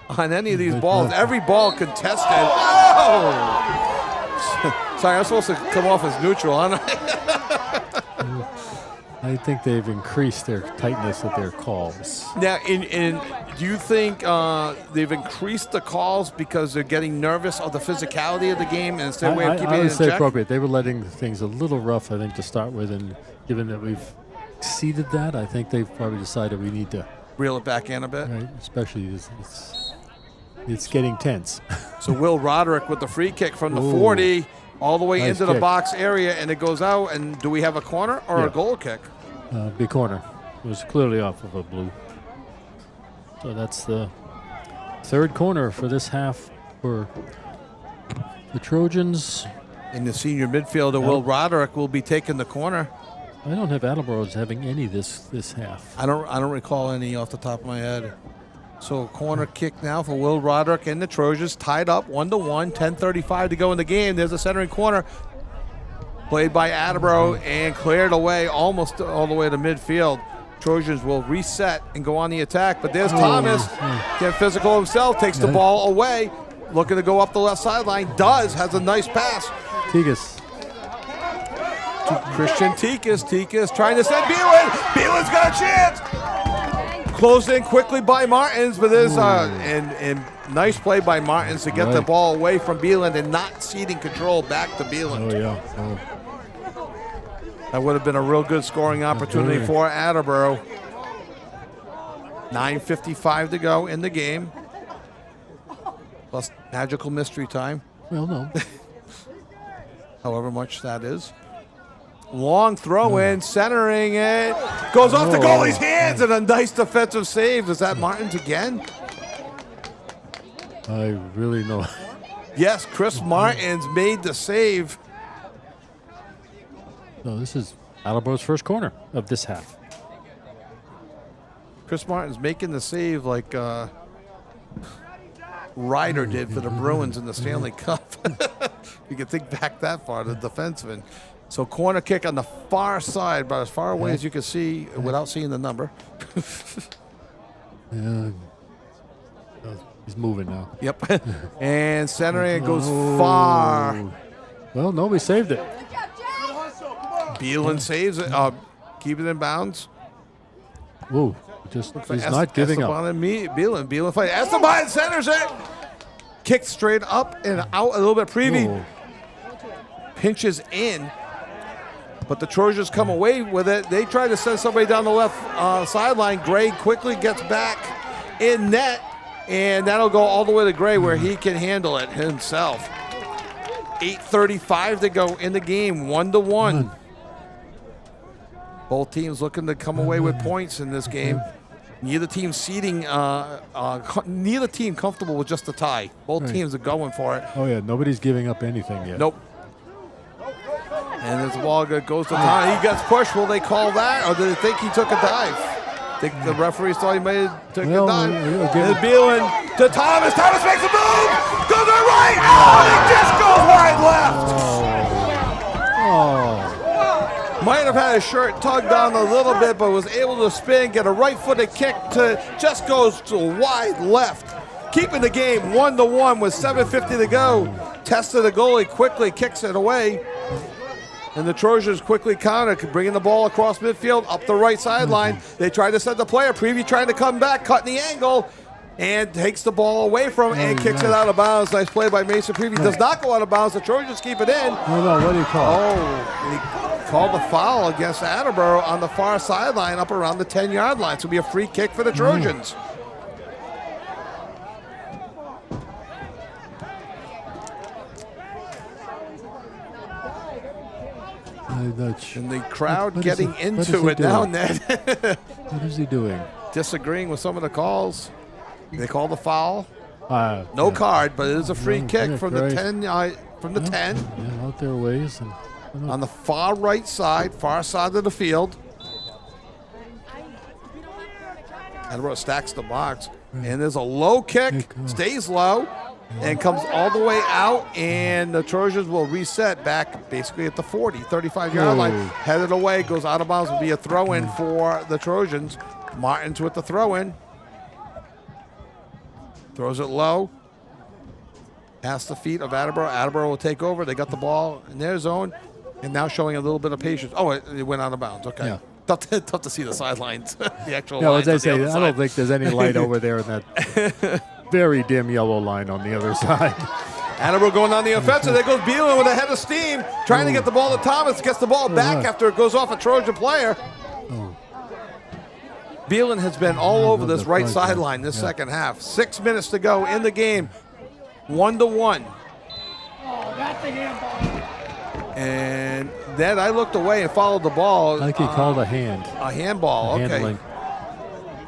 on any of these balls. Every ball contested. Oh! Sorry, I'm supposed to come off as neutral, aren't I? I think they've increased their tightness of their calls. Now, do you think they've increased the calls because they're getting nervous of the physicality of the game and instead of keeping it in check? Appropriate. They were letting things a little rough, I think, to start with, and given that we've exceeded that, I think they've probably decided we need to reel it back in a bit. Right, especially it's getting tense. So Will Roderick with the free kick from the 40 all the way into the box area, and it goes out. And do we have a corner or a goal kick? Big corner. It was clearly off of a blue. So that's the third corner for this half for the Trojans. And the senior midfielder, Will Roderick, will be taking the corner. I don't have Attleboro having any this half. I don't recall any off the top of my head. So corner kick now for Will Roderick and the Trojans, tied up 1-1, 10:35 to go in the game. There's a centering corner played by Attleboro and cleared away almost all the way to midfield. Trojans will reset and go on the attack, but there's Thomas, get physical himself, takes the ball away, looking to go up the left sideline, has a nice pass. Tigas. Christian Tikas trying to send Beelan. Beelan's got a chance. Closed in quickly by Martins, but there's and nice play by Martins to get the ball away from Beelan and not ceding control back to Beelan. That would have been a real good scoring opportunity for Attleboro. 9:55 to go in the game. Plus magical mystery time. Well, no. However much that is. Long throw in, centering it. Goes off the goalie's hands and a nice defensive save. Is that Martins again? I really know. Yes, Chris Martins made the save. So this is Attleboro's first corner of this half. Chris Martins making the save like Ryder did for the Bruins in the Stanley Cup. You can think back that far, the defenseman. So corner kick on the far side, about as far away as you can see without seeing the number. He's moving now. Yep. And centering it goes far. Well, nobody saved it. Beelan saves it. Keep it in bounds. Whoa. He's not giving up. Beelan fight. Esteban centers it. Kicked straight up and out a little bit. Prevey pinches in. but the Trojans come away with it. They try to send somebody down the left sideline. Gray quickly gets back in net, and that'll go all the way to Gray where he can handle it himself. 8:35 to go in the game, 1-1. Both teams looking to come away with points in this game. Neither team neither team comfortable with just a tie. Both teams are going for it. Oh, yeah, nobody's giving up anything yet. Nope. And this ball goes to Tom. He gets pushed. Will they call that, or do they think he took a dive? I think the referees thought he may have taken a dive. And Beelan to Thomas. Thomas makes a move. Goes to the right. Oh, and he just goes wide left. Oh. Might have had his shirt tugged down a little bit, but was able to spin, get a right-footed kick to just goes to wide left. Keeping the game 1-1 with 7:50 to go. Tested the goalie quickly, kicks it away. And the Trojans quickly counter, bringing the ball across midfield, up the right sideline. They tried to send the player. Preview trying to come back, cutting the angle, and takes the ball away from him and kicks it out of bounds. Nice play by Mason Preview. Does not go out of bounds. The Trojans keep it in. No, what do you call? Oh, he called the foul against Attleboro on the far sideline up around the 10-yard line. So it'll be a free kick for the Trojans. And the crowd getting into it now, Ned. What is he doing? Disagreeing with some of the calls. They call the foul. No card, but it is a free kick from the 10. From the 10. Yeah, out their ways. And on the far right side, far side of the field. Attleboro stacks the box. And there's a low kick, stays low, and comes all the way out. And the Trojans will reset back basically at the 40, 35-yard line. Headed away, goes out of bounds, will be a throw-in for the Trojans. Martins with the throw-in. Throws it low. Past the feet of Attleboro. Attleboro will take over. They got the ball in their zone. And now showing a little bit of patience. Oh, it went out of bounds. Okay. Yeah. Tough to see the sidelines. The actual lines. As I say, I don't think there's any light over there in that very dim yellow line on the other side. Attleboro going on the offensive. There goes Beelan with a head of steam. Trying to get the ball to Thomas. Gets the ball back after it goes off a Trojan player. Beelan has been all over this right sideline this second half. 6 minutes to go in the game. 1-1. And then I looked away and followed the ball. I think he called a hand. A handball, okay. Handling.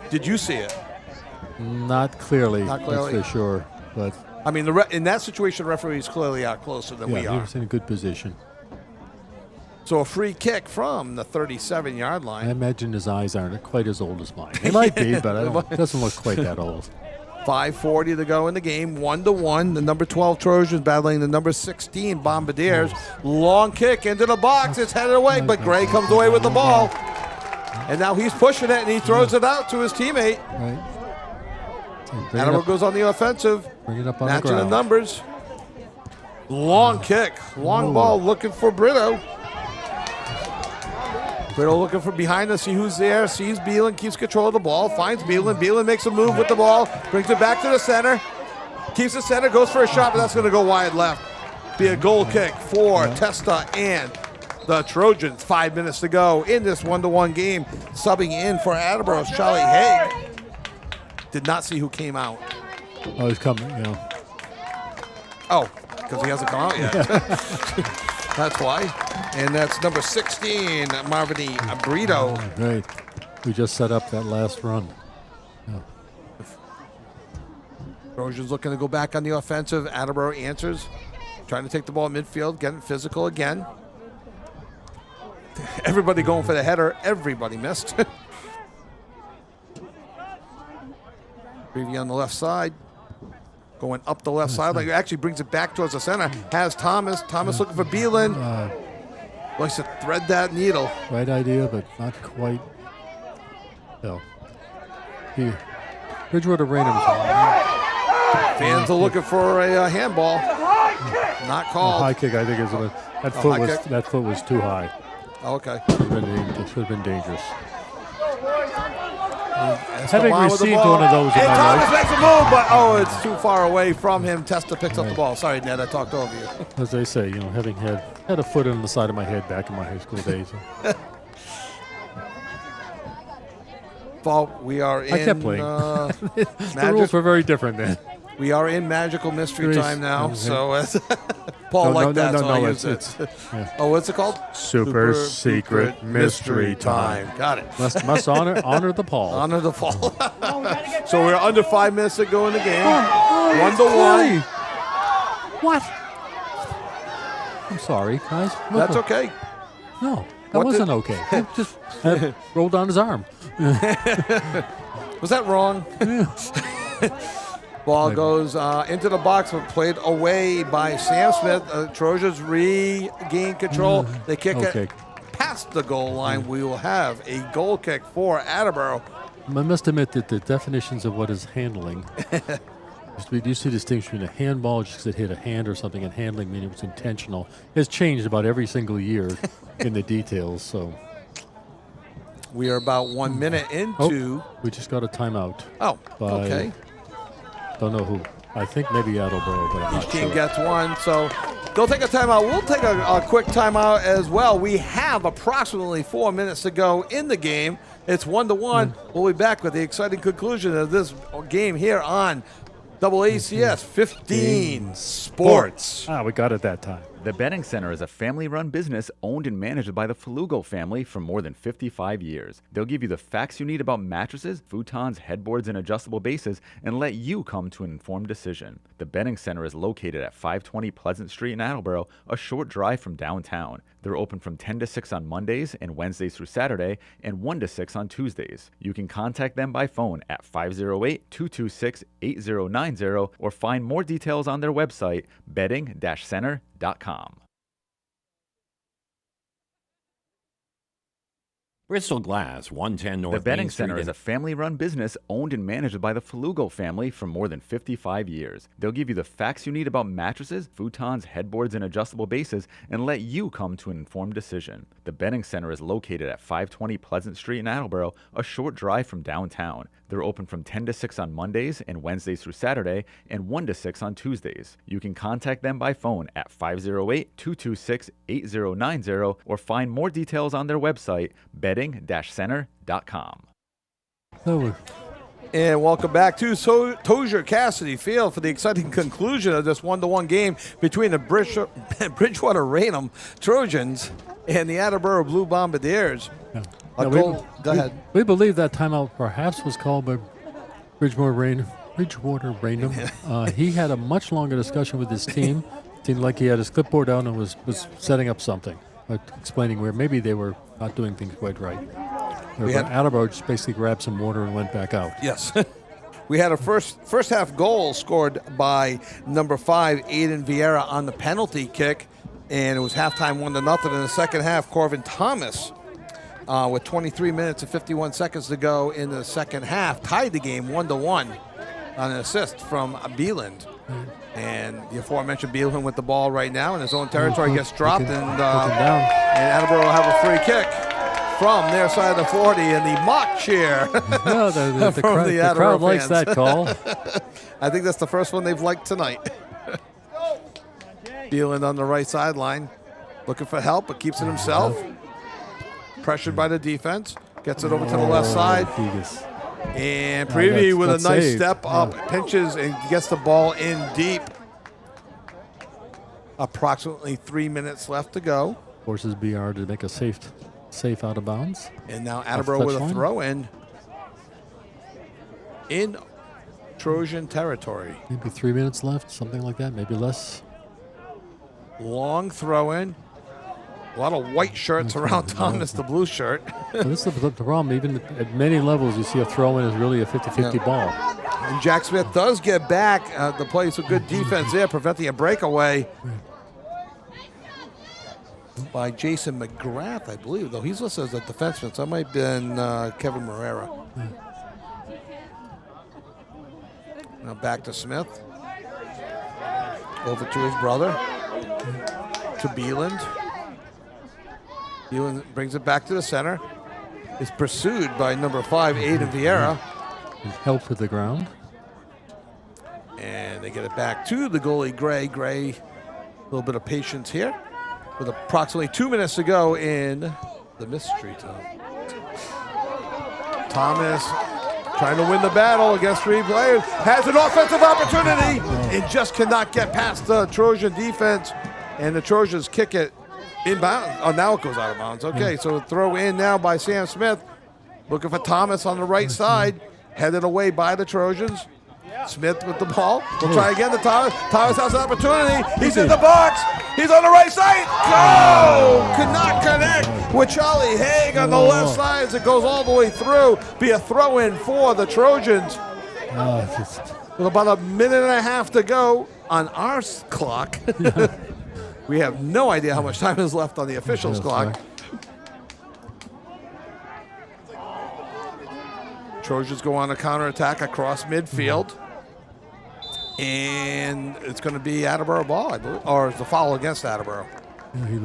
Did you see it? Not clearly. Not clearly. That's for sure. But I mean, in that situation, the referees clearly are closer than we are. He was in a good position. So a free kick from the 37-yard line. I imagine his eyes aren't quite as old as mine. They might be, but it doesn't look quite that old. 5:40 to go in the game, 1-1. The number 12 Trojans battling the number 16 Bombardiers. Long kick into the box. It's headed away, but Gray comes away with the ball. And now he's pushing it, and he throws it out to his teammate. Right. Attleboro goes on the offensive. Bring it up on matching the ground. The numbers. Long kick. Long ball looking for Brito. Brito looking for behind us, see who's there, sees Beelan, keeps control of the ball, finds Beelan. Beelan makes a move with the ball, brings it back to the center, keeps the center, goes for a shot, but that's going to go wide left. Be a goal kick for Testa and the Trojans. 5 minutes to go in this 1-1 game. Subbing in for Attleboro's Charlie Haig. Did not see who came out. Oh, he's coming, Oh, because he hasn't come out yet. That's why. And that's number 16, Marvin Brito. Right. We just set up that last run. Yeah. Trojans looking to go back on the offensive. Attleboro answers. Trying to take the ball in midfield, getting physical again. Everybody going for the header. Everybody missed. Preview on the left side. Going up the left side. Like actually brings it back towards the center. Has Thomas. Thomas looking for Beelan. Likes to thread that needle. Right idea, but not quite. No. Bridgewater-Raynham. Fans are looking for a handball. Not called. High kick, I think, is that foot was too high. Okay. Should have been dangerous. Having received one of those in And my Thomas life. makes a move, but it's too far away from him. Testa picks up the ball. Sorry, Ned, I talked over you. As they say, having had a foot on the side of my head back in my high school days. Paul, we are in. I kept playing. The rules were very different then. We are in magical mystery There is- time now. okay. So Paul liked that, so I used it. Yeah. Oh, what's it called? Super secret mystery time. Got it. Must honor the Paul. Honor the fall. So we're under 5 minutes to go in the game. Oh, 1-1. What? I'm sorry, guys. Look, That's okay. No, that What wasn't okay. He just rolled down his arm. Was that wrong? Ball goes into the box, but played away by Sam Smith. Trojans regain control. They kick Okay. it past the goal line. We will have a goal kick for Attleboro. I must admit that the definitions of what is handling. We do see distinction between a handball just because it hit a hand or something, and handling meaning it was intentional. Has changed about every single year in the details. So We are about 1 minute into. we just got a timeout. Oh, by- okay. Don't know who. I think maybe Attleboro, but I'm Each not team sure. gets one, so they'll take a timeout. We'll take a quick timeout as well. We have approximately 4 minutes to go in the game. It's 1-1. We'll be back with the exciting conclusion of this game here on AACS 15 Sports. We got it that time. The Betting Center is a family-run business owned and managed by the Falugo family for more than 55 years. They'll give you the facts you need about mattresses, futons, headboards, and adjustable bases, and let you come to an informed decision. The Betting Center is located at 520 Pleasant Street in Attleboro, a short drive from downtown. They're open from 10 to 6 on Mondays and Wednesdays through Saturday, and 1 to 6 on Tuesdays. You can contact them by phone at 508-226-8090 or find more details on their website, betting-center.com. Bristol Glass, 110 North The Betting Main Street Center is in- a family-run business owned and managed by the Falugo family for more than 55 years. They'll give you the facts you need about mattresses, futons, headboards, and adjustable bases, and let you come to an informed decision. The Betting Center is located at 520 Pleasant Street in Attleboro, a short drive from downtown. They're open from 10 to 6 on Mondays and Wednesdays through Saturday, and 1 to 6 on Tuesdays. You can contact them by phone at 508-226-8090 or find more details on their website, betting-center.com. Oh, And welcome back to Tozier Cassidy Field for the exciting conclusion of this 1-1 game between the Bridgewater-Raynham Trojans and the Attleboro Blue Bombardiers. yeah. A Yeah, goal- go ahead. We believe that timeout perhaps was called by Bridgewater-Raynham. He had a much longer discussion with his team. Seemed like he had his clipboard out and was setting up something, explaining where maybe they were not doing things quite right. Attleboro just basically grabbed some water and went back out. Yes. We had a first half goal scored by number 5, Aiden Vieira, on the penalty kick, and it was halftime 1-0. In the second half, Corvin Thomas, with 23 minutes and 51 seconds to go in the second half, tied the game 1-1 on an assist from Beeland. And the aforementioned Beeland with the ball right now in his own territory gets dropped, and Attleboro will have a free kick from their side of the 40 in the mock cheer. No, the from crowd, the crowd likes fans. that call. I think that's the first one they've liked tonight. Beeland on the right sideline, looking for help, but keeps it himself. Pressured by the defense, gets it over to the left side. And Prevey with a that's nice saved. step up, pinches and gets the ball in deep. Approximately 3 minutes left to go. Forces BR to make a safe out of bounds. And now Attleboro with a touchline. throw in Trojan territory. Maybe 3 minutes left, something like that, maybe less. Long throw in. A lot of white shirts around Thomas, the blue shirt. Well, this is the problem. Even at many levels, you see a throw-in is really a 50-50 ball. And Jack Smith does get back. The play some good defense there, preventing a breakaway by Jason McGrath, I believe, though he's listed as a defenseman, so that might have been Kevin Morera. Now back to Smith. Over to his brother. To Beeland. Beeland brings it back to the center. is pursued by number 5, Aiden Vieira. He's held to the ground. And they get it back to the goalie, Gray. Gray, a little bit of patience here with approximately 2 minutes to go in the mystery time. Thomas trying to win the battle against 3 players. Has an offensive opportunity and just cannot get past the Trojan defense. And the Trojans kick it inbound. Oh, now it goes out of bounds. Okay, so throw in now by Sam Smith. Looking for Thomas on the right side. Headed away by the Trojans. Smith with the ball. We'll try again to Thomas. Thomas has an opportunity. He's in the box. He's on the right side. Go! Could not connect with Charlie Haig on the left side as it goes all the way through. Be a throw-in for the Trojans. With about a minute and a half to go on our clock. We have no idea how much time is left on the officials' clock. Trojans go on a counterattack across midfield. And it's going to be Attleboro ball, I believe, or it's a foul against Attleboro. He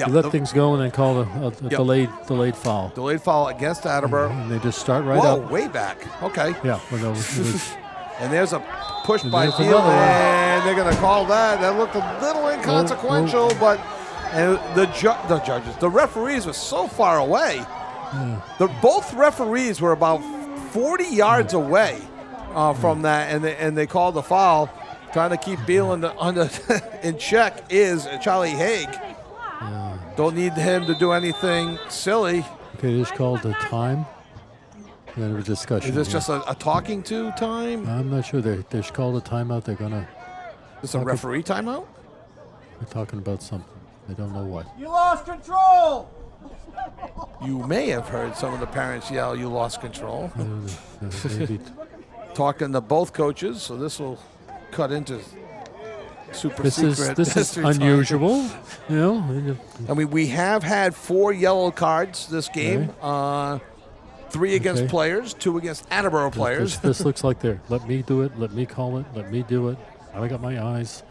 let things go and then called a delayed foul. Delayed foul against Attleboro. And they just start right Whoa, up. way back. Okay. Yeah. Well, no, it was, And there's a push by there's Field, another one. and they're going to call that. That looked a little inconsequential, but and the referees were so far away. Both referees were about 40 yards away from that, and they called the foul. Trying to keep Beal in check is Charlie Haig. Don't need him to do anything silly. Okay, they just called the time. Then a discussion. Is this just a talking to time? I'm not sure. They just called a timeout. They're gonna. Is this a referee timeout? They're talking about something. They don't know what. You lost control! You may have heard some of the parents yell, "You lost control." Maybe. Talking to both coaches, so this will cut into super This secret. is history time. unusual. You know. I mean, we have had 4 yellow cards this game. 3 against players, 2 against Attleboro players. This looks like they're let me do it, let me call it, let me do it. I got my eyes.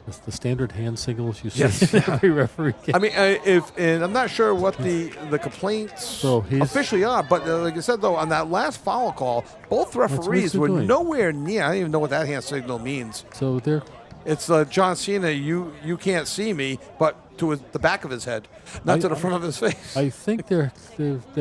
It's the standard hand signals you see in every referee game. I mean, and I'm not sure what the complaints officially are, but like I said, though, on that last foul call, both referees were nowhere near. I don't even know what that hand signal means. So they're. It's John Cena, you can't see me, but to the back of his head, not to the front of his face. I think they're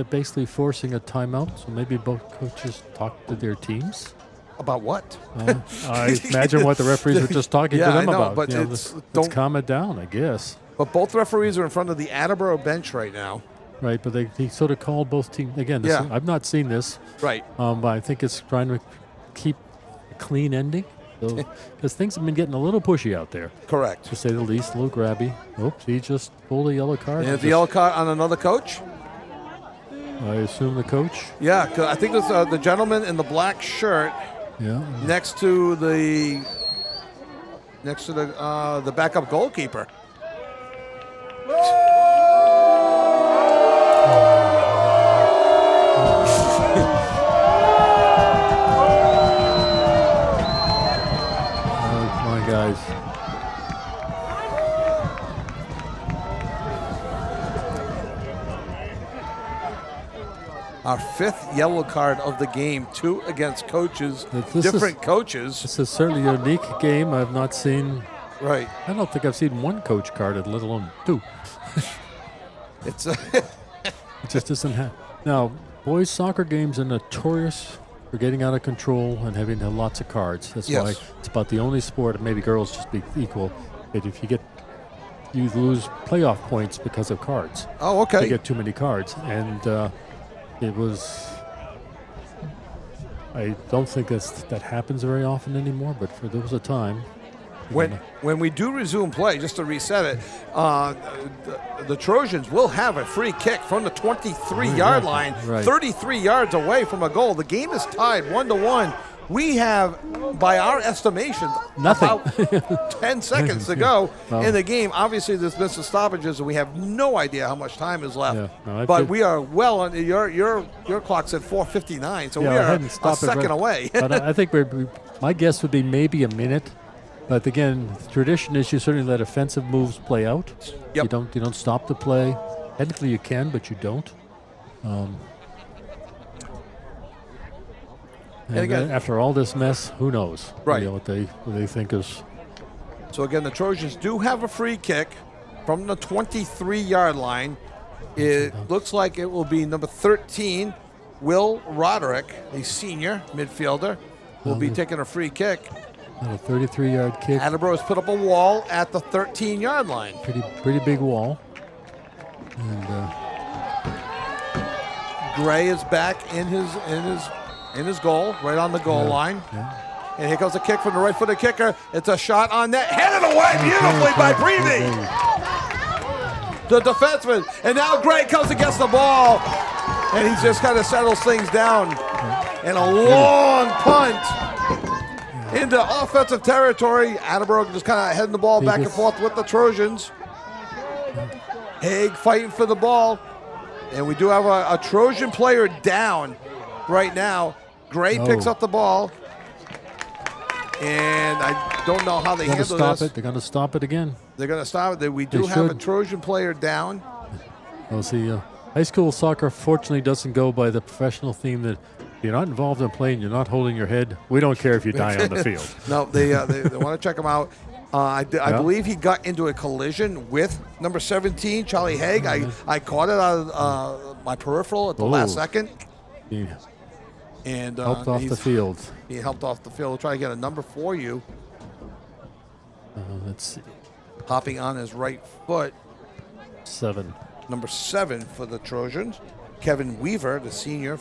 basically forcing a timeout, so maybe both coaches talk to their teams. About what? I imagine what the referees were just talking to them I know, about. But let's calm it down, I guess. But both referees are in front of the Attleboro bench right now. Right, but he sort of called both teams. Again, I've not seen this. Right. But I think it's trying to keep a clean ending. Because things have been getting a little pushy out there. Correct. To say the least, a little grabby. Oops, he just pulled a yellow card. And the yellow card on another coach? I assume the coach? Yeah, 'cause I think it's the gentleman in the black shirt next to the backup goalkeeper. Guys. Our 5th yellow card of the game, 2 against coaches, coaches. This is certainly a unique game. I've not seen. Right. I don't think I've seen 1 coach carded, let alone 2. It just doesn't happen. Now, boys' soccer games are notorious for getting out of control and having lots of cards. That's why it's about the only sport, and maybe girls just be equal, that if you lose playoff points because of cards. Oh, okay. You get too many cards. And it was, I don't think that happens very often anymore, but there was a time. When we do resume play, just to reset it, the Trojans will have a free kick from the 23-yard line, 33 yards away from a goal. The game is tied 1-1. We have, by our estimations, about 10 seconds to go in the game. Obviously, there's been some stoppages, and we have no idea how much time is left. But we are well on. Your clock's at 4:59, so we are a second away. But I think my guess would be maybe a minute. But again, the tradition is you certainly let offensive moves play out. You don't stop the play. Technically you can, but you don't. And again- after all this mess, who knows? Right. What they think is. So again, the Trojans do have a free kick from the 23-yard line. It looks like it will be number 13, Will Roderick, a senior midfielder, will be taking a free kick. A 33-yard kick. Attleboro has put up a wall at the 13-yard line. Pretty big wall. And Gray is back in his goal, right on the goal line. yeah. And here comes a kick from the right-footed kicker. It's a shot on net, headed away beautifully by Breedy, the defenseman. And now Gray comes against the ball, and he just kind of settles things down. And a long punt into offensive territory. Attleboro just kind of heading the ball back and forth with the Trojans. Haig fighting for the ball. And we do have a Trojan player down right now. Gray picks up the ball. And I don't know how they handle this. They're going to stop it again. They're going to stop it. We do have a Trojan player down. Well, see, high school soccer fortunately doesn't go by the professional theme that if you're not involved in playing, you're not holding your head. We don't care if you die on the field. No, they want to check him out. I believe he got into a collision with number 17, Charlie Haig. I caught it out of my peripheral at the last second. He And helped off the field. He helped off the field. We'll try to get a number for you. Let's see. Hopping on his right foot. 7. Number 7 for the Trojans. Kevin Weaver, the senior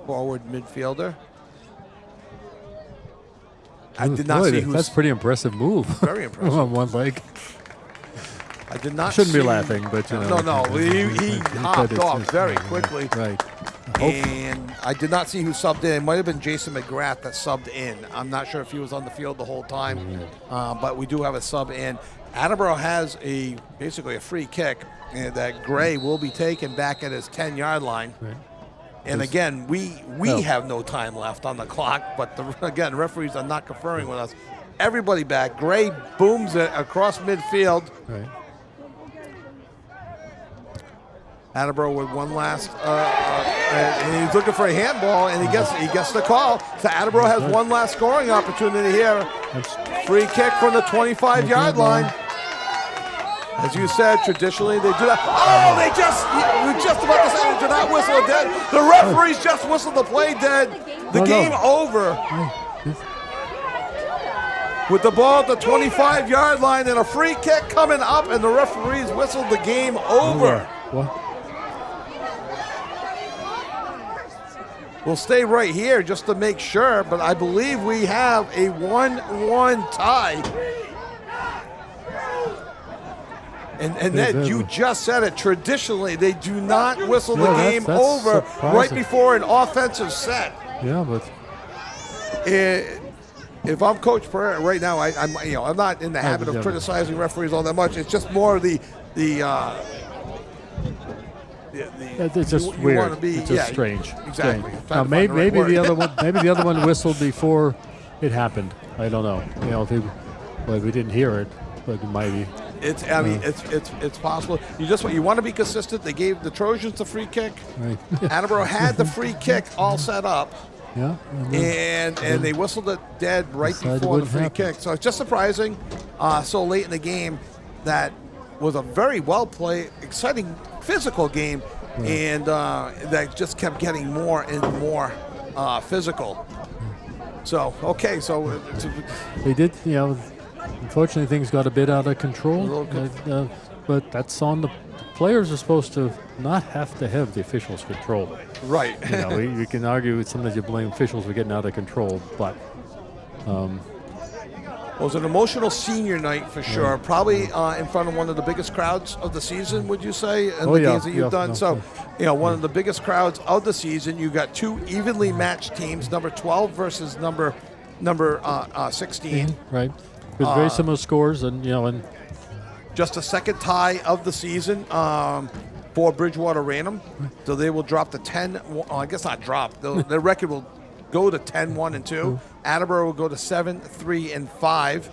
forward midfielder. I did not see who's... That's a pretty impressive move. Very impressive. On one leg. I did not Shouldn't see... be laughing, but you know. No. He hopped off very quickly. Right. And I did not see who subbed in. It might have been Jason McGrath that subbed in. I'm not sure if he was on the field the whole time, but we do have a sub in. Attleboro has basically a free kick that Gray will be taken back at his 10-yard line. Right. And again, we have no time left on the clock, but again, referees are not conferring with us. Everybody back. Gray booms it across midfield. Right. Attleboro with one last, and he's looking for a handball, and he gets the call. So Attleboro has one last scoring opportunity here. Free kick from the 25-yard line. As you said, traditionally they do that. Oh, we're just about to say they do not whistle it dead. The referees just whistled the play dead. The game over. With the ball at the 25-yard line and a free kick coming up, and the referees whistled the game over. What? We'll stay right here just to make sure, but I believe we have a 1-1 tie. And Ned, you just said it. Traditionally, they do not whistle the game that's over surprising. right before an offensive set. Yeah, but If I'm Coach Pereira right now, I'm not in the habit of criticizing referees all that much. It's just more the it's just you weird. wanna be, it's just strange. Exactly. Strange. Now, maybe the other one, whistled before it happened. I don't know. You know, we didn't hear it, but it might be. It's possible. You want to be consistent. They gave the Trojans the free kick. Right. Attleboro had the free kick all set up. Yeah. And they whistled it dead right before the free kick. So it's just surprising so late in the game. That was a very well played, exciting, physical game, and that just kept getting more and more physical. So, okay, so... They did, unfortunately things got a bit out of control, but that's on the players are supposed to not have to have the officials control. Right. You can argue sometimes you blame officials for getting out of control, but... It was an emotional senior night for sure. Probably in front of one of the biggest crowds of the season, would you say, in the games that you've done? One of the biggest crowds of the season. You got two evenly matched teams, number 12 versus number 16. Right. With very similar scores, and just a second tie of the season for Bridgewater-Raynham. So they will drop to 10. Well, I guess not drop. Their record will go to 10-1-2. Attleboro will go to 7-3-5.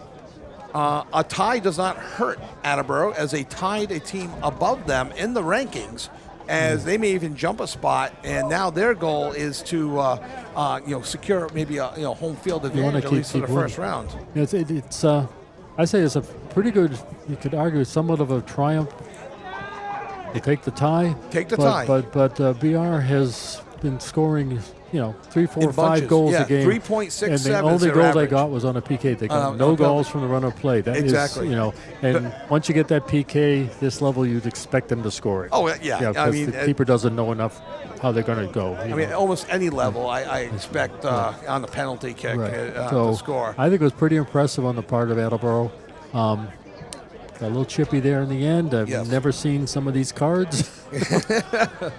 a tie does not hurt Attleboro, as they tied a team above them in the rankings, as they may even jump a spot, and now their goal is to secure maybe a home field advantage at least in the first round. It's I say it's a pretty good, you could argue, somewhat of a triumph. They take the tie. But BR has been scoring, 3, 4, 5 goals a game. 3.67. And the only goal they got was on a PK. They got no goals from the runner play. That exactly. is, and once you get that PK, this level, you'd expect them to score it. Oh, yeah. Because the keeper doesn't know enough how they're going to go. Almost any level, I expect on the penalty kick to score. I think it was pretty impressive on the part of Attleboro. Got a little chippy there in the end. I've never seen some of these cards.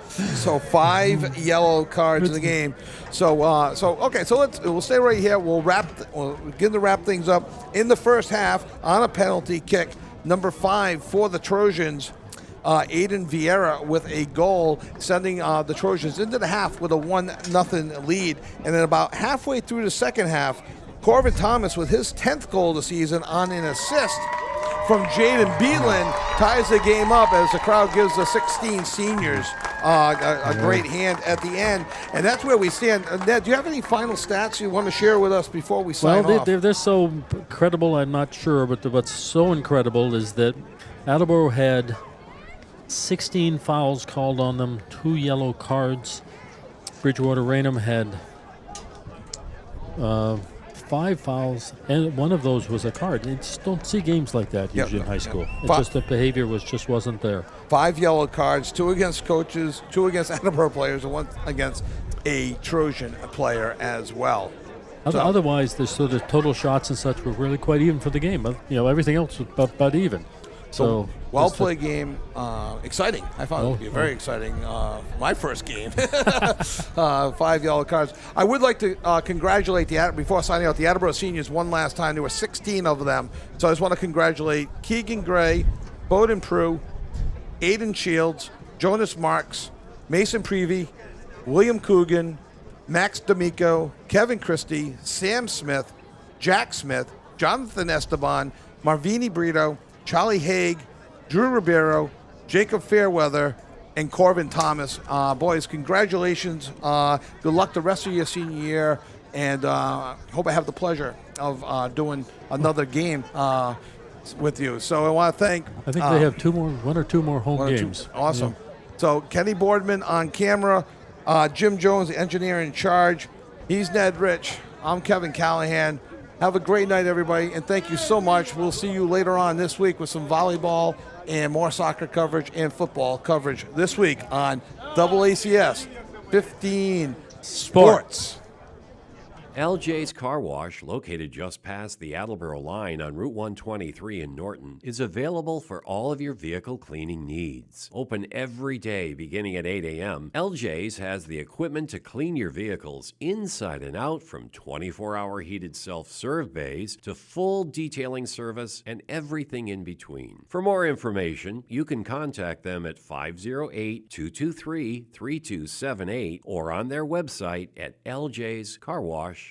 So 5 yellow cards in the game. So we'll stay right here. We'll begin to wrap things up in the first half on a penalty kick. Number 5 for the Trojans, Aiden Vieira with a goal, sending the Trojans into the half with a 1-0 lead. And then about halfway through the second half, Corvin Thomas with his 10th goal of the season on an assist from Jaden Beelan ties the game up as the crowd gives the 16 seniors a great hand at the end. And that's where we stand. Ned, do you have any final stats you want to share with us before we sign off? They're so incredible, I'm not sure. But what's so incredible is that Attleboro had 16 fouls called on them, 2 yellow cards. Bridgewater-Raynham had 5 fouls, and one of those was a card. You just don't see games like that usually in high school. It's just the behavior wasn't there. 5 yellow cards, 2 against coaches, 2 against Attleboro players, and 1 against a Trojan player as well. Otherwise, the sort of total shots and such were really quite even for the game. Everything else was about even. So well-played game, exciting. I found it to be very exciting. My first game, 5 yellow cards. I would like to congratulate before signing out the Attleboro seniors one last time. There were 16 of them, so I just want to congratulate Keegan Gray, Bowden Prue, Aiden Shields, Jonas Marks, Mason Prevey, William Coogan, Max D'Amico, Kevin Christie, Sam Smith, Jack Smith, Jonathan Esteban, Marvini Brito, Charlie Haig, Drew Ribeiro, Jacob Fairweather, and Corvin Thomas. Boys, congratulations. Good luck the rest of your senior year, and hope I have the pleasure of doing another game with you. So I want to thank... I think they have 1 or 2 more home games. Awesome. Yeah. So Kenny Boardman on camera, Jim Jones, the engineer in charge. He's Ned Rich. I'm Kevin Callahan. Have a great night, everybody, and thank you so much. We'll see you later on this week with some volleyball and more soccer coverage and football coverage this week on AACS 15 Sports. LJ's Car Wash, located just past the Attleboro line on Route 123 in Norton, is available for all of your vehicle cleaning needs. Open every day beginning at 8 a.m., LJ's has the equipment to clean your vehicles inside and out, from 24-hour heated self-serve bays to full detailing service and everything in between. For more information, you can contact them at 508-223-3278 or on their website at ljscarwash.com.